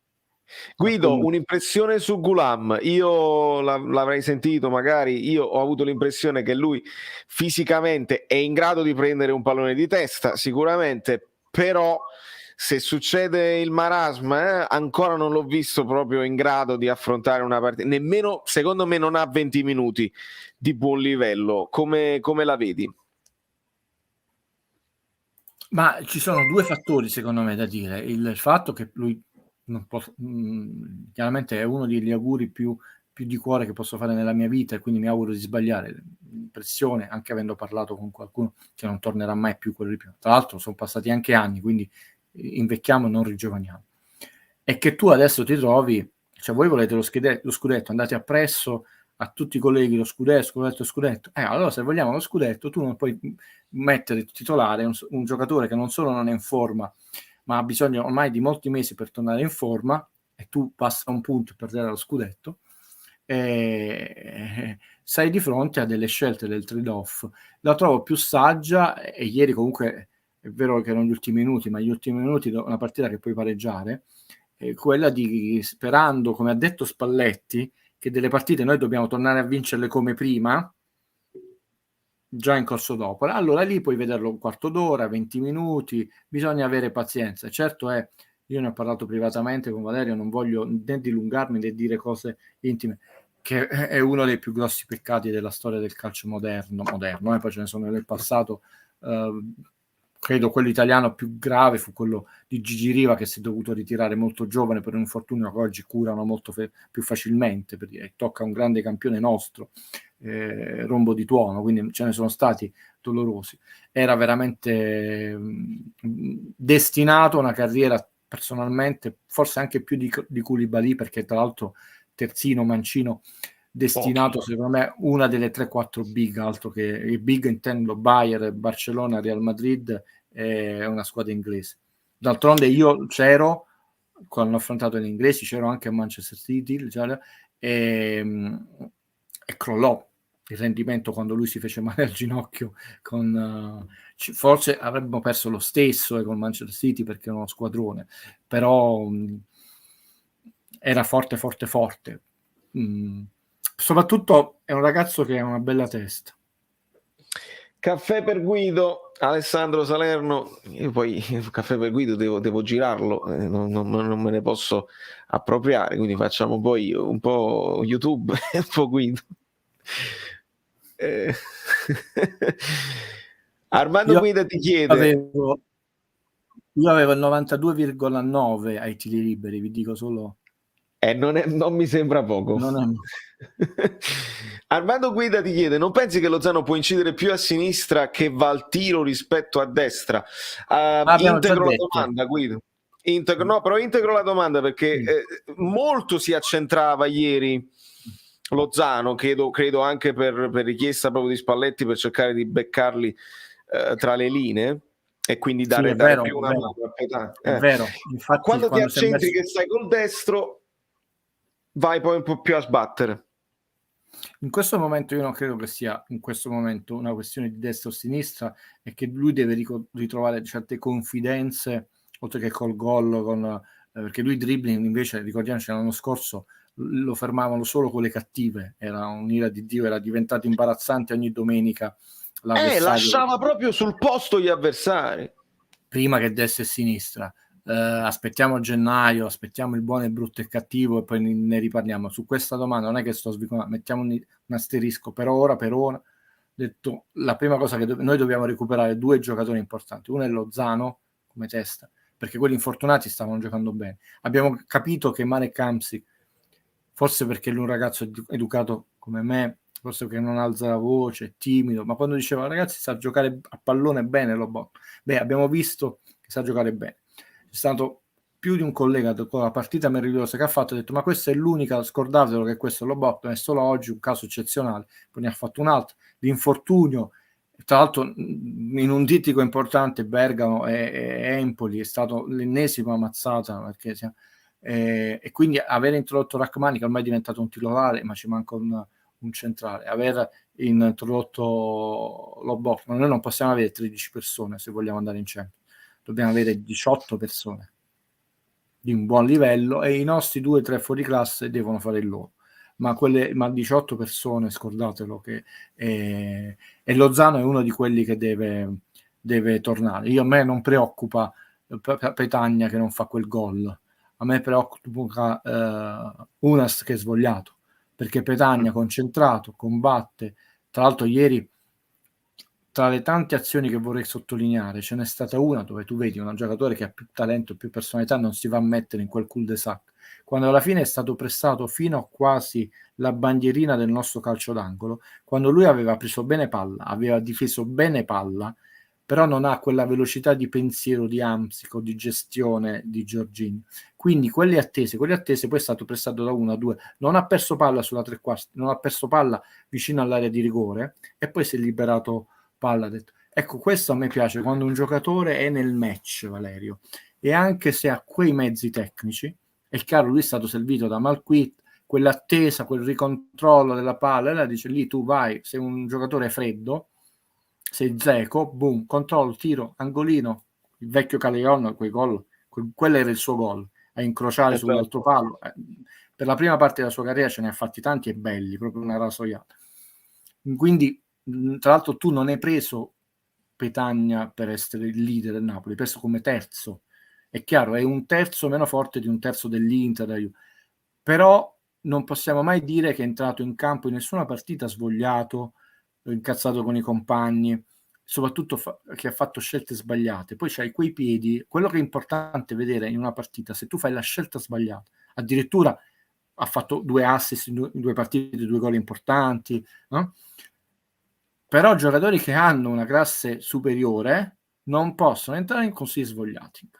Guido, un'impressione su Ghulam. Io l'avrei sentito, magari io ho avuto l'impressione che lui fisicamente è in grado di prendere un pallone di testa, sicuramente, però se succede il marasma, ancora non l'ho visto proprio in grado di affrontare una partita, nemmeno, secondo me, non ha 20 minuti di buon livello. Come la vedi? Ma ci sono due fattori secondo me da dire: il fatto che lui non posso, chiaramente è uno degli auguri più di cuore che posso fare nella mia vita, e quindi mi auguro di sbagliare. L'impressione, anche avendo parlato con qualcuno, che non tornerà mai più quello di prima. Tra l'altro sono passati anche anni, quindi invecchiamo e non rigiovaniamo. E che tu adesso ti trovi, cioè voi volete lo scudetto, andate appresso a tutti i colleghi lo scudetto. Allora se vogliamo lo scudetto, tu non puoi mettere titolare un giocatore che non solo non è in forma ma ha bisogno ormai di molti mesi per tornare in forma, e tu passa un punto per dare lo scudetto, e sei di fronte a delle scelte del trade-off. La trovo più saggia, e ieri comunque è vero che erano gli ultimi minuti, ma gli ultimi minuti una partita che puoi pareggiare, quella di, sperando, come ha detto Spalletti, che delle partite noi dobbiamo tornare a vincerle come prima, già in corso d'opera. Allora lì puoi vederlo un quarto d'ora, 20 minuti, bisogna avere pazienza. Certo è, io ne ho parlato privatamente con Valerio, non voglio né dilungarmi né dire cose intime, che è uno dei più grossi peccati della storia del calcio moderno, poi ce ne sono nel passato. Credo quello italiano più grave fu quello di Gigi Riva, che si è dovuto ritirare molto giovane per un infortunio che oggi curano molto più facilmente, perché tocca un grande campione nostro, rombo di tuono, quindi ce ne sono stati dolorosi. Era veramente destinato a una carriera, personalmente forse anche più di Koulibaly, perché tra l'altro terzino, mancino, destinato secondo me una delle 3-4 big, altro che i big intendo Bayern, Barcellona, Real Madrid, è una squadra inglese. D'altronde io c'ero quando ho affrontato gli inglesi, c'ero anche a Manchester City, e crollò il rendimento quando lui si fece male al ginocchio forse avremmo perso lo stesso con Manchester City, perché era uno squadrone, però era forte. Soprattutto è un ragazzo che ha una bella testa. Caffè per Guido, Alessandro Salerno. Io poi Caffè per Guido devo girarlo, non me ne posso appropriare, quindi facciamo poi un po' YouTube e un po' Guido. Armando Guida ti chiede: io avevo il 92,9 ai tiri liberi, vi dico solo. Non mi sembra poco. Armando Guida ti chiede: non pensi che Lozano può incidere più a sinistra che va al tiro rispetto a destra? Integro la domanda, Guido. Integro la domanda, perché molto si accentrava ieri Lozano, credo anche per richiesta proprio di Spalletti, per cercare di beccarli tra le linee e quindi dare più una mano a Petagna. È vero. Infatti, quando ti accentri che stai col destro, vai poi un po' più a sbattere. In questo momento io non credo che sia in questo momento una questione di destra o sinistra, è che lui deve ritrovare certe confidenze, oltre che col gol, perché lui dribbling invece, ricordiamoci, l'anno scorso lo fermavano solo con le cattive, era un'ira di Dio, era diventato imbarazzante ogni domenica l'avversario. Lasciava proprio sul posto gli avversari. Prima che destra e sinistra. Aspettiamo gennaio, aspettiamo il buono, il brutto e il cattivo e poi ne riparliamo. Su questa domanda non è che sto svicolando, mettiamo un asterisco per ora. Detto, la prima cosa che noi dobbiamo recuperare 2 giocatori importanti. Uno è Lozano come testa, perché quelli infortunati stavano giocando bene. Abbiamo capito che Marek Hamsik, forse perché lui è un ragazzo educato come me, forse che non alza la voce, è timido, ma quando diceva ragazzi sa giocare a pallone bene, abbiamo visto che sa giocare bene. C'è stato più di un collega dopo la partita meravigliosa che ha fatto, ha detto ma questa è l'unica, scordatelo che questo è Lobotto, è solo oggi un caso eccezionale, poi ne ha fatto un altro, l'infortunio, tra l'altro in un dittico importante Bergamo e Empoli, è stato l'ennesima mazzata, perché e quindi aver introdotto Rachmani, che ormai è diventato un titolare, ma ci manca un centrale, aver introdotto Lobotto, noi non possiamo avere 13 persone se vogliamo andare in Champions, dobbiamo avere 18 persone di un buon livello e i nostri 2-3 fuori classe devono fare il loro, ma 18 persone, scordatelo, che e Lozano è uno di quelli che deve tornare. A me non preoccupa Petagna che non fa quel gol, a me preoccupa Unas che è svogliato, perché Petagna concentrato, combatte. Tra l'altro ieri, tra le tante azioni che vorrei sottolineare, ce n'è stata una dove tu vedi un giocatore che ha più talento, più personalità, non si va a mettere in quel cul-de-sac, quando alla fine è stato pressato fino a quasi la bandierina del nostro calcio d'angolo, quando lui aveva preso bene palla, aveva difeso bene palla, però non ha quella velocità di pensiero di Hamsik o di gestione di Jorginho. Quindi quelle attese, poi è stato pressato da 1 a 2, non ha perso palla sulla tre quarti, non ha perso palla vicino all'area di rigore e poi si è liberato palla. Ecco, questo a me piace, quando un giocatore è nel match, Valerio, e anche se ha quei mezzi tecnici, è chiaro, lui è stato servito da Malquit, quell'attesa, quel ricontrollo della palla, e lei dice lì tu vai, sei un giocatore freddo, sei Zeco, boom, controllo, tiro, angolino, il vecchio Caleon, quei gol, quello era il suo gol, a incrociare sull'altro palo. Per la prima parte della sua carriera ce ne ha fatti tanti e belli, proprio una rasoiata. Quindi, tra l'altro, tu non hai preso Petagna per essere il leader del Napoli, hai preso come terzo. È chiaro, è un terzo meno forte di un terzo dell'Inter, però non possiamo mai dire che è entrato in campo in nessuna partita svogliato, incazzato con i compagni, soprattutto che ha fatto scelte sbagliate. Poi c'hai quei piedi, quello che è importante vedere in una partita, se tu fai la scelta sbagliata, addirittura ha fatto 2 assist in 2 partite, 2 gol importanti, no? Però giocatori che hanno una classe superiore non possono entrare in così svogliati.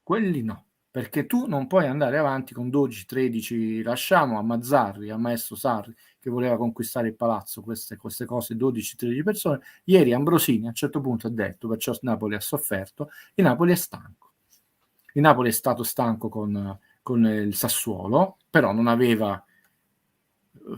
Quelli no, perché tu non puoi andare avanti con 12-13, lasciamo a Mazzarri, al maestro Sarri, che voleva conquistare il palazzo, queste cose, 12-13 persone. Ieri Ambrosini a un certo punto ha detto, perciò Napoli ha sofferto, il Napoli è stanco. Il Napoli è stato stanco con il Sassuolo, però non aveva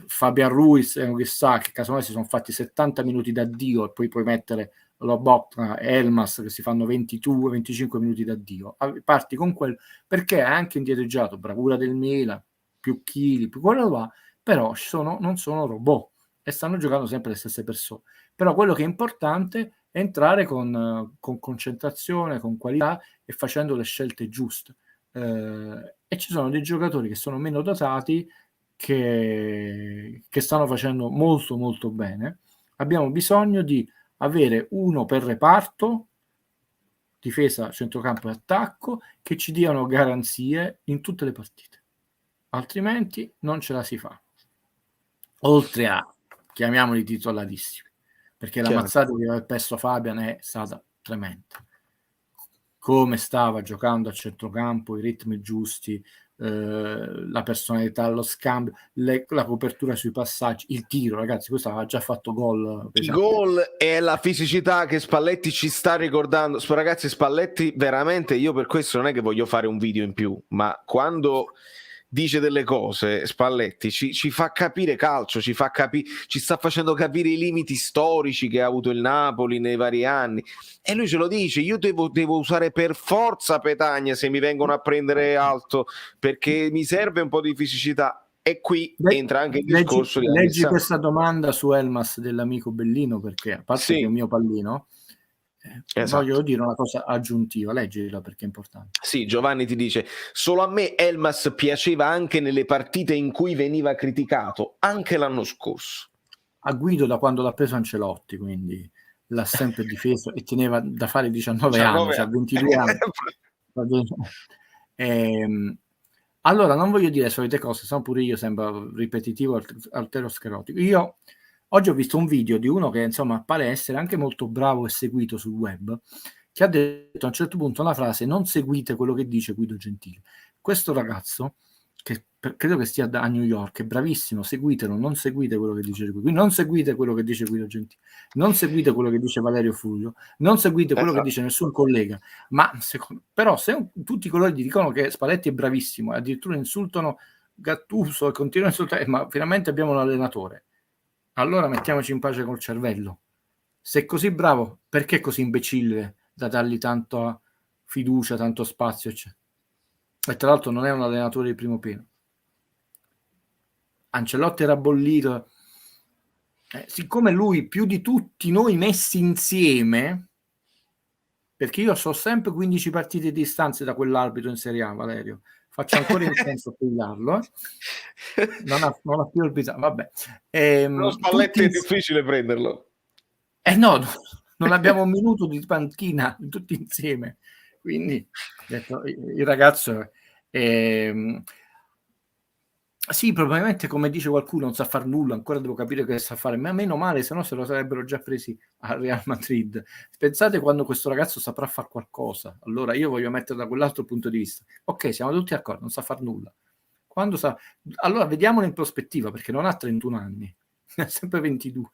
Fabian Ruiz e chissà che casomai si sono fatti 70 minuti da Dio e poi puoi mettere Lobotka e Elmas che si fanno 22-25 minuti da Dio. Parti con quello perché è anche indietreggiato, bravura del Milan, più chili, più quello va, però non sono robot e stanno giocando sempre le stesse persone. Però quello che è importante è entrare con concentrazione, con qualità e facendo le scelte giuste. E ci sono dei giocatori che sono meno dotati che stanno facendo molto molto bene. Abbiamo bisogno di avere uno per reparto, difesa, centrocampo e attacco, che ci diano garanzie in tutte le partite, altrimenti non ce la si fa. Oltre a, chiamiamoli titolarissimi, perché la mazzata di aver perso Fabian è stata tremenda. Come stava giocando a centrocampo, i ritmi giusti, la personalità, lo scambio, la copertura sui passaggi, il tiro, ragazzi, questo aveva già fatto gol. Il gol e la fisicità che Spalletti ci sta ricordando. Ragazzi, Spalletti veramente, io per questo non è che voglio fare un video in più, ma quando dice delle cose, Spalletti ci fa capire calcio, ci sta facendo capire i limiti storici che ha avuto il Napoli nei vari anni, e lui ce lo dice: io devo usare per forza Petagna se mi vengono a prendere alto, perché mi serve un po' di fisicità. E qui entra anche il discorso di leggi questa domanda su Elmas dell'amico Bellino, perché a parte che è un mio pallino, esatto, voglio dire una cosa aggiuntiva, leggila perché è importante. Sì, Giovanni ti dice: solo a me Elmas piaceva anche nelle partite in cui veniva criticato, anche l'anno scorso. A Guido da quando l'ha preso Ancelotti, quindi l'ha sempre difeso e teneva da fare 19 anni, cioè 22 anni. Allora, non voglio dire solite cose, sennò pure io sembra ripetitivo, arterosclerotico. Io oggi ho visto un video di uno che, insomma, pare essere anche molto bravo e seguito sul web, che ha detto a un certo punto una frase: non seguite quello che dice Guido Gentili. Questo ragazzo, che credo che stia a New York, è bravissimo, seguitelo, non seguite quello che dice Guido, non seguite quello che dice Guido Gentili, non seguite quello che dice Valerio Fulvio, non seguite quello che dice nessun collega, ma però se tutti coloro gli dicono che Spalletti è bravissimo, addirittura insultano Gattuso e continuano a insultare, ma finalmente abbiamo un allenatore, allora mettiamoci in pace col cervello. Se è così bravo, perché è così imbecille da dargli tanta fiducia, tanto spazio, eccetera? E tra l'altro non è un allenatore di primo piano. Ancelotti era bollito, siccome lui più di tutti noi messi insieme, perché io so sempre 15 partite di distanza da quell'arbitro in Serie A, Valerio, faccio ancora in senso a pigliarlo, non ha più arbitраto, vabbè. Lo Spalletti è difficile prenderlo. No, non abbiamo un minuto di panchina tutti insieme, quindi detto, il ragazzo sì, probabilmente, come dice qualcuno, non sa far nulla, ancora devo capire che sa fare, ma meno male, se no se lo sarebbero già presi al Real Madrid. Pensate quando questo ragazzo saprà fare qualcosa, allora io voglio mettere da quell'altro punto di vista. Ok, siamo tutti d'accordo, non sa far nulla. Allora vediamolo in prospettiva, perché non ha 31 anni, ha sempre 22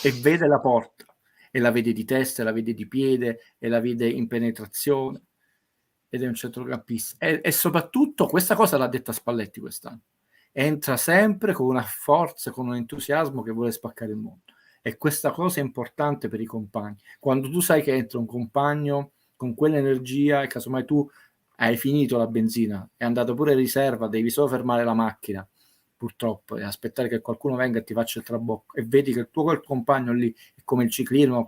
e vede la porta, e la vede di testa, e la vede di piede, e la vede in penetrazione. ed è un centrocampista e soprattutto questa cosa l'ha detta Spalletti quest'anno, entra sempre con una forza, con un entusiasmo che vuole spaccare il mondo, e questa cosa è importante per i compagni. Quando tu sai che entra un compagno con quell'energia e casomai tu hai finito la benzina, è andato pure in riserva, devi solo fermare la macchina purtroppo e aspettare che qualcuno venga e ti faccia il trabocco, e vedi che il tuo quel compagno lì è come il ciclismo,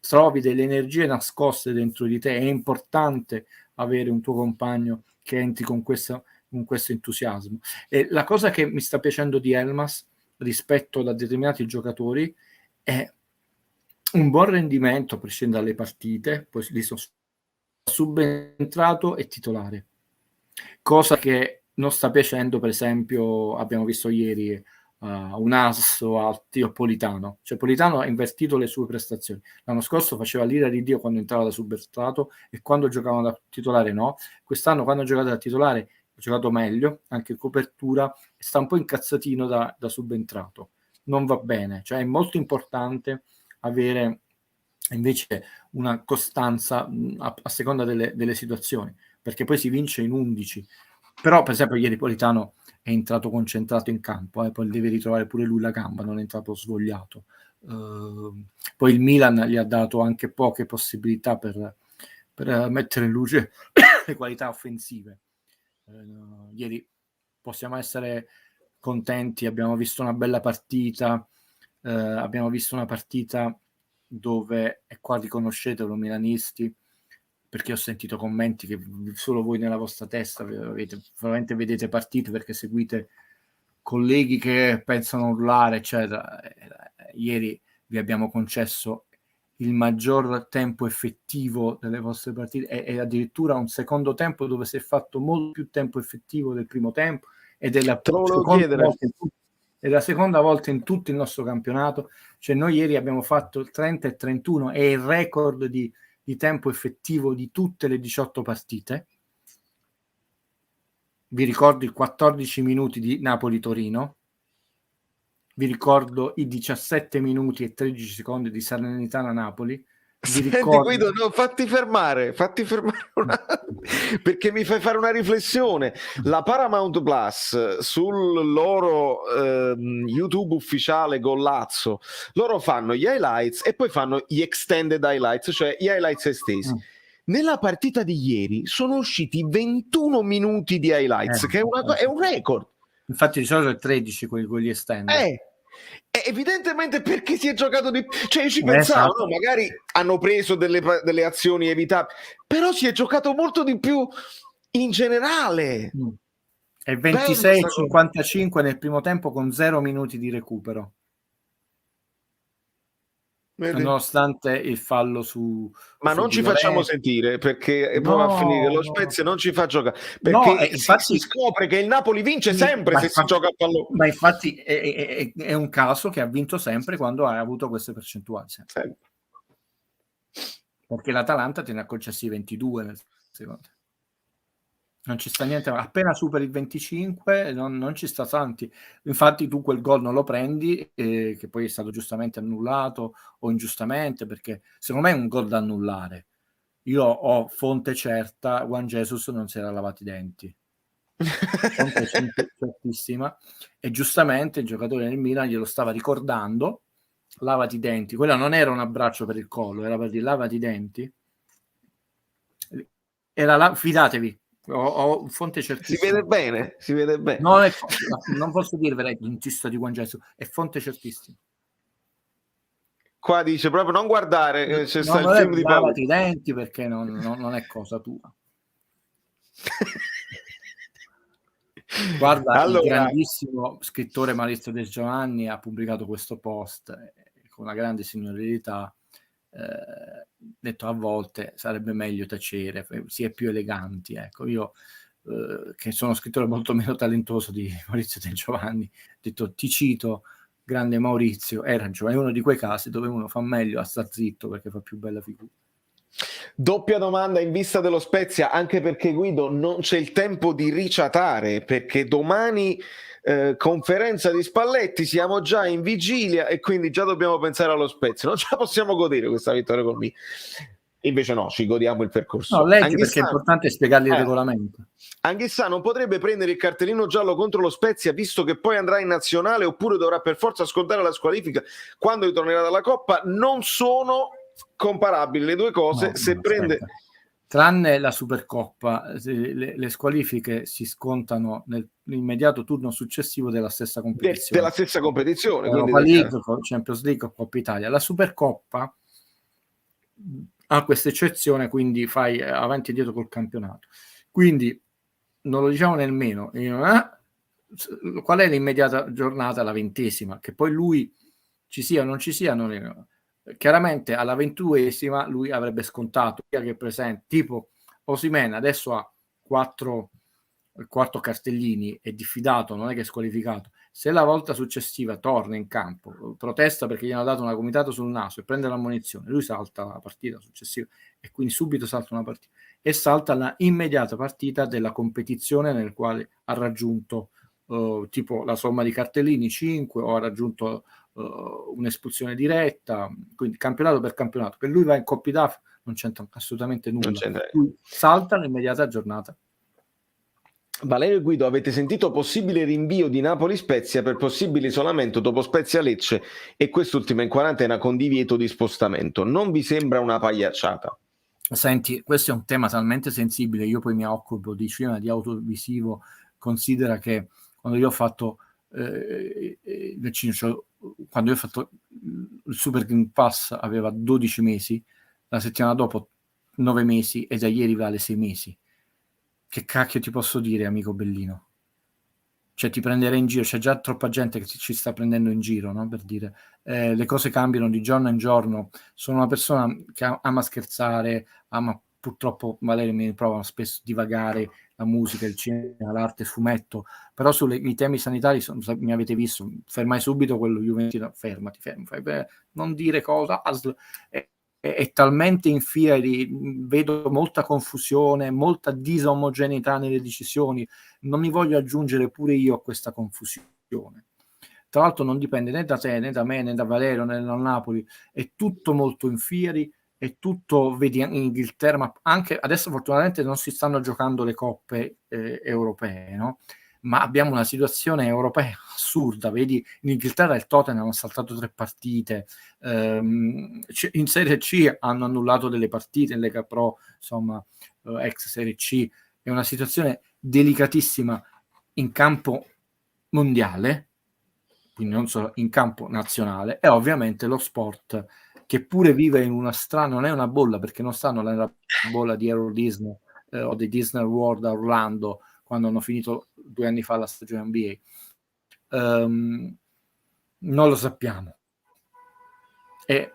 trovi delle energie nascoste dentro di te. È importante avere un tuo compagno che entri con questo entusiasmo. E la cosa che mi sta piacendo di Elmas rispetto a determinati giocatori è un buon rendimento a prescindere dalle partite, poi lì sono subentrato e titolare, cosa che non sta piacendo. Per esempio abbiamo visto ieri un asso a Politano, cioè Politano ha invertito le sue prestazioni. L'anno scorso faceva l'ira di Dio quando entrava da subentrato e quando giocava da titolare no. Quest'anno quando ha giocato da titolare ha giocato meglio, anche in copertura, e sta un po' incazzatino da subentrato. Non va bene, cioè è molto importante avere invece una costanza a seconda delle situazioni, perché poi si vince in 11. Però per esempio ieri Politano è entrato concentrato in campo, poi deve ritrovare pure lui la gamba, non è entrato svogliato. Poi il Milan gli ha dato anche poche possibilità per mettere in luce le qualità offensive. Ieri possiamo essere contenti, abbiamo visto una bella partita, abbiamo visto una partita dove, e qua riconoscetelo milanisti, perché ho sentito commenti che solo voi nella vostra testa veramente vedete partite perché seguite colleghi che pensano urlare eccetera. Ieri vi abbiamo concesso il maggior tempo effettivo delle vostre partite e addirittura un secondo tempo dove si è fatto molto più tempo effettivo del primo tempo, ed è la seconda volta in tutto il nostro campionato. Cioè noi ieri abbiamo fatto il 30 e 31, è il record di tempo effettivo di tutte le 18 partite. Vi ricordo i 14 minuti di Napoli-Torino, vi ricordo i 17 minuti e 13 secondi di Salernitana-Napoli. Senti Guido, no, fatti fermare perché mi fai fare una riflessione. La Paramount Plus sul loro YouTube ufficiale Gollazzo, loro fanno gli highlights e poi fanno gli extended highlights, cioè gli highlights estesi. Nella partita di ieri sono usciti 21 minuti di highlights, che è un record. Infatti di solito è 13 quelli extended. Evidentemente perché si è giocato di più. Cioè io ci pensavo, esatto. No, magari hanno preso delle azioni evitabili, però si è giocato molto di più in generale. È 26-55 nel primo tempo con 0 minuti di recupero. Vedi? Nonostante il fallo ma non ci facciamo sentire perché prova a finire lo Spezia, non ci fa giocare perché infatti, si scopre che il Napoli vince sempre se si gioca a pallone. Ma infatti è un caso che ha vinto sempre quando ha avuto queste percentuali, sempre. Perché l'Atalanta te ne ha concessi 22 nel secondo. Non ci sta niente, appena superi il 25 non ci sta tanti. Infatti tu quel gol non lo prendi, che poi è stato giustamente annullato o ingiustamente, perché secondo me è un gol da annullare. Io ho fonte certa, Juan Jesus non si era lavato i denti, fonte certissima, e giustamente il giocatore del Milan glielo stava ricordando: lavati i denti. Quello non era un abbraccio per il collo, era per dire lavati i denti. Era fidatevi. Ho fonte certissima. Si vede bene. Non posso dire dentista di Juan Jesus, è fonte certissima. Qua dice proprio non guardare, c'è sta il film di Paolo. Lavati i denti perché non è cosa tua. Guarda, allora, il grandissimo scrittore Maurizio De Giovanni ha pubblicato questo post con una grande signorilità. Detto a volte sarebbe meglio tacere, si è più eleganti. Ecco, io che sono scrittore molto meno talentuoso di Maurizio De Giovanni, ho detto: ti cito, grande Maurizio, hai ragione, è uno di quei casi dove uno fa meglio a star zitto perché fa più bella figura. Doppia domanda in vista dello Spezia, anche perché Guido non c'è il tempo di ricciatare, perché domani conferenza di Spalletti, siamo già in vigilia e quindi già dobbiamo pensare allo Spezia, non ce la possiamo godere questa vittoria con me. Invece no, ci godiamo il percorso. No, leggi, perché è importante spiegargli il regolamento. Anghissà non potrebbe prendere il cartellino giallo contro lo Spezia, visto che poi andrà in nazionale, oppure dovrà per forza scontare la squalifica quando ritornerà dalla Coppa? Non sono comparabili le due cose. No, se prende... Aspetta. Tranne la Supercoppa, le squalifiche si scontano nell'immediato turno successivo della stessa competizione. Della stessa competizione. Europa League, Champions League, Coppa Italia. La Supercoppa ha questa eccezione, quindi fai avanti e dietro col campionato. Quindi non lo diciamo nemmeno. Qual è l'immediata giornata? La 20ª, che poi lui ci sia o non ci sia, non è... chiaramente alla 21ª lui avrebbe scontato che è presente, tipo Osimhen adesso ha 4 cartellini, è diffidato, non è che è squalificato. Se la volta successiva torna in campo, protesta perché gli hanno dato una gomitata sul naso e prende l'ammonizione, lui salta la partita successiva e quindi subito salta una partita e salta la immediata partita della competizione nel quale ha raggiunto tipo la somma di cartellini 5 o ha raggiunto un'espulsione diretta, quindi campionato per campionato. Per lui va in Coppa Italia, non c'entra assolutamente nulla, lui salta l'immediata giornata. Valerio e Guido, avete sentito possibile rinvio di Napoli-Spezia per possibile isolamento dopo Spezia-Lecce e quest'ultima in quarantena con divieto di spostamento? Non vi sembra una pagliacciata? Senti, questo è un tema talmente sensibile, io poi mi occupo di cinema, di audiovisivo, considera che quando io ho fatto quando io ho fatto il Super Green Pass aveva 12 mesi, la settimana dopo 9 mesi e da ieri vale 6 mesi. Che cacchio ti posso dire, amico Bellino? Cioè ti prenderei in giro, c'è già troppa gente che ci sta prendendo in giro, no? Per dire, le cose cambiano di giorno in giorno. Sono una persona che ama scherzare, ama purtroppo, Valerio mi prova spesso a divagare, la musica, il cinema, l'arte, il fumetto, però sui temi sanitari mi avete visto, fermai subito quello juventino, fermati, non dire cosa, è talmente in fieri, vedo molta confusione, molta disomogeneità nelle decisioni, non mi voglio aggiungere pure io a questa confusione. Tra l'altro non dipende né da te, né da me, né da Valerio, né da Napoli, è tutto molto in fieri, è tutto, vedi in Inghilterra, ma anche adesso fortunatamente non si stanno giocando le coppe europee, no? Ma abbiamo una situazione europea assurda, vedi in Inghilterra il Tottenham ha saltato 3 partite, in Serie C hanno annullato delle partite, in Lega Pro, insomma, ex Serie C, è una situazione delicatissima in campo mondiale, quindi non solo in campo nazionale, e ovviamente lo sport che pure vive in una strana, non è una bolla perché non stanno nella bolla di Euro Disney o di Disney World a Orlando quando hanno finito 2 anni fa la stagione NBA. Non lo sappiamo. E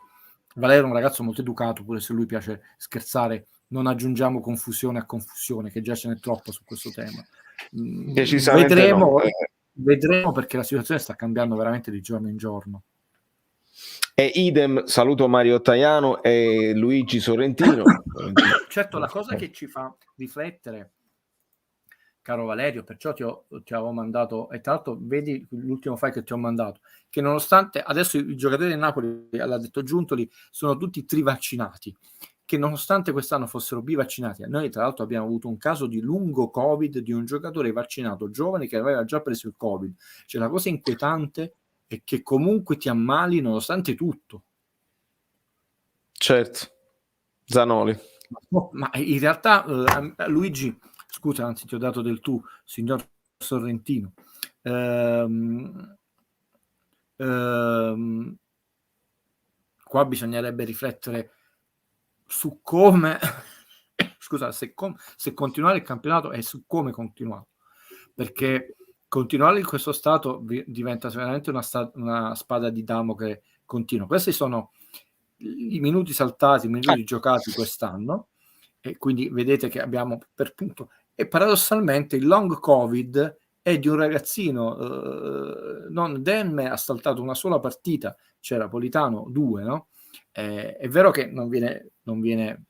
Valerio è un ragazzo molto educato, pure se lui piace scherzare, non aggiungiamo confusione a confusione, che già ce n'è troppo su questo tema. Vedremo perché la situazione sta cambiando veramente di giorno in giorno. E idem, saluto Mario Ottaiano e Luigi Sorrentino. Certo, la cosa che ci fa riflettere, caro Valerio, perciò ti avevo mandato, e tra l'altro vedi l'ultimo file che ti ho mandato, che nonostante adesso i giocatori del Napoli, l'ha detto Giuntoli, sono tutti trivaccinati, che nonostante quest'anno fossero bivaccinati, noi tra l'altro abbiamo avuto un caso di lungo Covid di un giocatore vaccinato giovane che aveva già preso il Covid. Cioè la cosa inquietante è che comunque ti ammali nonostante tutto. Certo, Zanoli. Ma in realtà Luigi, scusa, anzi ti ho dato del tu, signor Sorrentino. Qua bisognerebbe riflettere su come scusa, se continuare il campionato e su come continuare, perché continuare in questo stato diventa veramente una spada di Damocle continua. Questi sono i minuti saltati, i minuti giocati quest'anno, e quindi vedete che abbiamo per punto, e paradossalmente il long Covid è di un ragazzino, non Denme ha saltato una sola partita, c'era Politano 2, no? È vero che non viene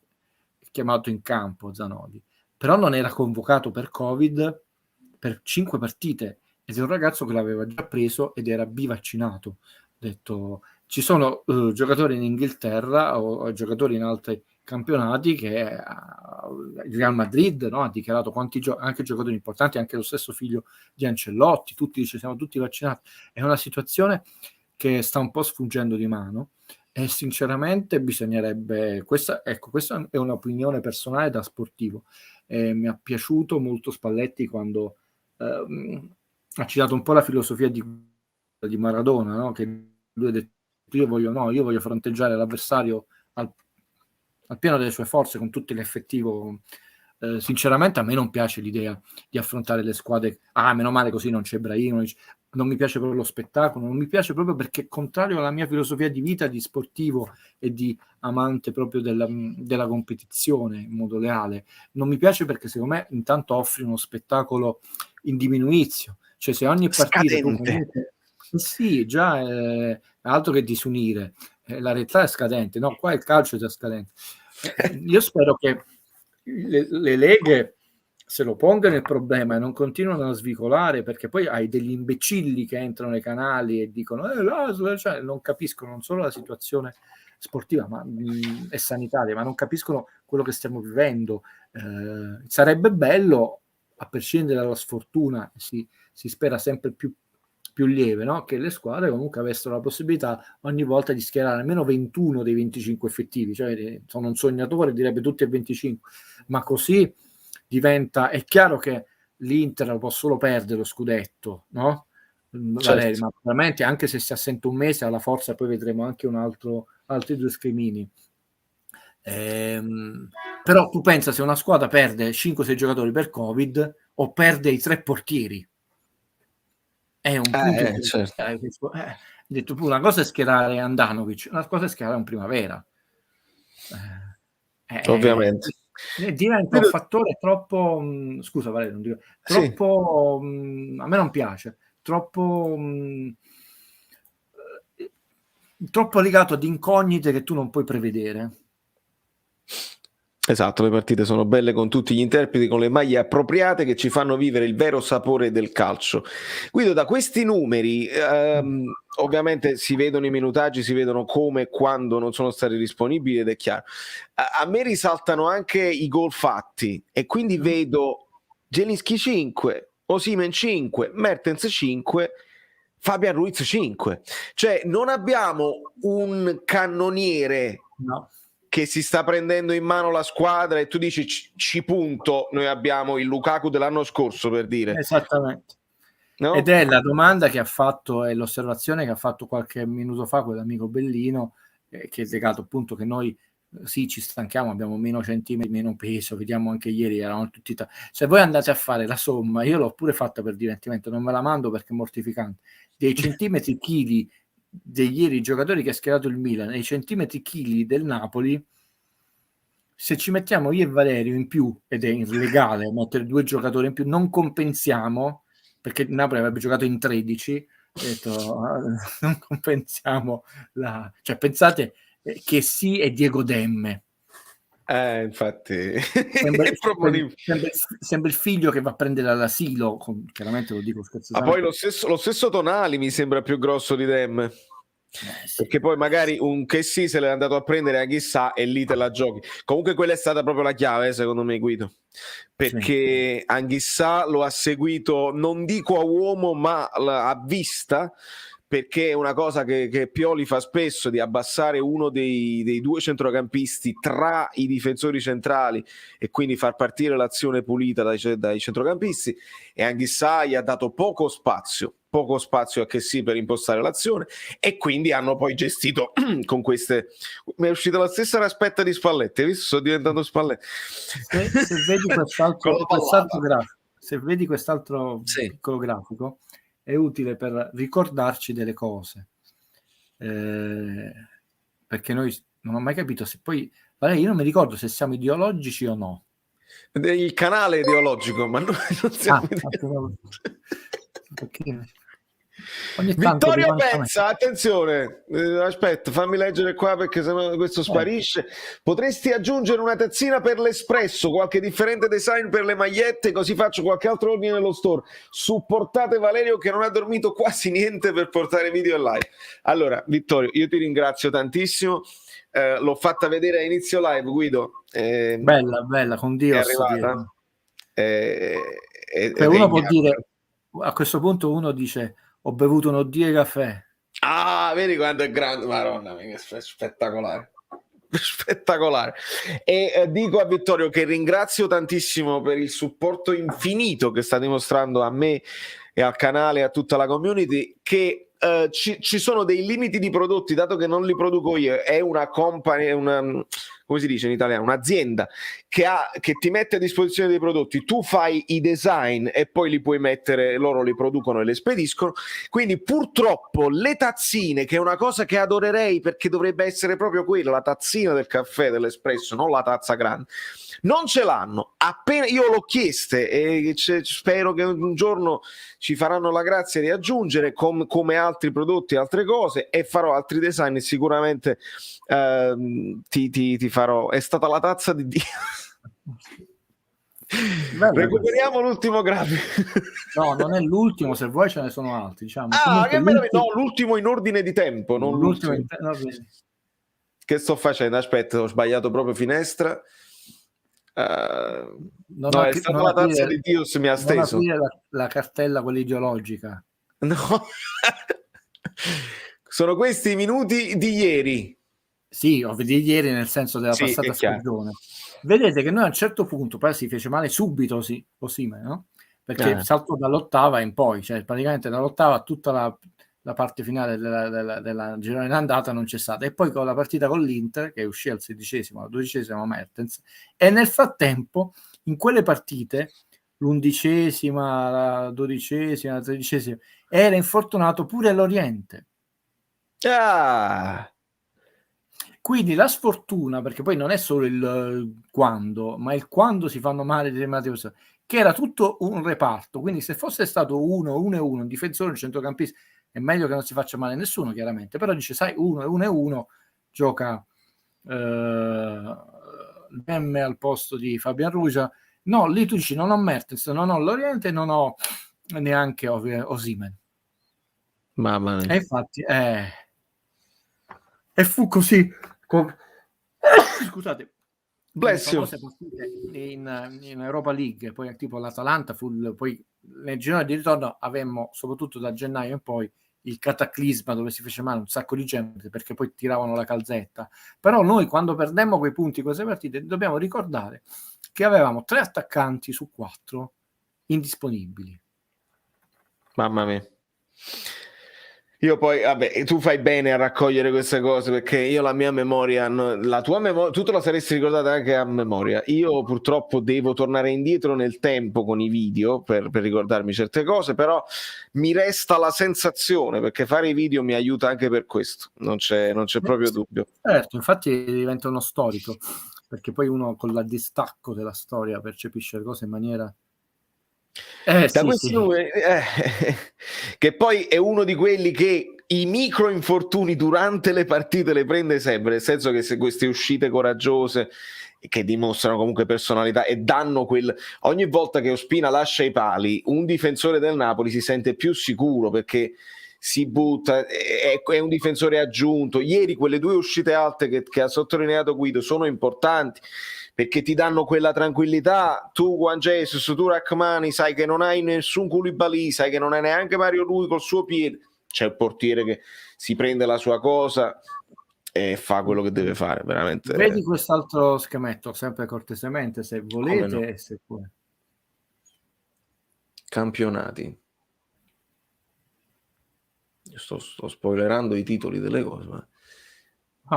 chiamato in campo Zanoli, però non era convocato per Covid per 5 partite ed è un ragazzo che l'aveva già preso ed era bivaccinato. Detto, ci sono giocatori in Inghilterra o giocatori in campionati che il Real Madrid, no, ha dichiarato anche giocatori importanti, anche lo stesso figlio di Ancelotti, tutti dice siamo tutti vaccinati. È una situazione che sta un po' sfuggendo di mano e sinceramente bisognerebbe, questa è un'opinione personale da sportivo. Mi ha piaciuto molto Spalletti quando ha citato un po' la filosofia di Maradona, no? Che lui ha detto io voglio fronteggiare l'avversario al pieno delle sue forze con tutto l'effettivo. Sinceramente a me non piace l'idea di affrontare le squadre meno male così non c'è Ibrahimovic, non mi piace proprio lo spettacolo, non mi piace proprio perché è contrario alla mia filosofia di vita di sportivo e di amante proprio della competizione in modo leale. Non mi piace perché secondo me intanto offri uno spettacolo in diminuizio, cioè se ogni partita tu comunque, sì, già è altro che disunire, la realtà è scadente, no, qua il calcio è già scadente. Io spero che le leghe se lo pongano il problema e non continuano a svicolare, perché poi hai degli imbecilli che entrano nei canali e dicono cioè, non capiscono non solo la situazione sportiva e sanitaria, ma non capiscono quello che stiamo vivendo. Sarebbe bello, a prescindere dalla sfortuna, si spera sempre più lieve, no? Che le squadre comunque avessero la possibilità ogni volta di schierare almeno 21 dei 25 effettivi, cioè sono un sognatore, direbbe tutti e 25, ma così diventa, è chiaro che l'Inter lo può solo perdere lo scudetto, no? Valeri, ma veramente anche se si assenta un mese alla forza poi vedremo anche altri due scrimini. Però tu pensa, se una squadra perde 5-6 giocatori per Covid o perde i 3 portieri, è un punto certo. detto, una cosa è schierare Andanovic, una cosa è schierare un Primavera, ovviamente diventa un fattore troppo scusa Valerio, non dico, troppo a me non piace, troppo legato ad incognite che tu non puoi prevedere. Esatto, le partite sono belle con tutti gli interpreti, con le maglie appropriate che ci fanno vivere il vero sapore del calcio. Guido, da questi numeri ovviamente si vedono i minutaggi, si vedono come e quando non sono stati disponibili ed è chiaro. A me risaltano anche i gol fatti e quindi vedo Zelinski 5, Osimhen 5, Mertens 5, Fabian Ruiz 5. Cioè non abbiamo un cannoniere che si sta prendendo in mano la squadra e tu dici ci punto, noi abbiamo il Lukaku dell'anno scorso, per dire. Esattamente. No? Ed è la domanda che ha fatto, è l'osservazione che ha fatto qualche minuto fa quell'amico Bellino, che è legato appunto che noi sì ci stanchiamo, abbiamo meno centimetri, meno peso, vediamo anche ieri erano tutti se voi andate a fare la somma, io l'ho pure fatta per divertimento, non me la mando perché è mortificante, dei centimetri chili degli ieri giocatori che ha schierato il Milan e i centimetri chili del Napoli, se ci mettiamo io e Valerio in più, ed è illegale mettere 2 giocatori in più, non compensiamo, perché il Napoli avrebbe giocato in 13, ho detto, non compensiamo cioè pensate che sì è Diego Demme. Infatti sembra il figlio che va a prendere all'asilo, chiaramente lo dico scherzosamente. Ma poi lo stesso Tonali mi sembra più grosso di Dem, sì. Perché poi magari un che sì se l'è andato a prendere a chissà e lì te la giochi. Comunque quella è stata proprio la chiave, secondo me, Guido, perché Anghissà lo ha seguito, non dico a uomo ma a vista, perché è una cosa che Pioli fa spesso, di abbassare uno dei 2 centrocampisti tra i difensori centrali e quindi far partire l'azione pulita dai centrocampisti, e Anghissà gli ha dato poco spazio a che sì per impostare l'azione, e quindi hanno poi gestito con queste. Mi è uscita la stessa raspetta di Spalletti, hai visto? Sto diventando Spalletti. Se vedi quest'altro piccolo grafico è utile per ricordarci delle cose, perché noi non ho mai capito se poi io non mi ricordo se siamo ideologici o no. Il canale è ideologico, ma noi non siamo Ogni tanto Vittorio rilanciamento. Pezza, attenzione, aspetta, fammi leggere qua perché sennò questo sparisce. Potresti aggiungere una tazzina per l'espresso, qualche differente design per le magliette, così faccio qualche altro ordine nello store. Supportate Valerio che non ha dormito quasi niente per portare video in live. Allora, Vittorio, io ti ringrazio tantissimo. L'ho fatta vedere a inizio live, Guido. Bella, con È Dios arrivata. Cioè, uno può dire, a questo punto uno dice ho bevuto un OD caffè. Ah, vedi quanto è grande, Madonna mia, che spettacolare. Spettacolare. E dico a Vittorio che ringrazio tantissimo per il supporto infinito che sta dimostrando a me e al canale e a tutta la community, che ci sono dei limiti di prodotti, dato che non li produco io, è una company, come si dice in italiano, un'azienda che ti mette a disposizione dei prodotti, tu fai i design e poi li puoi mettere, loro li producono e li spediscono. Quindi purtroppo le tazzine, che è una cosa che adorerei perché dovrebbe essere proprio quella, la tazzina del caffè, dell'espresso, non la tazza grande, non ce l'hanno. Appena io l'ho chieste e spero che un giorno ci faranno la grazia di aggiungere come altri prodotti, altre cose, e farò altri design e sicuramente ti farò. È stata la tazza di Dio. Recuperiamo l'ultimo grafico. No, non è l'ultimo, se vuoi ce ne sono altri, diciamo. Che no, l'ultimo in ordine di tempo, non l'ultimo. Che sto facendo? Aspetta, ho sbagliato proprio finestra. No, è stata la tazza di Dios, mi ha steso. Non aprire la cartella quella ideologica. No. Sono questi i minuti di ieri. Sì, o di ieri nel senso della passata stagione. Vedete che noi a un certo punto poi si fece male subito Osimhen, no? Perché saltò dall'ottava in poi, cioè praticamente dall'ottava tutta la parte finale della girone d'andata non c'è stata, e poi con la partita con l'Inter che uscì al 16esimo, al 12esimo Mertens, e nel frattempo in quelle partite l'11esima, la 12esima, la 13esima era infortunato pure l'Oriente. Quindi la sfortuna, perché poi non è solo il quando, ma il quando si fanno male determinate persone, che era tutto un reparto. Quindi se fosse stato uno, un difensore, un centrocampista, è meglio che non si faccia male nessuno, chiaramente. Però dice, sai, uno, gioca Memme al posto di Fabian Rugia. No, lì tu dici, non ho Mertens, non ho l'Oriente, non ho neanche Osimhen. Mamma mia. E infatti, e fu così. Scusate, bless you. In Europa League, poi tipo l'Atalanta poi nel girone di ritorno avemmo, soprattutto da gennaio in poi, il cataclisma dove si fece male un sacco di gente perché poi tiravano la calzetta. Però noi quando perdemmo quei punti, queste partite, dobbiamo ricordare che avevamo 3 attaccanti su 4 indisponibili. Mamma mia. Io poi, vabbè, tu fai bene a raccogliere queste cose, perché io la mia memoria, la tua memoria, tu te la saresti ricordata anche a memoria. Io purtroppo devo tornare indietro nel tempo con i video per ricordarmi certe cose, però mi resta la sensazione, perché fare i video mi aiuta anche per questo, non c'è proprio dubbio. Certo, infatti diventa uno storico, perché poi uno con la distacco della storia percepisce le cose in maniera... che poi è uno di quelli che i micro infortuni durante le partite le prende sempre, nel senso che se queste uscite coraggiose che dimostrano comunque personalità e danno ogni volta che Ospina lascia i pali, un difensore del Napoli si sente più sicuro perché si butta, è un difensore aggiunto. Ieri quelle 2 uscite alte che ha sottolineato Guido sono importanti, perché ti danno quella tranquillità. Tu Juan Jesus, tu Rachmani, sai che non hai nessun Koulibaly, sai che non hai neanche Mario Rui col suo piede, c'è il portiere che si prende la sua cosa e fa quello che deve fare, veramente. Vedi quest'altro schemetto, sempre cortesemente, se volete, no? e se puoi. Campionati. Io sto spoilerando i titoli delle cose, ma...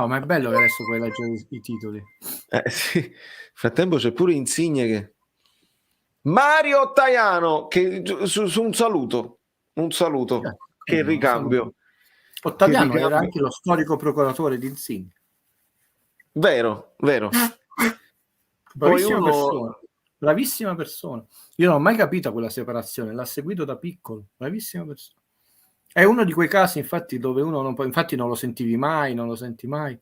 ma è bello che adesso puoi leggere i titoli. Sì. Nel frattempo c'è pure Insigne che... Mario Ottaviano, che su un saluto. Che ricambio. Ottaviano era anche lo storico procuratore di Insigne. Vero. Bravissima persona. Io non ho mai capito quella separazione, l'ha seguito da piccolo. Bravissima persona. È uno di quei casi, infatti, dove uno non può, infatti non lo sentivi mai, non lo senti mai.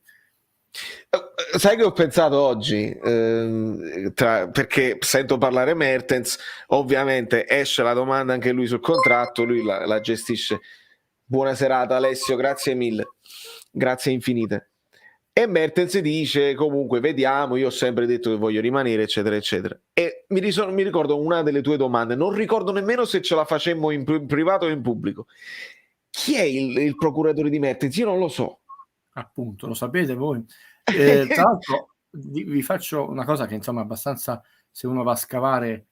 Sai che ho pensato oggi? Perché sento parlare Mertens, ovviamente esce la domanda anche lui sul contratto, lui la gestisce. Buona serata Alessio, grazie mille, grazie infinite. E Mertens dice comunque vediamo, io ho sempre detto che voglio rimanere, eccetera, eccetera. E mi ricordo una delle tue domande, non ricordo nemmeno se ce la facemmo in privato o in pubblico. Chi è il procuratore di Mertens? Io non lo so. Appunto, lo sapete voi. Tra l'altro vi faccio una cosa che insomma abbastanza, se uno va a scavare,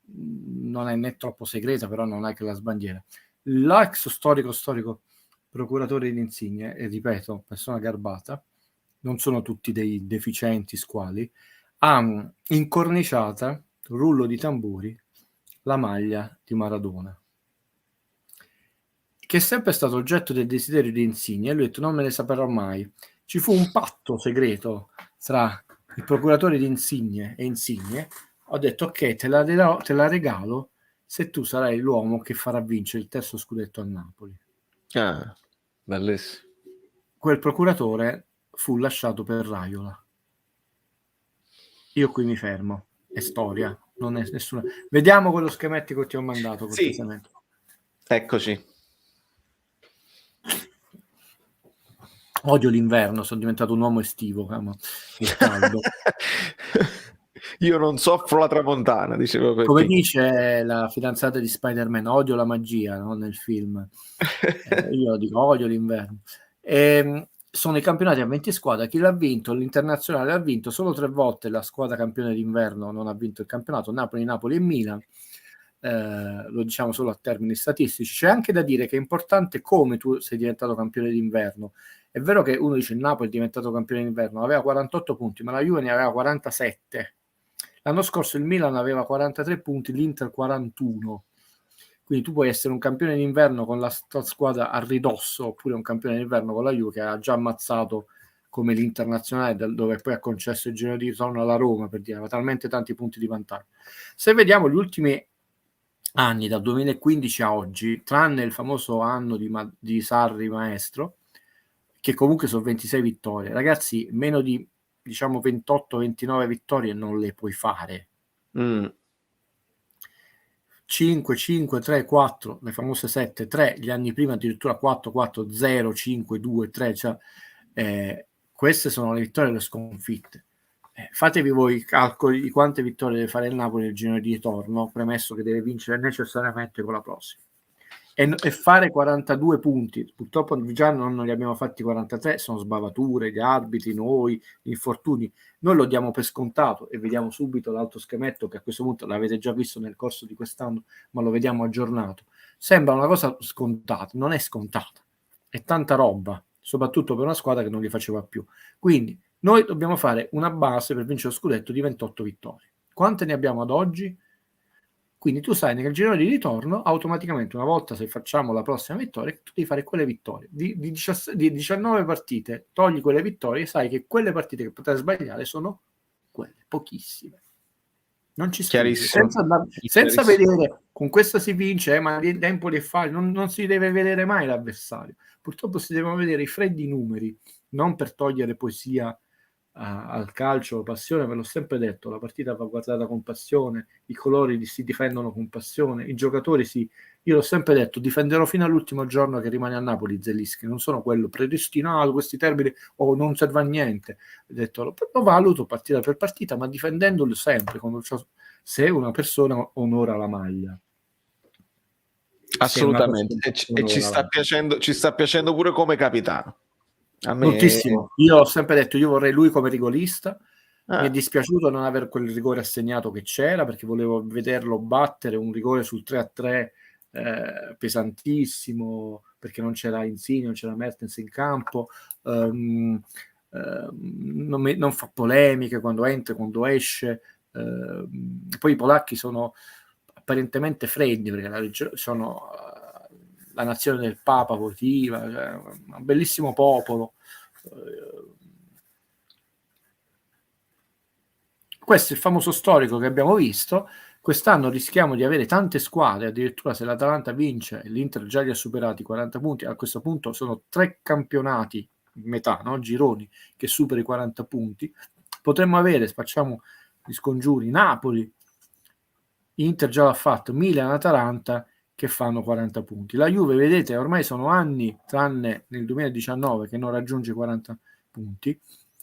non è né troppo segreta, però non è che la sbandiera. L'ex storico procuratore di Insigne, e ripeto, persona garbata, non sono tutti dei deficienti squali, ha incorniciata, rullo di tamburi, la maglia di Maradona, che è sempre stato oggetto del desiderio di Insigne, e lui ha detto non me ne saprò mai. Ci fu un patto segreto tra il procuratore di Insigne e Insigne. Ho detto ok, te la regalo se tu sarai l'uomo che farà vincere il terzo scudetto a Napoli. Ah, bellissimo. Quel procuratore fu lasciato per Raiola. Io qui mi fermo, è storia, non è nessuna. Vediamo quello schematico che ti ho mandato cortesemente. Sì. Eccoci. Odio l'inverno, sono diventato un uomo estivo, il caldo. Io non soffro la tramontana, dicevo per Come te. dice la fidanzata di Spider-Man, odio la magia, no? Nel film. Io dico odio l'inverno. Sono i campionati a 20 squadre. Chi l'ha vinto? L'Internazionale ha vinto solo 3 volte. La squadra campione d'inverno non ha vinto il campionato. Napoli e Milan. Lo diciamo solo a termini statistici. C'è anche da dire che è importante come tu sei diventato campione d'inverno. È vero che uno dice il Napoli è diventato campione d'inverno, aveva 48 punti, ma la Juve ne aveva 47. L'anno scorso il Milan aveva 43 punti, l'Inter 41. Quindi tu puoi essere un campione d'inverno con la squadra a ridosso, oppure un campione d'inverno con la Juve che ha già ammazzato come l'Internazionale, dove poi ha concesso il giro di ritorno alla Roma, per dire, aveva talmente tanti punti di vantaggio. Se vediamo gli ultimi anni, dal 2015 a oggi, tranne il famoso anno di Sarri maestro, che comunque sono 26 vittorie, ragazzi, meno di diciamo 28-29 vittorie non le puoi fare. 5, 5, 3, 4, le famose 7, 3, gli anni prima addirittura 4, 4, 0, 5, 2, 3, cioè, queste sono le vittorie e le sconfitte. Fatevi voi i calcoli di quante vittorie deve fare il Napoli nel girone di ritorno, premesso che deve vincere necessariamente con la prossima. E fare 42 punti, purtroppo già non li abbiamo fatti 43, sono sbavature, gli arbitri, noi, gli infortuni, noi lo diamo per scontato e vediamo subito l'altro schemetto che a questo punto l'avete già visto nel corso di quest'anno, ma lo vediamo aggiornato. Sembra una cosa scontata, non è scontata, è tanta roba, soprattutto per una squadra che non li faceva più. Quindi noi dobbiamo fare una base per vincere lo scudetto di 28 vittorie. Quante ne abbiamo ad oggi? Quindi tu sai nel girone di ritorno, automaticamente una volta se facciamo la prossima vittoria, tu devi fare quelle vittorie. Di 19 partite, togli quelle vittorie, sai che quelle partite che potrai sbagliare sono quelle, pochissime. Non ci stringe. Senza vedere, con questo si vince, ma l'Empoli è facile, non si deve vedere mai l'avversario. Purtroppo si devono vedere i freddi numeri, non per togliere poesia al calcio, passione, ve l'ho sempre detto, la partita va guardata con passione, i colori si difendono con passione, i giocatori io l'ho sempre detto, difenderò fino all'ultimo giorno che rimane a Napoli Zelinski, non sono quello predestinato, questi termini o non serve a niente, ho detto, lo valuto partita per partita, ma difendendolo sempre, se una persona onora la maglia. Assolutamente, e ci sta piacendo pure come capitano. A me moltissimo. Io ho sempre detto io vorrei lui come rigorista. Mi è dispiaciuto non aver quel rigore assegnato che c'era, perché volevo vederlo battere un rigore sul 3-3 pesantissimo, perché non c'era Insigne, non c'era Mertens in campo, non fa polemiche quando entra, quando esce. Poi i polacchi sono apparentemente freddi, perché sono la nazione del Papa votiva, cioè, un bellissimo popolo. Questo è il famoso storico che abbiamo visto, quest'anno rischiamo di avere tante squadre, addirittura se l'Atalanta vince e l'Inter già li ha superati 40 punti, a questo punto sono 3 campionati, metà, no? Gironi, che supera i 40 punti, potremmo avere, facciamo gli scongiuri, Napoli, Inter già l'ha fatto, Milan, Atalanta che fanno 40 punti. La Juve, vedete, ormai sono anni, tranne nel 2019, che non raggiunge 40 punti.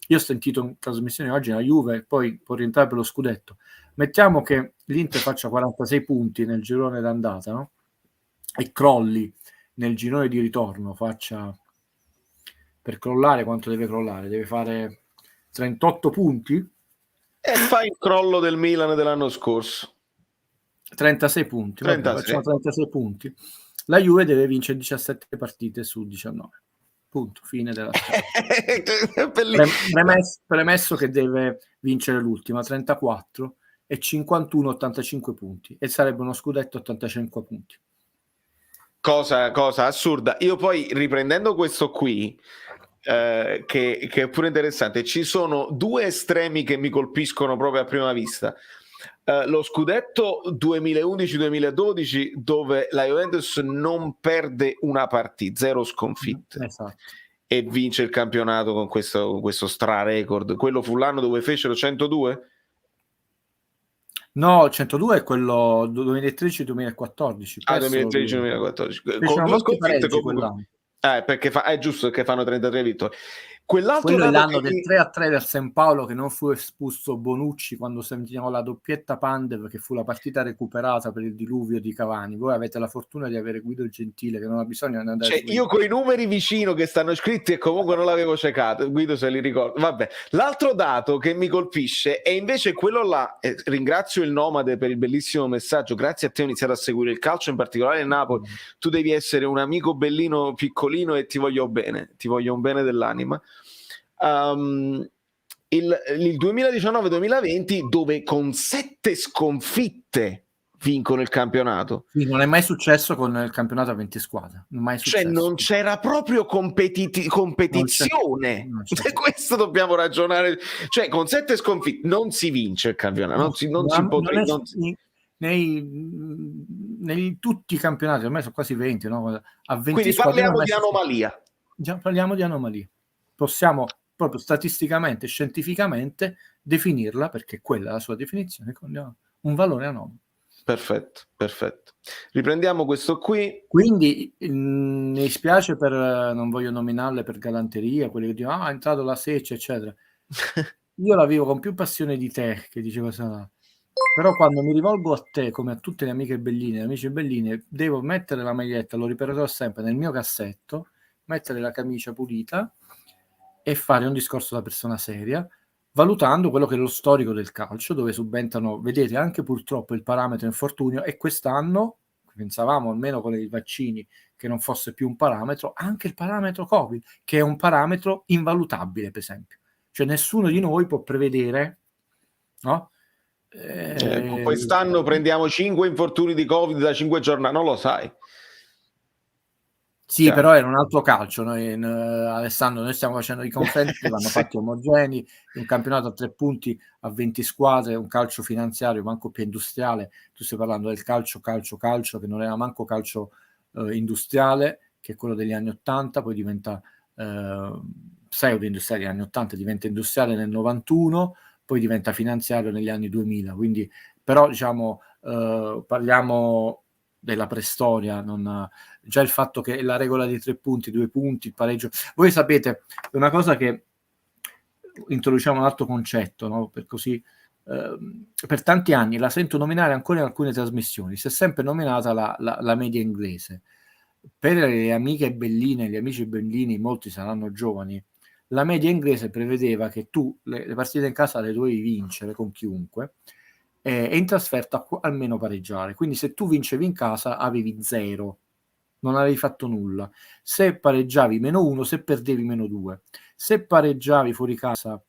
Io ho sentito in trasmissione oggi la Juve poi può rientrare per lo scudetto. Mettiamo che l'Inter faccia 46 punti nel girone d'andata, no? E crolli nel girone di ritorno, faccia, per crollare quanto deve crollare? Deve fare 38 punti? E fa il crollo del Milan dell'anno scorso. 36 punti, vabbè, 36. facciamo 36 punti. La Juve deve vincere 17 partite su 19. Punto, fine della storia. Premesso che deve vincere l'ultima, 34 e 51, 85 punti, e sarebbe uno scudetto 85 punti. Cosa assurda. Io poi, riprendendo questo qui, che è pure interessante, ci sono 2 estremi che mi colpiscono proprio a prima vista. Lo scudetto 2011-2012, dove la Juventus non perde una partita, 0 sconfitte, esatto, e vince il campionato con questo stra record. Quello fu l'anno dove fecero 102? No, 102 è quello 2013-2014. 2013-2014. Fecero Con 2 molti sconfitte pareggi comunque. quell'anno. Perché è giusto che fanno 33 vittorie. Quell'altro Quello è dato l'anno del 3-3 del San Paolo, che non fu espulso Bonucci quando sentiamo la doppietta Pandev, che fu la partita recuperata per il diluvio di Cavani. Voi avete la fortuna di avere Guido Gentile, che non ha bisogno di andare Cioè, io con i numeri vicino che stanno scritti e comunque non l'avevo ciecato, Guido se li ricorda. Vabbè, l'altro dato che mi colpisce è invece quello là, ringrazio il Nomade per il bellissimo messaggio, grazie a te ho iniziato a seguire il calcio, in particolare il Napoli. Tu devi essere un amico bellino piccolino e ti voglio bene, ti voglio un bene dell'anima. Il 2019-2020, dove con 7 sconfitte vincono il campionato. Sì, non è mai successo con il campionato a 20 squadre. Mai cioè non c'era proprio competizione. Non c'è. Questo dobbiamo ragionare. Cioè con 7 sconfitte non si vince il campionato. Nei tutti i campionati, ormai sono quasi 20, no? A 20 quindi squadre parliamo di anomalia. Già parliamo di anomalia. Possiamo proprio statisticamente, scientificamente definirla, perché quella è la sua definizione, con un valore anomalo. Perfetto. Riprendiamo questo qui. Quindi mi dispiace non voglio nominarle per galanteria, quelli che dicono è entrato la Seccia, eccetera. Io la vivo con più passione di te, che dice cosa. Però quando mi rivolgo a te, come a tutte le amiche belline, amici belline, devo mettere la maglietta, lo ripeterò sempre, nel mio cassetto, mettere la camicia pulita e fare un discorso da persona seria, valutando quello che è lo storico del calcio, dove subentrano, vedete, anche purtroppo il parametro infortunio, e quest'anno, pensavamo almeno con i vaccini che non fosse più un parametro, anche il parametro Covid, che è un parametro invalutabile, per esempio. Cioè nessuno di noi può prevedere, no? Quest'anno prendiamo 5 infortuni di Covid da 5 giornate, non lo sai. Sì, però era un altro calcio. Alessandro, noi stiamo facendo i confronti che vanno fatti omogenei, un campionato a 3 punti a 20 squadre, un calcio finanziario manco più industriale. Tu stai parlando del calcio che non era manco calcio industriale, che è quello degli anni 80, poi diventa pseudo-industriale negli anni 80, diventa industriale nel 91, poi diventa finanziario negli anni 2000. Quindi, però diciamo, parliamo della preistoria, già il fatto che la regola dei 3 punti, 2 punti, il pareggio. Voi sapete, è una cosa che introduciamo un altro concetto, no? Per così, per tanti anni la sento nominare ancora in alcune trasmissioni, si è sempre nominata la media inglese. Per le amiche belline, gli amici bellini, molti saranno giovani, la media inglese prevedeva che tu le partite in casa le dovevi vincere con chiunque, e in trasferta almeno pareggiare. Quindi se tu vincevi in casa avevi 0, non avevi fatto nulla. Se pareggiavi -1, se perdevi -2. Se pareggiavi fuori casa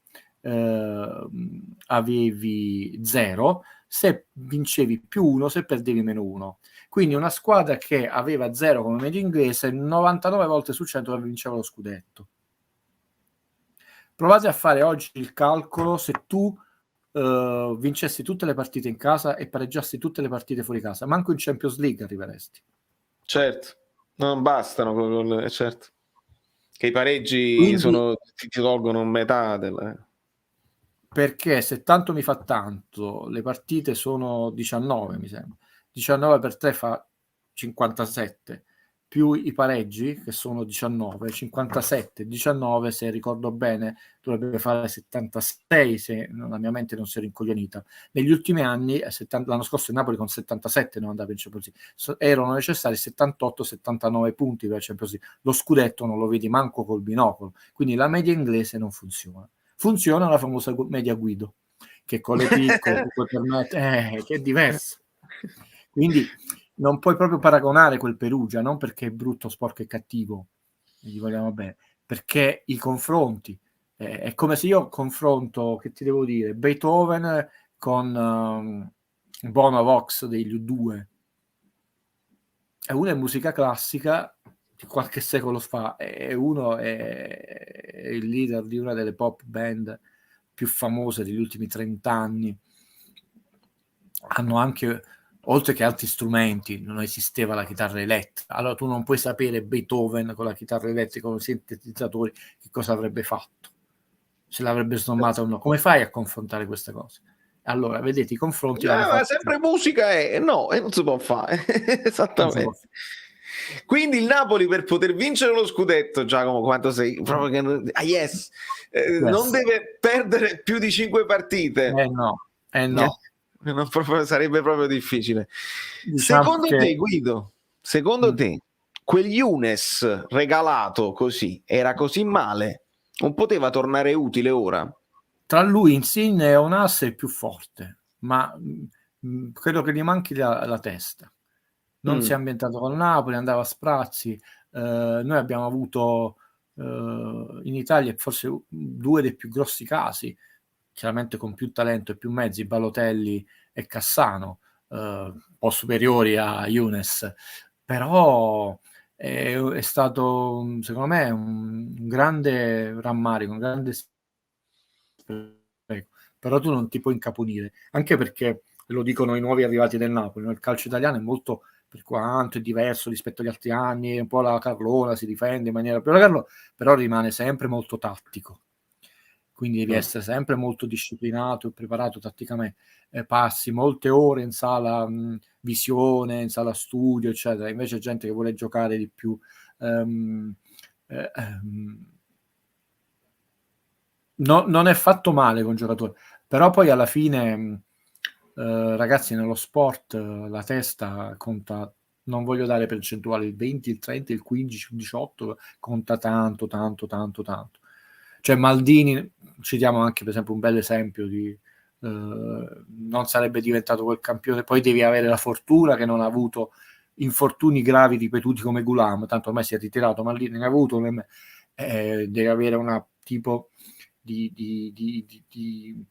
avevi 0, se vincevi +1, se perdevi -1. Quindi una squadra che aveva 0 come media inglese 99 volte su 100 vinceva lo scudetto. Provate a fare oggi il calcolo: se tu vincessi tutte le partite in casa e pareggiassi tutte le partite fuori casa, manco in Champions League arriveresti. Certo, non bastano, certo. Che i pareggi Quindi, ti tolgono metà del... perché se tanto mi fa tanto, le partite sono 19, mi sembra. 19 per 3 fa 57, più i pareggi, che sono 19, 57, 19, se ricordo bene, dovrebbe fare 76, se la mia mente non si è rincoglionita. Negli ultimi anni, l'anno scorso il Napoli con 77 non andava in Champions League, erano necessari 78-79 punti per la Champions League. Lo scudetto non lo vedi manco col binocolo, quindi la media inglese non funziona. Funziona la famosa media Guido, che con le piccole puoi permettere, che è diverso. Quindi non puoi proprio paragonare quel Perugia, non perché è brutto, sporco e cattivo, gli vogliamo bene, perché i confronti, è come se io confronto, che ti devo dire, Beethoven con Bono Vox degli U2, e uno è musica classica di qualche secolo fa e uno è il leader di una delle pop band più famose degli ultimi 30 anni. Hanno anche, oltre che altri strumenti, non esisteva la chitarra elettrica, allora tu non puoi sapere Beethoven con la chitarra elettrica, con i sintetizzatori, che cosa avrebbe fatto, se l'avrebbe snommata o no. Come fai a confrontare queste cose? Allora, vedete, i confronti vanno ma fatti. sempre musica è... No, non si può fare. Esattamente. Quindi il Napoli, per poter vincere lo scudetto, Giacomo, quanto sei proprio che... yes, non deve perdere più di 5 partite. No. Non proprio, sarebbe proprio difficile. Diciamo Secondo che... te, Guido, secondo te, quel Younes regalato così era così male? Non poteva tornare utile ora? Tra lui, Insigne e Onas è il più forte, ma credo che gli manchi la testa. Non si è ambientato con Napoli, andava a sprazzi. Noi abbiamo avuto in Italia forse due dei più grossi casi, chiaramente con più talento e più mezzi, Balotelli e Cassano, un po' superiori a Younes, però è stato, secondo me, un grande rammarico, un grande spreco. Però tu non ti puoi incaponire, anche perché, lo dicono i nuovi arrivati del Napoli, no? Il calcio italiano è molto, per quanto è diverso rispetto agli altri anni, un po' la Carlona si difende in maniera più però rimane sempre molto tattico, quindi devi essere sempre molto disciplinato e preparato tatticamente, passi molte ore in sala visione, in sala studio, eccetera. Invece gente che vuole giocare di più non è fatto male con giocatori, però poi alla fine ragazzi, nello sport la testa conta, non voglio dare percentuali, il 20, il 30, il 15, il 18 conta tanto. Cioè Maldini, citiamo anche per esempio un bel esempio di non sarebbe diventato quel campione, poi devi avere la fortuna che non ha avuto infortuni gravi ripetuti come Gulam, tanto ormai si è ritirato, Maldini ne ha avuto, deve avere una tipo di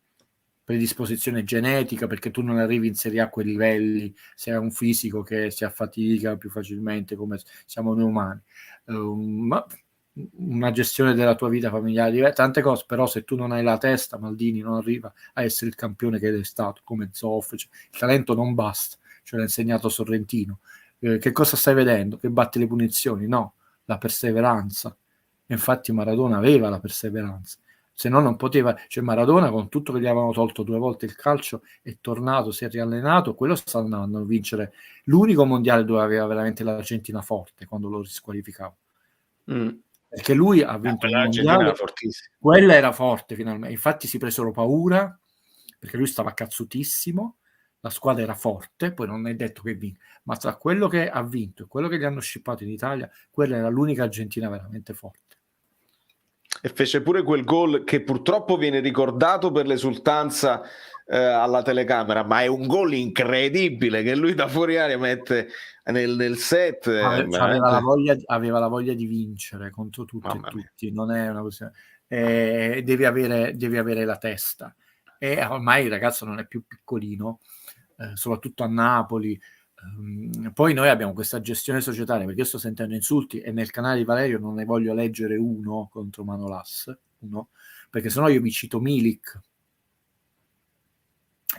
predisposizione genetica, perché tu non arrivi in Serie A a quei livelli, se hai un fisico che si affatica più facilmente come siamo noi umani, ma una gestione della tua vita familiare, tante cose, però se tu non hai la testa, Maldini non arriva a essere il campione che è stato, come Zoff, cioè, il talento non basta, ce l'ha insegnato Sorrentino. Che cosa stai vedendo? Che batte le punizioni? No, la perseveranza. Infatti Maradona aveva la perseveranza, se no non poteva, cioè Maradona con tutto che gli avevano tolto 2 volte il calcio è tornato, si è riallenato, quello sta andando a vincere l'unico mondiale dove aveva veramente l'Argentina forte quando lo risqualificava, perché lui ha vinto un mondiale, quella era forte finalmente, infatti si presero paura perché lui stava cazzutissimo, la squadra era forte, poi non è detto che vinca, ma tra quello che ha vinto e quello che gli hanno scippato in Italia, quella era l'unica Argentina veramente forte. E fece pure quel gol che purtroppo viene ricordato per l'esultanza alla telecamera, ma è un gol incredibile che lui da fuori aria mette nel set. Aveva la voglia di vincere contro tutti e tutti, non è una questione. Devi avere la testa, e ormai il ragazzo non è più piccolino, soprattutto a Napoli. Poi noi abbiamo questa gestione societaria, perché io sto sentendo insulti e nel canale di Valerio non ne voglio leggere uno contro Manolas, perché sennò io mi cito Milik.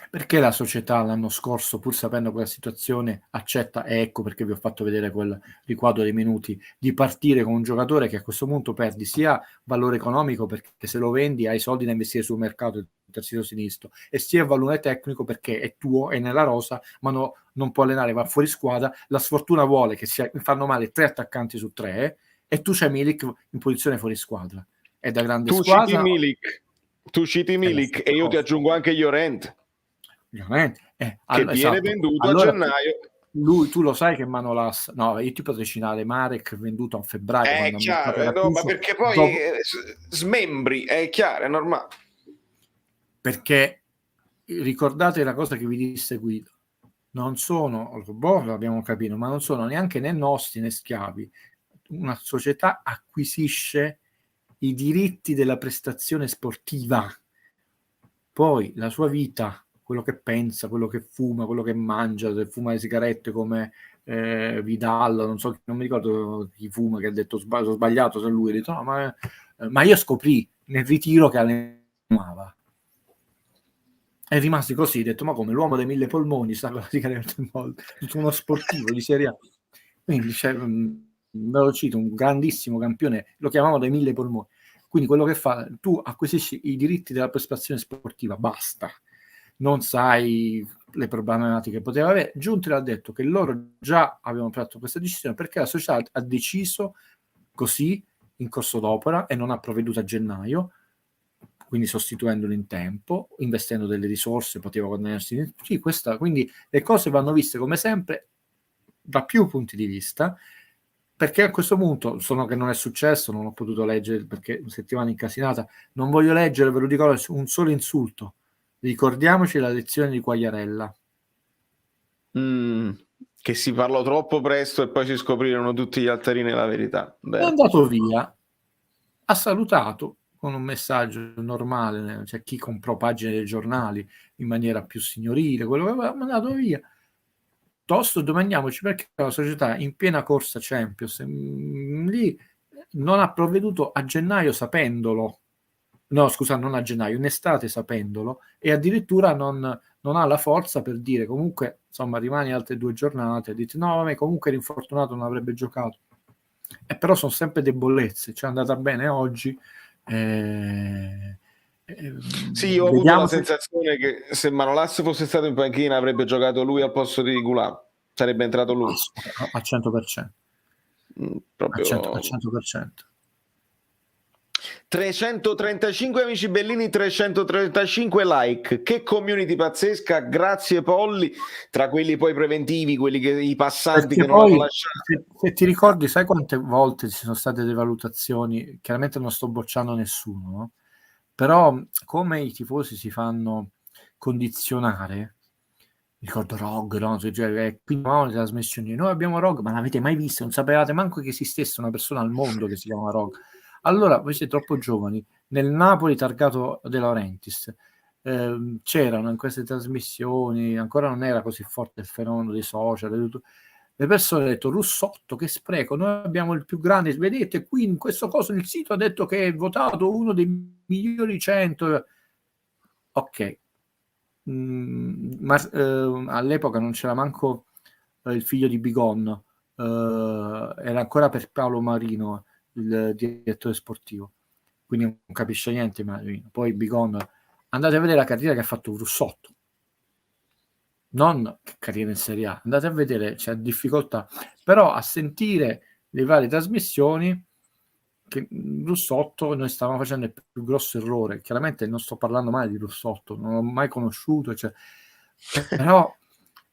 Perché la società l'anno scorso, pur sapendo quella situazione, accetta, e ecco perché vi ho fatto vedere quel riquadro dei minuti, di partire con un giocatore che a questo punto perdi sia valore economico, perché se lo vendi hai soldi da investire sul mercato terzino sinistro, e sia valore tecnico perché è tuo, è nella rosa, ma non può allenare, va fuori squadra. La sfortuna vuole che fanno male 3 attaccanti su 3, e tu c'hai Milik in posizione fuori squadra. È da grande squadra. Tu citi Milik e io ti aggiungo anche Llorente. Che viene venduto a gennaio. Tu lo sai che Manolas, no, io ti potrei citare Marek venduto a febbraio. È chiaro, no, ma perché poi smembri, è chiaro, è normale. Perché ricordate la cosa che vi disse Guido, non sono robot, l'abbiamo capito, ma non sono neanche né nostri né schiavi. Una società acquisisce i diritti della prestazione sportiva, poi la sua vita, quello che pensa, quello che fuma, quello che mangia, se fuma le sigarette come Vidal, non mi ricordo chi fuma, che ha detto sono sbagliato, se lui ha detto no, ma io scoprì nel ritiro che allenava. È rimasti così, detto ma come l'uomo dei 1000 polmoni sta con la sigaretta in volta, tutto uno sportivo di Serie A. Quindi ve lo cito, un grandissimo campione, lo chiamavamo dei 1000 polmoni. Quindi quello che fa, tu acquisisci i diritti della prestazione sportiva, basta. Non sai le problematiche che poteva avere. Giunti ha detto che loro già avevano preso questa decisione perché la società ha deciso così in corso d'opera e non ha provveduto a gennaio, quindi sostituendolo in tempo, investendo delle risorse, poteva guadagnarsi. Sì, quindi le cose vanno viste come sempre da più punti di vista, perché a questo punto, sono che non è successo, non ho potuto leggere perché settimana incasinata, non voglio leggere, ve lo dico, un solo insulto. Ricordiamoci la lezione di Quagliarella. Che si parlò troppo presto e poi si scoprirono tutti gli altarini della verità. È andato via, ha salutato con un messaggio normale, c'è chi comprò pagine dei giornali in maniera più signorile, quello che aveva mandato via. Tosto domandiamoci perché la società in piena corsa Champions lì non ha provveduto a gennaio sapendolo, no scusa, non a gennaio, in estate sapendolo, e addirittura non ha la forza per dire comunque insomma rimani altre 2 giornate, dite no vabbè comunque l'infortunato non avrebbe giocato, e però sono sempre debolezze, ci è andata bene oggi. Sì, io ho avuto la sensazione che se Manolas fosse stato in panchina avrebbe giocato lui al posto di Gulam, sarebbe entrato lui a 100%. Proprio... a 100%. 335 amici bellini, 335 like, che community pazzesca, grazie Polli, tra quelli poi preventivi, quelli che i passanti perché che non hanno lasciato. Se ti ricordi, sai quante volte ci sono state delle valutazioni, chiaramente non sto bocciando nessuno, no? Però come i tifosi si fanno condizionare, ricordo Rog, no? Cioè, quindi le trasmissioni, noi abbiamo Rog, ma l'avete mai visto? Non sapevate manco che esistesse una persona al mondo che si chiama Rog. Allora, voi siete troppo giovani. Nel Napoli targato De Laurentiis c'erano in queste trasmissioni, ancora non era così forte il fenomeno dei social, le persone hanno detto Russotto, che spreco, noi abbiamo il più grande, vedete qui in questo coso il sito ha detto che è votato uno dei migliori 100. Ok, ma all'epoca non c'era manco il figlio di Bigon, era ancora per Paolo Marino il direttore sportivo, quindi non capisce niente Marino. Poi Bigon, andate a vedere la carriera che ha fatto Russotto, non carriera in Serie A, andate a vedere, c'è difficoltà, però a sentire le varie trasmissioni che Russotto noi stavamo facendo il più grosso errore. Chiaramente non sto parlando mai di Russotto, non l'ho mai conosciuto, cioè, però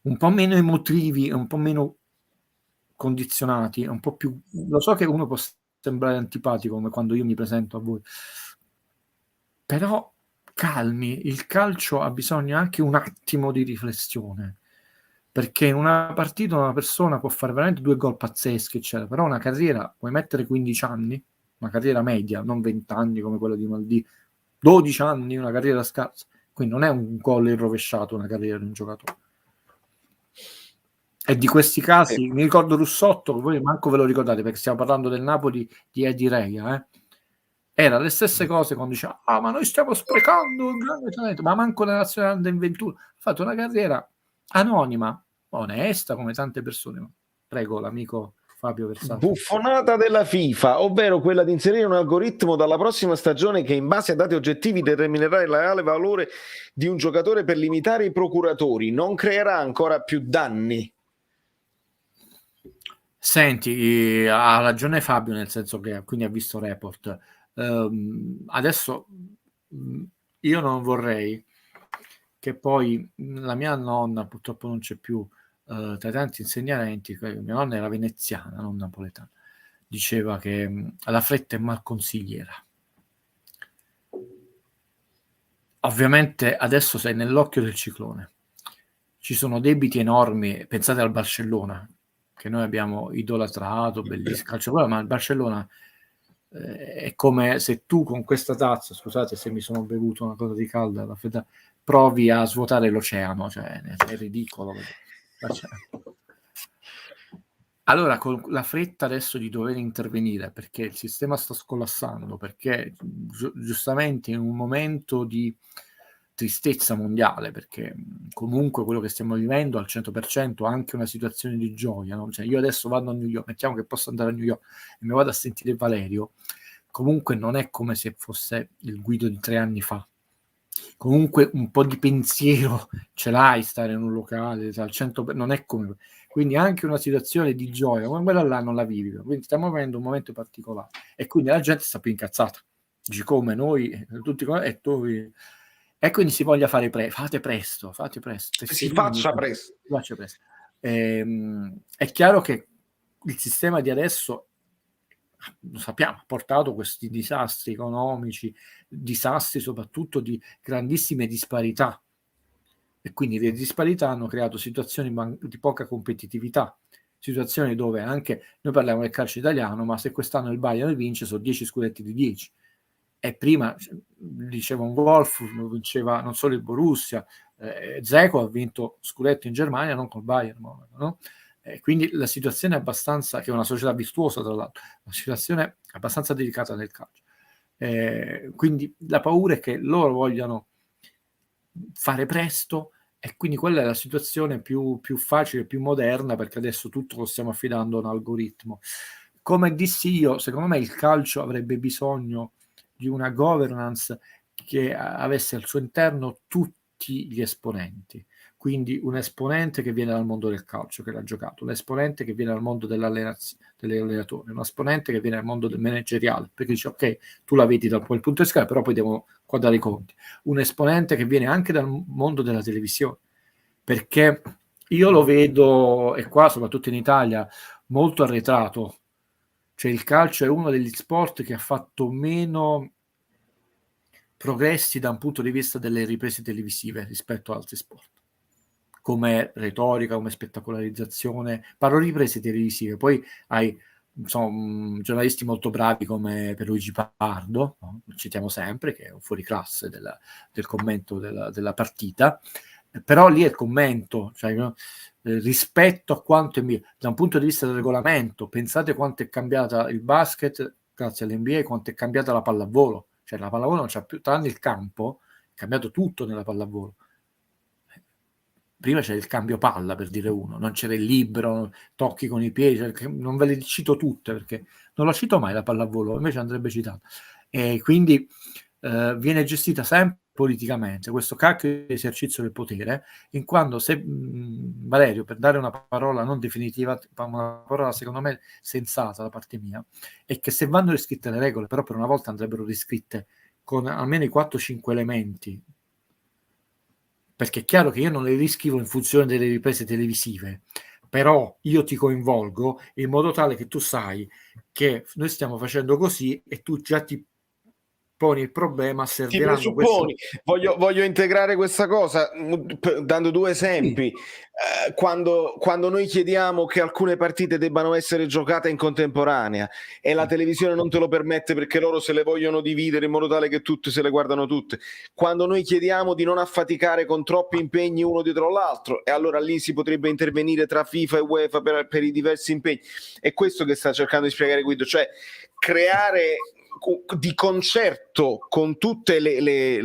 un po' meno emotivi, un po' meno condizionati, un po' più, lo so che uno può sembrare antipatico come quando io mi presento a voi, però calmi, il calcio ha bisogno anche un attimo di riflessione, perché in una partita una persona può fare veramente 2 gol pazzeschi, eccetera, però una carriera, puoi mettere 15 anni, una carriera media, non 20 anni come quella di Maldini, 12 anni, una carriera scarsa, quindi non è un gol irrovesciato una carriera di un giocatore. E di questi casi, mi ricordo Russotto, voi manco ve lo ricordate, perché stiamo parlando del Napoli di Eddie Reia, Era le stesse cose quando diceva ma noi stiamo sprecando un grande talento, ma manco la nazionale under 21. Ha fatto una carriera anonima, onesta come tante persone. Prego l'amico Fabio Versati. Buffonata della FIFA, ovvero quella di inserire un algoritmo dalla prossima stagione che in base a dati oggettivi determinerà il reale valore di un giocatore per limitare i procuratori, non creerà ancora più danni. Senti, ha ragione Fabio, nel senso che quindi ha visto Report. Adesso io non vorrei che poi la mia nonna, purtroppo non c'è più, tra i tanti insegnamenti, mia nonna era veneziana, non napoletana, diceva che la fretta è malconsigliera. Ovviamente adesso sei nell'occhio del ciclone, ci sono debiti enormi, pensate al Barcellona, che noi abbiamo idolatrato, bellissimo calcio, ma il Barcellona è come se tu con questa tazza, scusate se mi sono bevuto una cosa di calda, la fredda, provi a svuotare l'oceano, cioè è ridicolo. Allora, con la fretta adesso di dover intervenire perché il sistema sta scollassando, perché giustamente in un momento di tristezza mondiale, perché comunque quello che stiamo vivendo al 100% è anche una situazione di gioia, no? Cioè io adesso vado a New York, mettiamo che posso andare a New York e mi vado a sentire Valerio, comunque non è come se fosse il Guido di 3 anni fa. Comunque un po' di pensiero ce l'hai, stare in un locale al 100%, non è come, quindi anche una situazione di gioia come quella là non la vivi, quindi stiamo vivendo un momento particolare e quindi la gente sta più incazzata, dici come noi tutti e quindi si voglia fare fate presto, si faccia presto. È chiaro che il sistema di adesso, lo sappiamo, ha portato questi disastri economici, disastri soprattutto di grandissime disparità, e quindi le disparità hanno creato situazioni di poca competitività, situazioni dove anche noi parliamo del calcio italiano, ma se quest'anno il Bayern vince sono 10 scudetti di 10, e prima diceva un Wolfsburg, vinceva non solo il Borussia, Dzeko ha vinto scudetto in Germania non col Bayern, no? Quindi la situazione è abbastanza, che è una società virtuosa tra l'altro, una situazione abbastanza delicata nel calcio, quindi la paura è che loro vogliano fare presto, e quindi quella è la situazione più facile, più moderna, perché adesso tutto lo stiamo affidando a un algoritmo. Come dissi io, secondo me il calcio avrebbe bisogno di una governance che avesse al suo interno tutti gli esponenti, quindi un esponente che viene dal mondo del calcio, che l'ha giocato, un esponente che viene dal mondo dell'allenatore, un esponente che viene dal mondo del manageriale, perché dice ok, tu la vedi da quel punto di vista, però poi devo quadrare i conti, un esponente che viene anche dal mondo della televisione, perché io lo vedo, e qua soprattutto in Italia, molto arretrato, cioè il calcio è uno degli sport che ha fatto meno progressi da un punto di vista delle riprese televisive rispetto ad altri sport, come retorica, come spettacolarizzazione, parlo riprese televisive, poi hai giornalisti molto bravi come Pierluigi Pardo, no? Lo citiamo sempre, che è un fuoriclasse del commento della partita, però lì è il commento, cioè, no? Rispetto a quanto è mio, da un punto di vista del regolamento, pensate quanto è cambiata il basket grazie all'NBA, quanto è cambiata la pallavolo, cioè la pallavolo non c'ha più, tranne il campo, è cambiato tutto nella pallavolo. Prima c'era il cambio palla, per dire uno, non c'era il libero, tocchi con i piedi, non ve le cito tutte perché non la cito mai la pallavolo, invece andrebbe citata, e quindi viene gestita sempre politicamente questo cacchio di esercizio del potere, in quanto se Valerio, per dare una parola non definitiva, una parola secondo me sensata da parte mia, è che se vanno riscritte le regole, però per una volta andrebbero riscritte con almeno i 4-5 elementi, perché è chiaro che io non le riscrivo in funzione delle riprese televisive, però io ti coinvolgo in modo tale che tu sai che noi stiamo facendo così e tu già ti poni il problema, serviranno presupponi. Voglio integrare questa cosa dando 2 esempi. Sì. Quando noi chiediamo che alcune partite debbano essere giocate in contemporanea e la televisione non te lo permette perché loro se le vogliono dividere in modo tale che tutte se le guardano tutte, quando noi chiediamo di non affaticare con troppi impegni uno dietro l'altro, e allora lì si potrebbe intervenire tra FIFA e UEFA per i diversi impegni. È questo che sta cercando di spiegare Guido, cioè creare di concerto con tutte le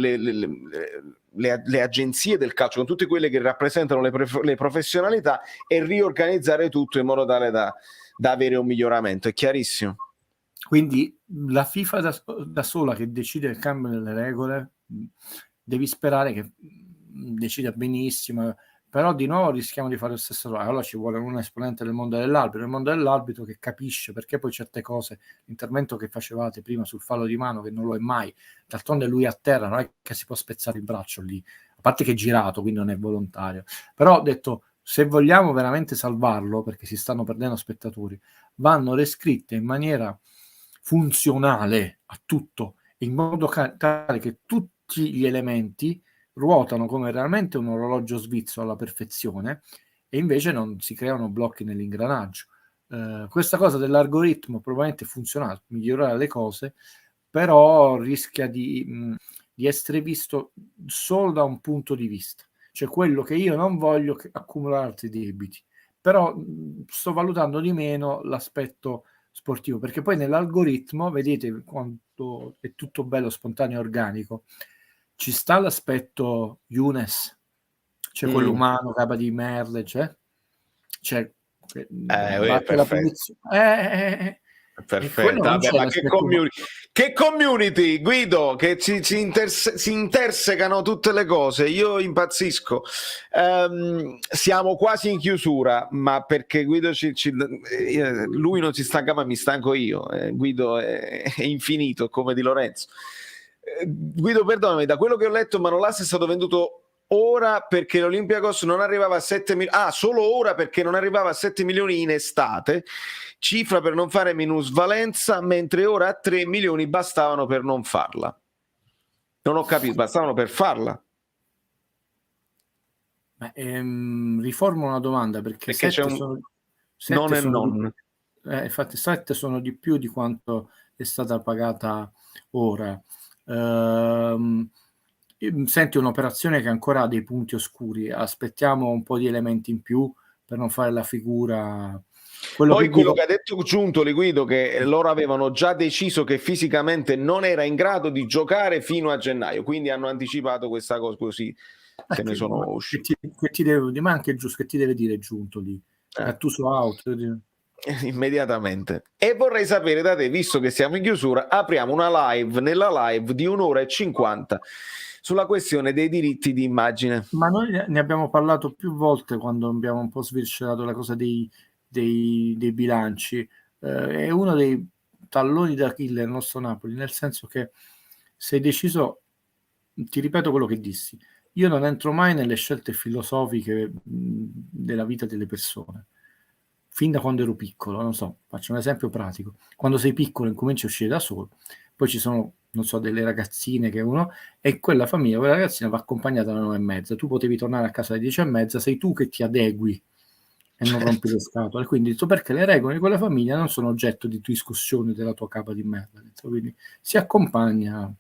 agenzie del calcio, con tutte quelle che rappresentano le professionalità, e riorganizzare tutto in modo tale da avere un miglioramento. È chiarissimo. Quindi la FIFA da sola che decide il cambio delle regole, devi sperare che decida benissimo, però di nuovo rischiamo di fare lo stesso errore. Allora ci vuole un esponente del mondo dell'arbitro che capisce, perché poi certe cose, l'intervento che facevate prima sul fallo di mano, che non lo è mai, d'altronde lui a terra, non è che si può spezzare il braccio lì, a parte che è girato, quindi non è volontario, però ho detto, se vogliamo veramente salvarlo, perché si stanno perdendo spettatori, vanno riscritte in maniera funzionale a tutto, in modo tale che tutti gli elementi ruotano come realmente un orologio svizzero alla perfezione, e invece non si creano blocchi nell'ingranaggio. Questa cosa dell'algoritmo probabilmente funziona, migliorare le cose, però rischia di essere visto solo da un punto di vista, cioè quello che io non voglio accumulare altri debiti, però sto valutando di meno l'aspetto sportivo, perché poi nell'algoritmo, vedete quanto è tutto bello, spontaneo, organico, ci sta l'aspetto Younes, c'è quello umano, capa di merda, c'è batte la punizione, perfetto. Vabbè, ma che community, Guido, che si intersecano tutte le cose, io impazzisco. Siamo quasi in chiusura, ma perché Guido lui non si stanca, ma mi stanco io. Guido è infinito, come di Lorenzo. Guido, perdonami, da quello che ho letto Manolas è stato venduto ora perché l'Olympiacos non arrivava a 7 milioni, solo ora perché non arrivava a 7 milioni in estate, cifra per non fare minusvalenza, mentre ora a 3 milioni bastavano per non farla. Non ho capito, bastavano per farla. Riformo una domanda, perché 7 sono infatti 7 sono di più di quanto è stata pagata ora. Senti, un'operazione che ancora ha dei punti oscuri, aspettiamo un po' di elementi in più per non fare la figura. Quello che ha detto Giuntoli, Guido, che loro avevano già deciso che fisicamente non era in grado di giocare fino a gennaio, quindi hanno anticipato questa cosa, così se ne sono usciti. Che ti deve dire, ma anche giusto, che ti deve dire Giuntoli? Gattuso out. Immediatamente. E vorrei sapere da te, visto che siamo in chiusura, apriamo una live, nella live di 1:50 sulla questione dei diritti di immagine. Ma noi ne abbiamo parlato più volte quando abbiamo un po' sviscerato la cosa dei bilanci. È uno dei talloni d'Achille del nostro Napoli, nel senso che sei deciso, ti ripeto quello che dissi, io non entro mai nelle scelte filosofiche della vita delle persone. Fin da quando ero piccolo, non so, faccio un esempio pratico. Quando sei piccolo incominci a uscire da solo, poi ci sono, non so, delle ragazzine che e quella famiglia, quella ragazzina va accompagnata alle 9:30. Tu potevi tornare a casa alle 10:30, sei tu che ti adegui e non rompi le scatole. Quindi detto, perché le regole di quella famiglia non sono oggetto di discussione della tua capa di merda. Quindi si accompagna.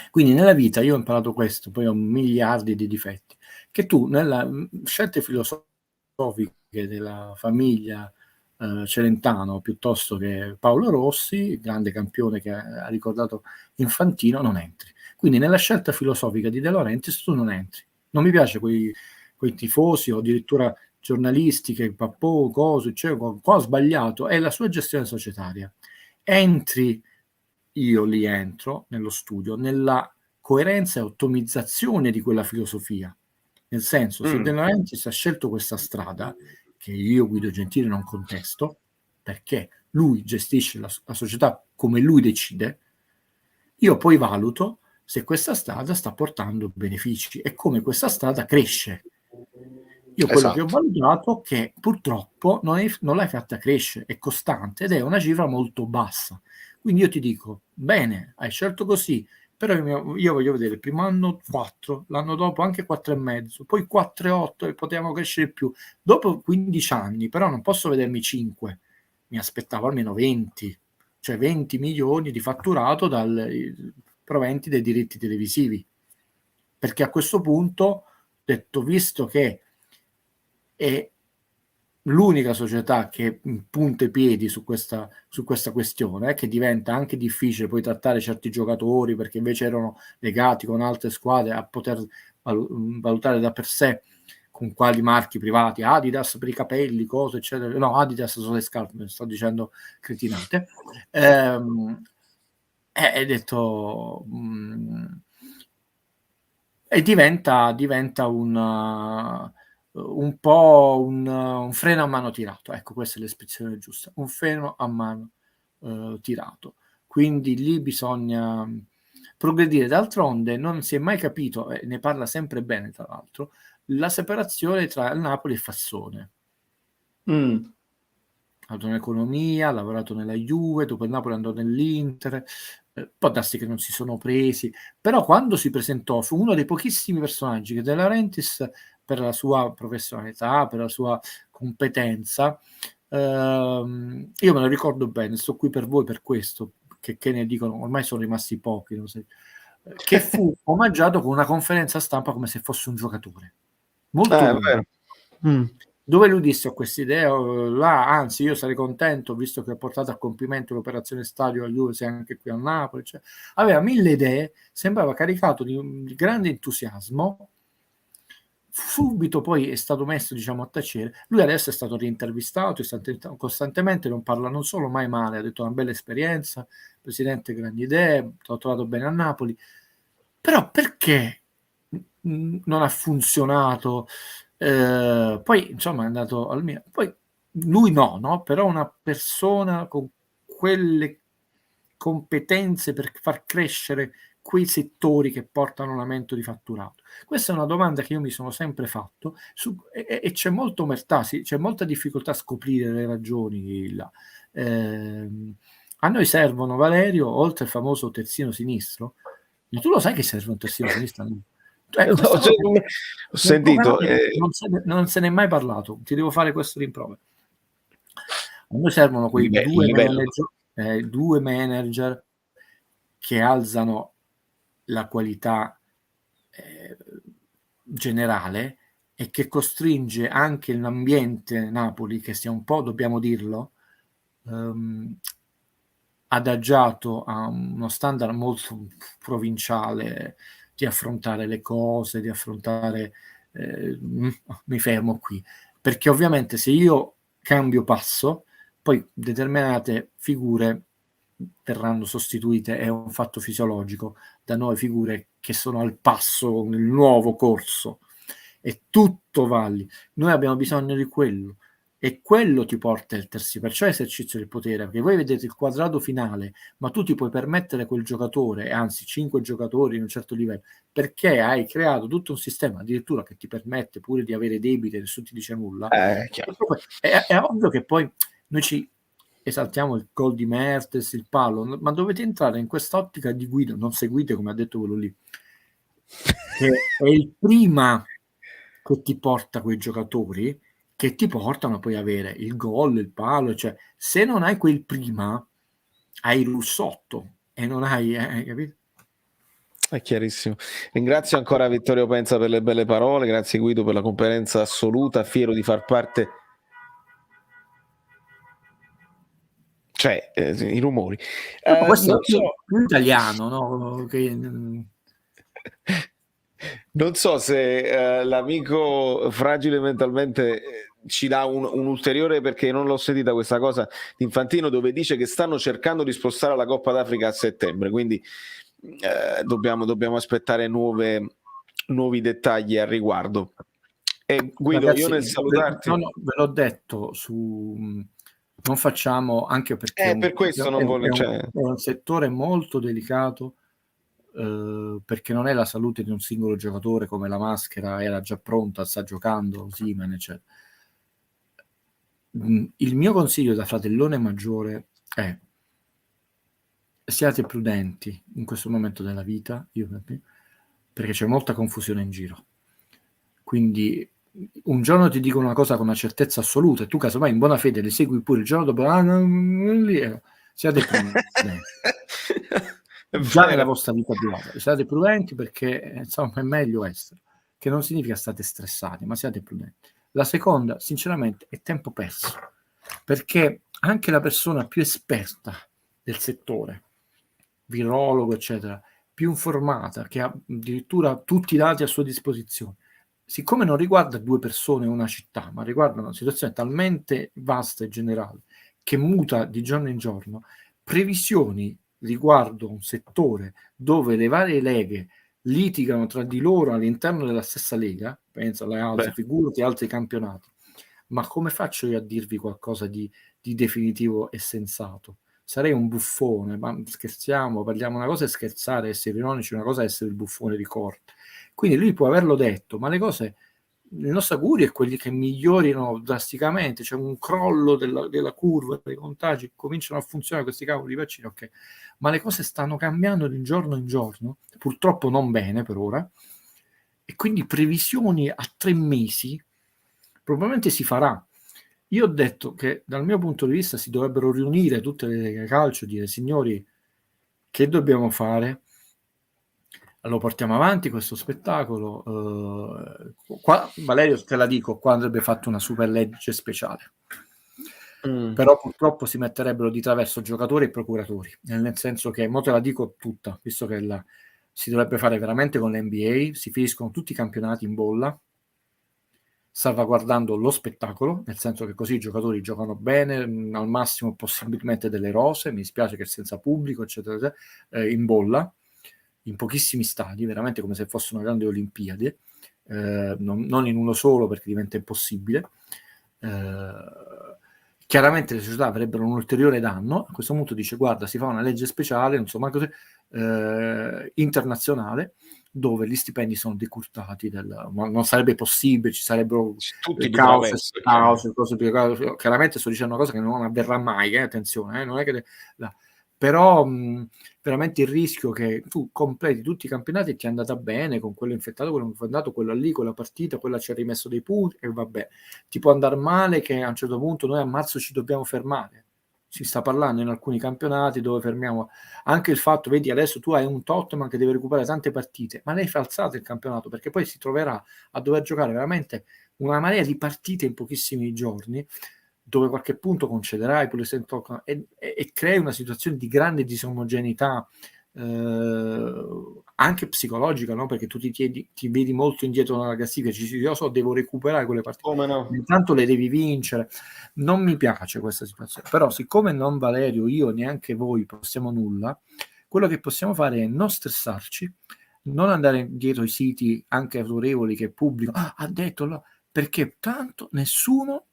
Quindi nella vita io ho imparato questo, poi ho miliardi di difetti, che tu nella scelte filosofiche della famiglia Celentano piuttosto che Paolo Rossi, grande campione che ha ricordato Infantino, non entri. Quindi nella scelta filosofica di De Laurentiis tu non entri. Non mi piace quei tifosi o addirittura giornalisti che pappò, cose, cioè, qua ho sbagliato, è la sua gestione societaria. Io li entro nello studio, nella coerenza e ottimizzazione di quella filosofia. Nel senso, se De Laurentiis ha scelto questa strada, che io, Guido Gentile, non contesto, perché lui gestisce la società come lui decide, io poi valuto se questa strada sta portando benefici e come questa strada cresce. Io quello che ho valutato è che purtroppo non l'hai fatta crescere, è costante ed è una cifra molto bassa. Quindi io ti dico, bene, hai scelto così, però io voglio vedere il primo anno 4, l'anno dopo anche 4,5, poi 4,8 e potevamo crescere più. Dopo 15 anni, però non posso vedermi 5, mi aspettavo almeno 20, cioè 20 milioni di fatturato dai proventi dei diritti televisivi. Perché a questo punto ho detto, visto che l'unica società che punta i piedi su questa questione, che diventa anche difficile poi trattare certi giocatori, perché invece erano legati con altre squadre a poter valutare da per sé con quali marchi privati, Adidas per i capelli, cose eccetera, no, Adidas sono le scarpe, sto dicendo cretinate, e detto e diventa un po' un freno a mano tirato, ecco, questa è l'espressione giusta, un freno a mano tirato. Quindi lì bisogna progredire. D'altronde non si è mai capito, e ne parla sempre bene tra l'altro, la separazione tra il Napoli e Fassone. Ha fatto un'economia, ha lavorato nella Juve, dopo il Napoli andò nell'Inter, può darsi che non si sono presi, però quando si presentò fu uno dei pochissimi personaggi che De Laurentiis, per la sua professionalità, per la sua competenza, io me lo ricordo bene, sto qui per voi per questo, che ne dicono, ormai sono rimasti pochi, non so, che fu omaggiato con una conferenza stampa come se fosse un giocatore. Molto vero. Dove lui disse: ho questa idea là, anzi io sarei contento visto che ho portato a compimento l'operazione stadio a Juve, anche qui a Napoli, cioè, aveva 1000 idee, sembrava caricato di grande entusiasmo. Subito poi è stato messo, diciamo, a tacere. Lui adesso è stato reintervistato costantemente, non parla non solo mai male, ha detto una bella esperienza, presidente, grandi idee, l'ho trovato bene a Napoli, però perché non ha funzionato? Poi insomma è andato al Milan, poi lui no, però una persona con quelle competenze per far crescere quei settori che portano un aumento di fatturato. Questa è una domanda che io mi sono sempre fatto e c'è molta omertà, c'è molta difficoltà a scoprire le ragioni là. A noi servono, Valerio, oltre il famoso terzino sinistro, tu lo sai che serve un terzino sinistro? Ho sentito, non se n'è mai parlato, ti devo fare questo rimprovero. A noi servono quei due manager che alzano la qualità generale e che costringe anche l'ambiente Napoli, che sia un po', dobbiamo dirlo, adagiato a uno standard molto provinciale di affrontare le cose, di affrontare mi fermo qui, perché ovviamente se io cambio passo, poi determinate figure verranno sostituite, è un fatto fisiologico, da noi figure che sono al passo nel nuovo corso, e tutto va lì. Noi abbiamo bisogno di quello, e quello ti porta il terzino, perciò esercizio del potere, perché voi vedete il quadrato finale, ma tu ti puoi permettere quel giocatore, anzi 5 giocatori in un certo livello, perché hai creato tutto un sistema addirittura che ti permette pure di avere debiti e nessuno ti dice nulla. È ovvio che poi noi ci esaltiamo il gol di Mertens, il palo, ma dovete entrare in quest'ottica di guida, non seguite come ha detto quello lì, che è il prima che ti porta quei giocatori che ti portano poi a avere il gol, il palo, cioè se non hai quel prima hai il lussotto e non hai, capito? È chiarissimo. Ringrazio ancora Vittorio Penza per le belle parole, grazie Guido per la competenza assoluta, fiero di far parte, cioè i rumori. Questo è più italiano, no? Non so se l'amico fragile mentalmente ci dà un ulteriore, perché non l'ho sentita questa cosa di Infantino, dove dice che stanno cercando di spostare la Coppa d'Africa a settembre, quindi dobbiamo aspettare nuovi dettagli al riguardo. E Guido, ragazzi, io nel salutarti... No, ve l'ho detto, non facciamo, anche perché per questo non voglio, è un settore molto delicato, perché non è la salute di un singolo giocatore come la maschera era già pronta, sta giocando, Osimhen, eccetera. Il mio consiglio da fratellone maggiore è: siate prudenti in questo momento della vita, perché c'è molta confusione in giro. Quindi un giorno ti dicono una cosa con una certezza assoluta e tu casomai in buona fede le segui pure, il giorno dopo siate prudenti. Già nella vostra vita privata siate prudenti, perché insomma è meglio essere, che non significa state stressati, ma siate prudenti. La seconda, sinceramente, è tempo perso, perché anche la persona più esperta del settore, virologo, eccetera, più informata, che ha addirittura tutti i dati a sua disposizione, siccome non riguarda 2 persone o una città, ma riguarda una situazione talmente vasta e generale che muta di giorno in giorno, previsioni riguardo un settore dove le varie leghe litigano tra di loro all'interno della stessa lega, penso alle altre figurati, altri campionati, ma come faccio io a dirvi qualcosa di definitivo e sensato? Sarei un buffone, ma scherziamo, parliamo, una cosa è scherzare, essere ironici, una cosa è essere il buffone di corte. Quindi lui può averlo detto, ma le cose, il nostro augurio è quelli che migliorino drasticamente, c'è un crollo della curva dei contagi, cominciano a funzionare questi cavoli di vaccini, ok, ma le cose stanno cambiando di giorno in giorno, purtroppo non bene per ora, e quindi previsioni a 3 mesi probabilmente si farà. Io ho detto che dal mio punto di vista si dovrebbero riunire tutte le leghe calcio e dire: signori, che dobbiamo fare? Lo portiamo avanti questo spettacolo. Qua, Valerio, te la dico, qua andrebbe fatto una super legge speciale. Però purtroppo si metterebbero di traverso giocatori e procuratori, nel senso che, mo te la dico tutta, visto che si dovrebbe fare veramente con l'NBA, si finiscono tutti i campionati in bolla, salvaguardando lo spettacolo, nel senso che così i giocatori giocano bene, al massimo possibilmente delle rose, mi dispiace che senza pubblico, eccetera, eccetera, in bolla, in pochissimi stadi, veramente come se fosse una grande Olimpiadi, non in uno solo perché diventa impossibile. Chiaramente le società avrebbero un ulteriore danno. A questo punto dice: guarda, si fa una legge speciale, non so manco se, internazionale, dove gli stipendi sono decurtati, ma non sarebbe possibile, ci sarebbero tutti cause, cose più. Chiaramente sto dicendo una cosa che non avverrà mai, attenzione, non è che però veramente il rischio che tu completi tutti i campionati e ti è andata bene con quello infettato, quello infettato, quello lì, quella partita, quella ci ha rimesso dei punti e vabbè, ti può andare male che a un certo punto noi a marzo ci dobbiamo fermare. Si sta parlando in alcuni campionati dove fermiamo anche il fatto, vedi, adesso tu hai un Tottenham che deve recuperare tante partite, ma lei fa alzato il campionato perché poi si troverà a dover giocare veramente una marea di partite in pochissimi giorni, dove qualche punto concederai e crei una situazione di grande disomogeneità anche psicologica, no? Perché tu ti vedi molto indietro nella classifica, io so, devo recuperare quelle partite, intanto le devi vincere. Non mi piace questa situazione, però siccome non Valerio, io, neanche voi possiamo nulla, quello che possiamo fare è non stressarci, non andare dietro i siti anche autorevoli che pubblicano, ha detto, perché tanto nessuno,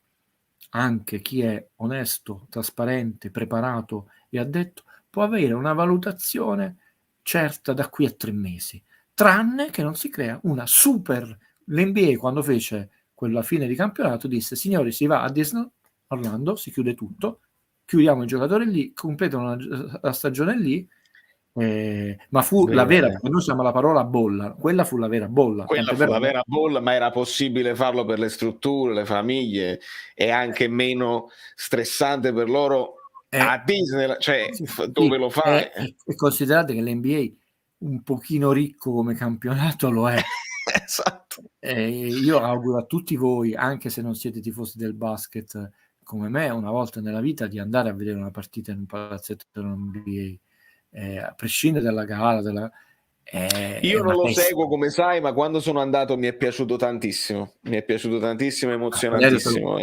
anche chi è onesto, trasparente, preparato e ha detto, può avere una valutazione certa da qui a 3 mesi, tranne che non si crea una super. L'NBA quando fece quella fine di campionato disse: signori, si va a Disney Orlando, si chiude tutto, chiudiamo i giocatori lì, completano la stagione lì, ma fu la vera, perché noi usiamo la parola bolla, quella fu la vera bolla. Quella fu la vera bolla, ma era possibile farlo per le strutture, le famiglie, e anche meno stressante per loro a Disney, cioè dove lo fai. E considerate che l'NBA un pochino ricco come campionato lo è. Esatto. Io auguro a tutti voi, anche se non siete tifosi del basket come me, una volta nella vita di andare a vedere una partita in un palazzetto dell'NBA, a prescindere dalla gara. Io non lo seguo, come sai, ma quando sono andato mi è piaciuto tantissimo, emozionantissimo.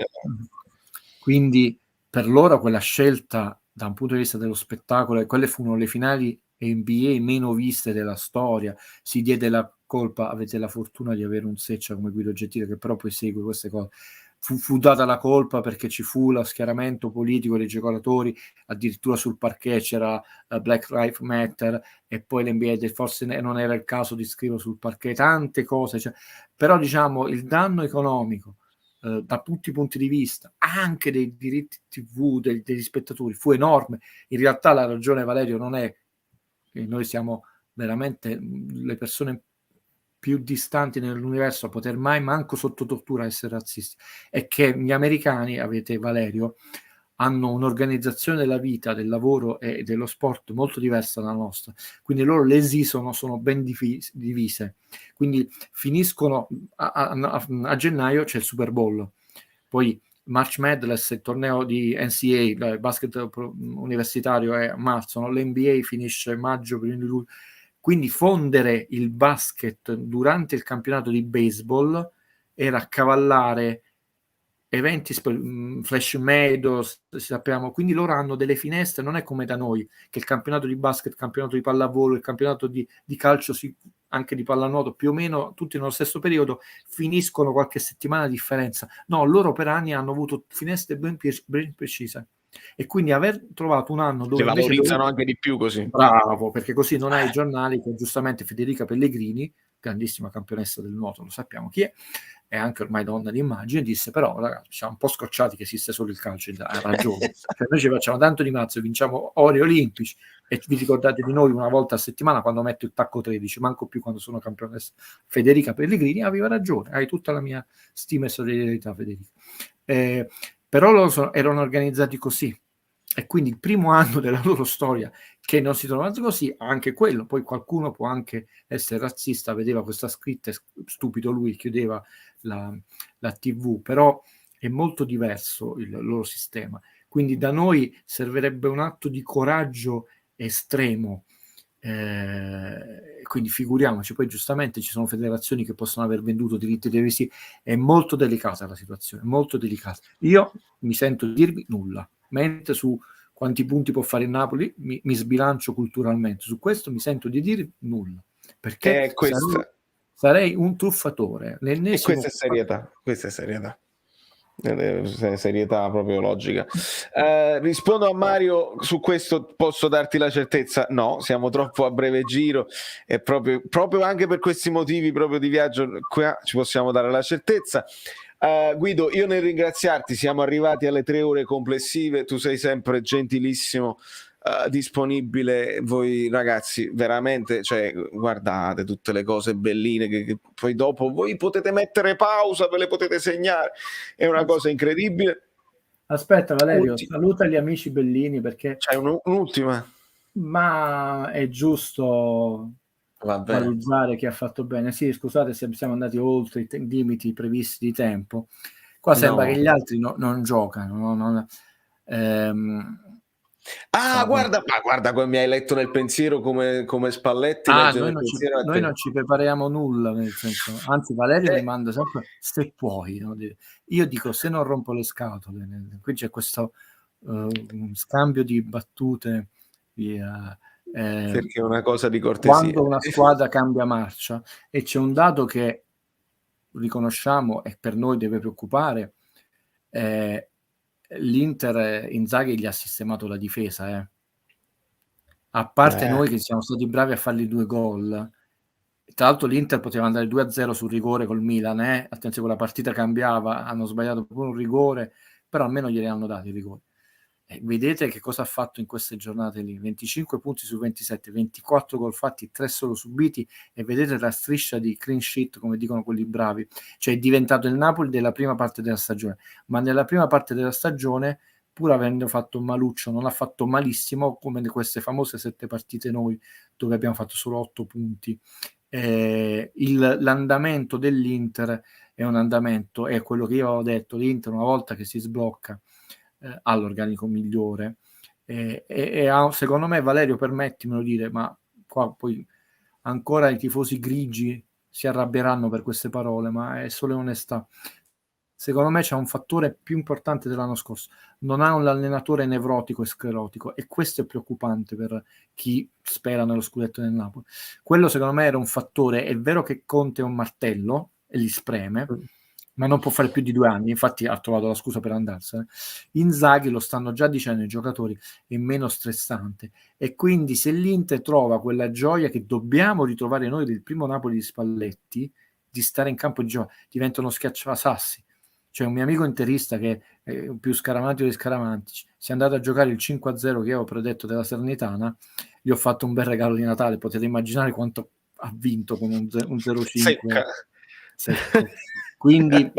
Quindi per loro quella scelta da un punto di vista dello spettacolo, e quelle furono le finali NBA meno viste della storia, si diede la colpa, avete la fortuna di avere un Seccia come Guido Gentile che però poi segue queste cose, fu data la colpa perché ci fu lo schieramento politico dei giocatori, addirittura sul parquet c'era Black Lives Matter, e poi l'NBA forse non era il caso di scrivere sul parquet tante cose, cioè, però diciamo il danno economico da tutti i punti di vista, anche dei diritti TV degli spettatori, fu enorme. In realtà la ragione, Valerio, non è che noi siamo veramente le persone più distanti nell'universo a poter mai manco sotto tortura essere razzisti, è che gli americani, avete Valerio, hanno un'organizzazione della vita, del lavoro e dello sport molto diversa dalla nostra, quindi loro le esistono, sono ben divise, quindi finiscono a gennaio c'è il Super Bowl, poi March Madness, il torneo di NCAA, il basket universitario è a marzo, no? L'NBA finisce maggio, primo di luglio. Quindi fondere il basket durante il campionato di baseball era accavallare eventi, Flash Meadows, sappiamo, quindi loro hanno delle finestre, non è come da noi, che il campionato di basket, il campionato di pallavolo, il campionato di calcio, anche di pallanuoto, più o meno tutti nello stesso periodo, finiscono qualche settimana di differenza. No, loro per anni hanno avuto finestre ben precise. E quindi aver trovato un anno dove si valorizzano anche di più così. Bravo, perché così non hai i giornali che giustamente Federica Pellegrini, grandissima campionessa del nuoto, lo sappiamo chi è anche ormai donna di immagine, disse però ragazzi siamo un po' scocciati che esiste solo il calcio, ha ragione, cioè, noi ci facciamo tanto di mazzo, vinciamo ori olimpici e vi ricordate di noi una volta a settimana quando metto il tacco 13, manco più quando sono campionessa. Federica Pellegrini aveva ragione, hai tutta la mia stima e solidarietà Federica, però loro erano organizzati così. E quindi il primo anno della loro storia che non si trovano così, anche quello, poi qualcuno può anche essere razzista, vedeva questa scritta, stupido lui, chiudeva la TV, però è molto diverso il loro sistema. Quindi da noi servirebbe un atto di coraggio estremo, quindi figuriamoci, poi giustamente ci sono federazioni che possono aver venduto diritti televisivi, è molto delicata la situazione, molto delicata. Io mi sento di dirvi nulla, mentre su quanti punti può fare il Napoli mi sbilancio culturalmente, su questo mi sento di dire nulla, perché sarei un truffatore, l'ennesimo. E questa è serietà. Serietà proprio logica. Rispondo a Mario su questo, posso darti la certezza? No, siamo troppo a breve giro e proprio anche per questi motivi proprio di viaggio qua ci possiamo dare la certezza. Guido, io nel ringraziarti, siamo arrivati alle 3 ore complessive, tu sei sempre gentilissimo, disponibile. Voi ragazzi veramente, cioè, guardate tutte le cose belline che poi dopo voi potete mettere pausa, ve le potete segnare, è una cosa incredibile. Aspetta Valerio, saluta gli amici bellini perché c'è un'ultima, ma è giusto valorizzare chi ha fatto bene. Sì, scusate se siamo andati oltre i limiti previsti di tempo, qua sembra che gli altri non giocano, guarda come mi hai letto nel pensiero, come Spalletti legge nel pensiero. Noi non ci prepariamo nulla, nel senso, anzi Valerio mi manda sempre se puoi, no? Io dico se non rompo le scatole, qui c'è questo scambio di battute perché è una cosa di cortesia quando una squadra cambia marcia, e c'è un dato che riconosciamo e per noi deve preoccupare, l'Inter Inzaghi gli ha sistemato la difesa, a parte noi che siamo stati bravi a fargli 2 gol. Tra l'altro l'Inter poteva andare 2-0 sul rigore col Milan, attenzione, quella partita cambiava, hanno sbagliato pure un rigore, però almeno glieli hanno dati i rigori. Vedete che cosa ha fatto in queste giornate lì, 25 punti su 27, 24 gol fatti, 3 solo subiti, e vedete la striscia di clean sheet, come dicono quelli bravi, cioè è diventato il Napoli della prima parte della stagione, ma nella prima parte della stagione, pur avendo fatto un maluccio, non ha fatto malissimo, come queste famose 7 partite noi, dove abbiamo fatto solo 8 punti. L'andamento dell'Inter è un andamento, è quello che io avevo detto, l'Inter una volta che si sblocca ha l'organico migliore, secondo me, Valerio, permettimelo dire, ma qua poi ancora i tifosi grigi si arrabbieranno per queste parole, ma è solo onestà. Secondo me c'è un fattore più importante dell'anno scorso: non ha un allenatore nevrotico e sclerotico, e questo è preoccupante per chi spera nello scudetto del Napoli. Quello secondo me era un fattore. È vero che Conte è un martello e li spreme, ma non può fare più di 2 anni, infatti ha trovato la scusa per andarsene. Inzaghi, lo stanno già dicendo i giocatori, è meno stressante, e quindi se l'Inter trova quella gioia che dobbiamo ritrovare noi del primo Napoli di Spalletti, di stare in campo e giocare, diventa uno schiacciasassi. C'è un mio amico interista che è più scaramantico dei scaramantici, si è andato a giocare il 5-0 che io avevo predetto della Salernitana, gli ho fatto un bel regalo di Natale, potete immaginare quanto ha vinto con un 0-5 secco. Quindi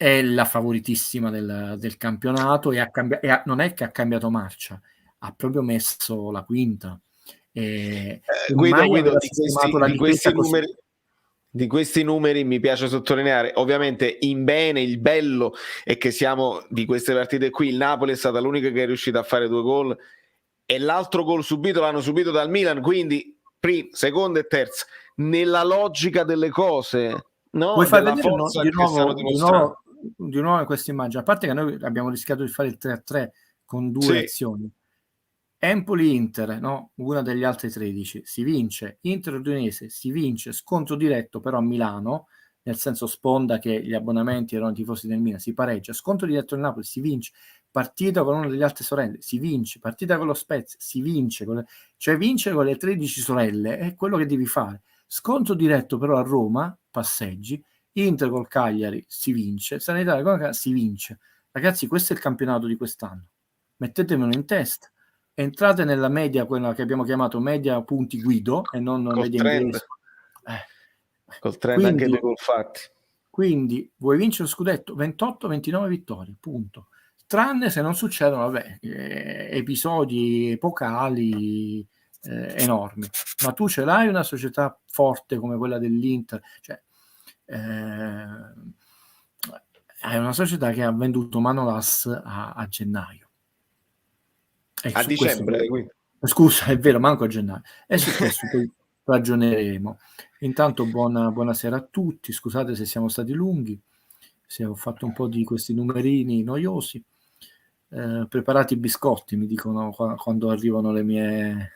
è la favoritissima del campionato e non è che ha cambiato marcia, ha proprio messo la quinta. Guido, Aveva sistemato la difesa così. Di questi numeri mi piace sottolineare, ovviamente in bene, il bello è che siamo di queste partite qui, il Napoli è stata l'unica che è riuscita a fare 2 gol e l'altro gol subito l'hanno subito dal Milan, quindi seconda e terza, nella logica delle cose, no? Vuoi far Della vedere forza di che stiamo dimostrando. di nuovo in questa immagine, a parte che noi abbiamo rischiato di fare il 3-3 con 2 azioni. Empoli-Inter, no? Una degli altri 13, si vince. Inter-Udinese si vince, scontro diretto però a Milano, nel senso sponda che gli abbonamenti erano tifosi del Milan, si pareggia. Scontro diretto al Napoli, si vince. Partita con una delle altre sorelle, si vince. Partita con lo Spezia, si vince. Cioè vincere con le 13 sorelle è quello che devi fare. Scontro diretto però a Roma, passeggi. Inter col Cagliari, si vince. Sanitaria si vince. Ragazzi, questo è il campionato di quest'anno. Mettetemelo in testa. Entrate nella media, quella che abbiamo chiamato media punti Guido e non Col media trend. inglese. Col trend quindi, anche dei gol fatti. Quindi vuoi vincere lo scudetto? 28-29 vittorie, punto. Tranne se non succedono, episodi epocali enormi. Ma tu ce l'hai una società forte come quella dell'Inter, cioè hai una società che ha venduto Manolas a gennaio. A dicembre, quindi. Scusa, è vero, manco a gennaio. E su questo poi ragioneremo. Intanto buonasera a tutti, scusate se siamo stati lunghi, se ho fatto un po' di questi numerini noiosi. Preparati i biscotti, mi dicono quando arrivano le mie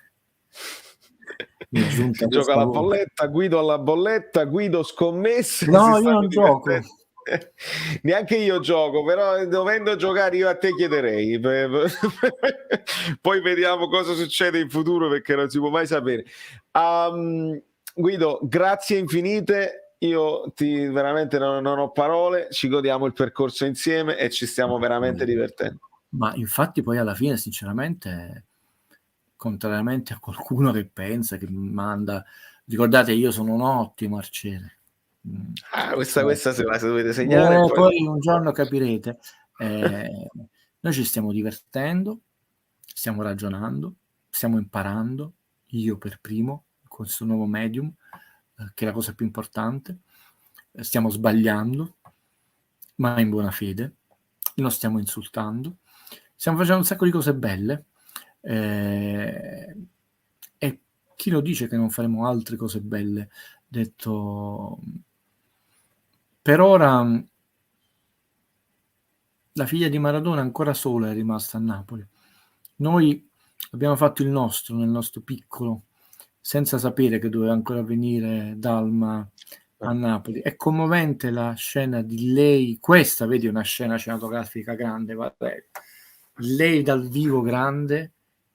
giunte. Gioca alla bolletta, Guido alla bolletta, Guido scommesse. No, io non gioco. Neanche io gioco, però dovendo giocare io a te chiederei. Poi vediamo cosa succede in futuro perché non si può mai sapere. Guido, grazie infinite. Io veramente non ho parole, ci godiamo il percorso insieme e ci stiamo veramente divertendo. Ma infatti poi alla fine sinceramente, contrariamente a qualcuno che pensa, che mi manda, ricordate io sono un ottimo arciere. Questa se la dovete segnare. Poi un giorno capirete. Noi ci stiamo divertendo, stiamo ragionando, stiamo imparando, io per primo, con questo nuovo medium, che è la cosa più importante. Stiamo sbagliando, ma in buona fede. Non stiamo insultando. Stiamo facendo un sacco di cose belle. E chi lo dice che non faremo altre cose belle? Detto... Per ora la figlia di Maradona ancora sola è rimasta a Napoli. Noi abbiamo fatto il nostro, nel nostro piccolo, senza sapere che doveva ancora venire Dalma a Napoli. È commovente la scena di lei, questa, vedi, una scena cinematografica grande, lei dal vivo grande,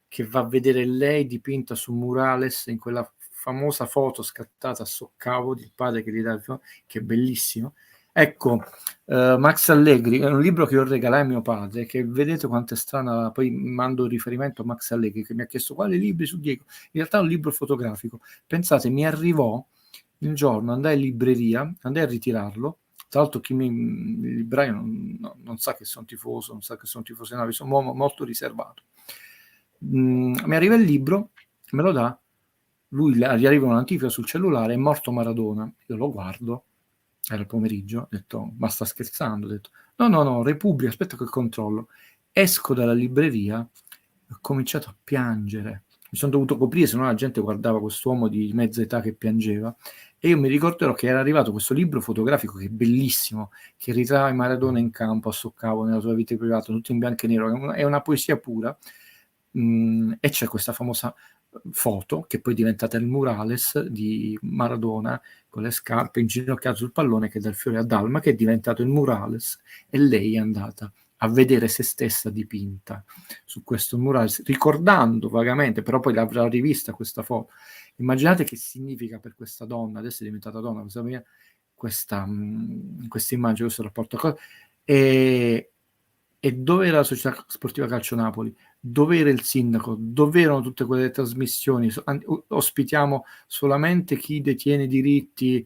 che va a vedere lei dipinta su murales in quella famosa foto scattata a Soccavo del padre che gli dà il film, che è bellissimo. Ecco, Max Allegri è un libro che io regalai a mio padre, che vedete quanto è strana, poi mando il riferimento a Max Allegri che mi ha chiesto quali libri su Diego, in realtà è un libro fotografico. Pensate, mi arrivò un giorno, andai in libreria, andai a ritirarlo, tra l'altro il libraio non sa che sono tifoso, non sa che sono tifoso, no, sono un uomo molto riservato. Mi arriva il libro, me lo dà, lui gli arriva un'antifona sul cellulare, è morto Maradona, io lo guardo, era il pomeriggio, ho detto, ma sta scherzando? Ho detto, no, Repubblica, aspetta che controllo. Esco dalla libreria, ho cominciato a piangere, mi sono dovuto coprire, se no la gente guardava quest'uomo di mezza età che piangeva, e io mi ricorderò che era arrivato questo libro fotografico che è bellissimo, che ritrae Maradona in campo a Soccavo, nella sua vita privata, tutto in bianco e nero, è una poesia pura, e c'è questa famosa foto che poi è diventata il murales di Maradona con le scarpe inginocchiato sul pallone che dà il fiore a Dalma, che è diventato il murales, e lei è andata a vedere se stessa dipinta su questo murales, ricordando vagamente, però poi l'avrà rivista questa foto. Immaginate che significa per questa donna, adesso è diventata donna, questa immagine, questo rapporto. E dove era la Società Sportiva Calcio Napoli? Dove era il sindaco? Dove erano tutte quelle trasmissioni? Ospitiamo solamente chi detiene diritti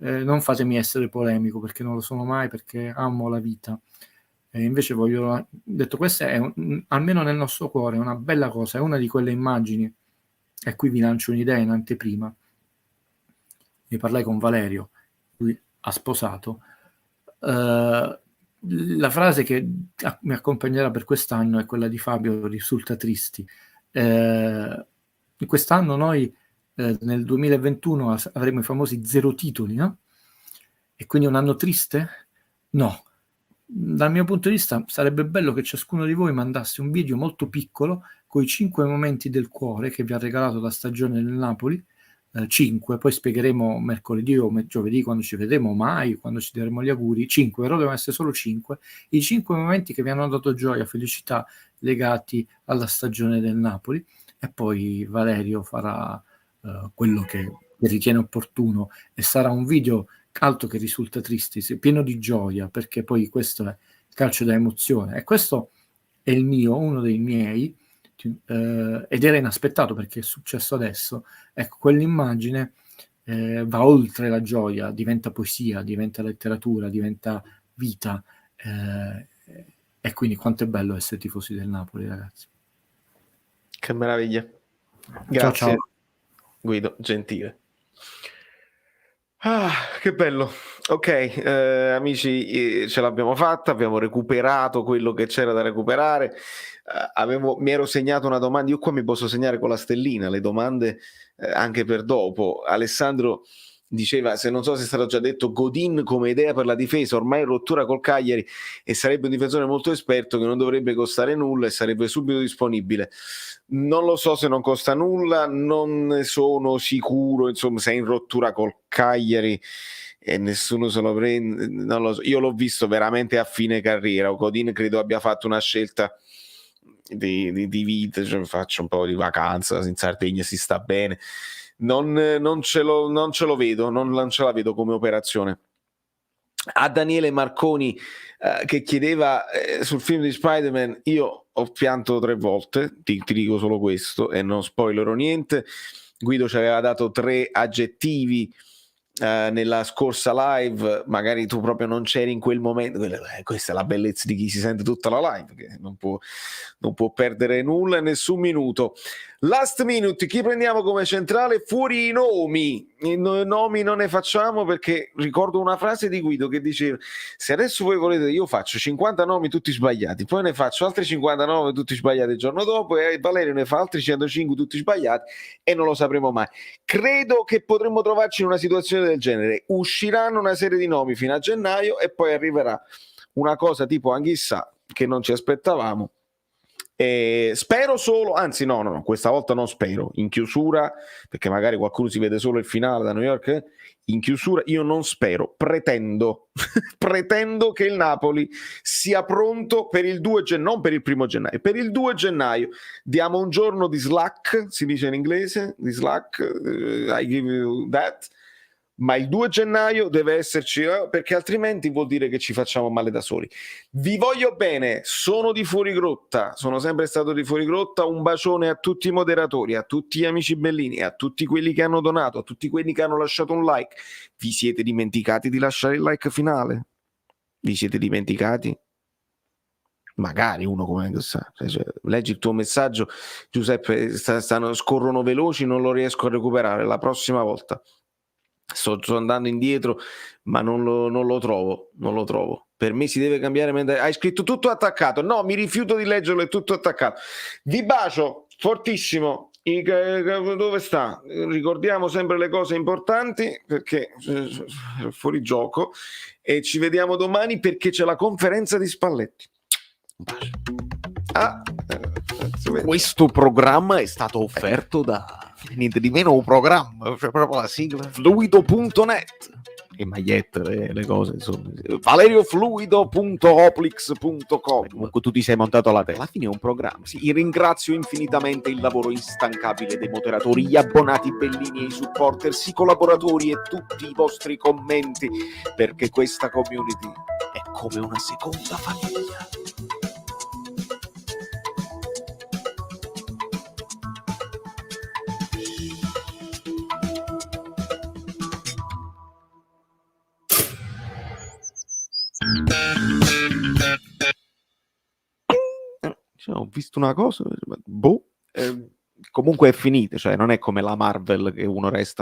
non fatemi essere polemico, perché non lo sono mai, perché amo la vita. Invece voglio, detto questo, almeno nel nostro cuore, è una bella cosa, è una di quelle immagini, e qui vi lancio un'idea in anteprima. Ne parlai con Valerio, lui ha sposato. La frase che mi accompagnerà per quest'anno è quella di Fabio, risulta tristi. Quest'anno noi nel 2021 avremo i famosi 0 titoli, no? E quindi un anno triste? No. Dal mio punto di vista sarebbe bello che ciascuno di voi mandasse un video molto piccolo con i 5 momenti del cuore che vi ha regalato la stagione del Napoli, 5, poi spiegheremo mercoledì o giovedì quando ci vedremo, mai quando ci daremo gli auguri, 5, però devono essere solo 5, i 5 momenti che vi hanno dato gioia, felicità legati alla stagione del Napoli, e poi Valerio farà quello che ritiene opportuno, e sarà un video altro che risulta triste, pieno di gioia, perché poi questo è il calcio da emozione, e questo è il mio, uno dei miei, ed era inaspettato perché è successo adesso. Ecco, quell'immagine va oltre la gioia, diventa poesia, diventa letteratura, diventa vita, e quindi quanto è bello essere tifosi del Napoli, ragazzi. Che meraviglia. Grazie. Ciao. Guido, gentile. Che bello. Ok, amici, ce l'abbiamo fatta, abbiamo recuperato quello che c'era da recuperare. Mi ero segnato una domanda, io qua mi posso segnare con la stellina le domande anche per dopo. Alessandro diceva, se non so se è stato già detto, Godin come idea per la difesa, ormai in rottura col Cagliari, e sarebbe un difensore molto esperto che non dovrebbe costare nulla e sarebbe subito disponibile. Non lo so se non costa nulla, non ne sono sicuro, insomma, se è in rottura col Cagliari e nessuno se lo prende, non lo so. Io l'ho visto veramente a fine carriera. Godin credo abbia fatto una scelta di vita, cioè faccio un po' di vacanza in Sardegna, si sta bene, non ce lo vedo, non ce la vedo come operazione. A Daniele Marconi che chiedeva sul film di Spider-Man, io ho pianto 3 volte, ti dico solo questo e non spoilerò niente. Guido ci aveva dato 3 aggettivi nella scorsa live, magari tu proprio non c'eri in quel momento. Questa è la bellezza di chi si sente tutta la live, che non può perdere nulla, nessun minuto. Last minute, chi prendiamo come centrale? Fuori i nomi. I nomi non ne facciamo, perché ricordo una frase di Guido che diceva: se adesso voi volete, io faccio 50 nomi tutti sbagliati, poi ne faccio altri 59 tutti sbagliati il giorno dopo, e Valerio ne fa altri 105 tutti sbagliati, e non lo sapremo mai. Credo che potremmo trovarci in una situazione del genere. Usciranno una serie di nomi fino a gennaio e poi arriverà una cosa tipo Anghissà che non ci aspettavamo. Spero solo, anzi no, questa volta non spero, in chiusura, perché magari qualcuno si vede solo il finale da New York, in chiusura io non spero, pretendo che il Napoli sia pronto per il 2 gennaio, non per il 1 gennaio, per il 2 gennaio diamo un giorno di slack, si dice in inglese, di slack, I give you that, ma il 2 gennaio deve esserci, perché altrimenti vuol dire che ci facciamo male da soli. Vi voglio bene, sono di Fuorigrotta, sono sempre stato di Fuorigrotta. Un bacione a tutti i moderatori, a tutti gli amici bellini, a tutti quelli che hanno donato, a tutti quelli che hanno lasciato un like. Vi siete dimenticati di lasciare il like finale? Vi siete dimenticati? Magari uno come sa, cioè, leggi il tuo messaggio, Giuseppe, scorrono veloci, non lo riesco a recuperare, la prossima volta. Sto andando indietro, ma non lo trovo. Per me si deve cambiare. Hai scritto tutto attaccato. No, mi rifiuto di leggerlo, è tutto attaccato. Vi bacio fortissimo. Dove sta? Ricordiamo sempre le cose importanti, perché fuori gioco, e ci vediamo domani perché c'è la conferenza di Spalletti. Un bacio. Questo programma è stato offerto da niente di meno un programma, cioè proprio la sigla, fluido.net, e magliette, le cose, insomma, valeriofluido.oplix.com. Comunque tu ti sei montato alla testa, alla fine è un programma. Sì, ringrazio infinitamente il lavoro instancabile dei moderatori, gli abbonati bellini e i supporters, i collaboratori e tutti i vostri commenti, perché questa community è come una seconda famiglia. Ho visto una cosa, boh. Comunque è finita, cioè non è come la Marvel che uno resta nel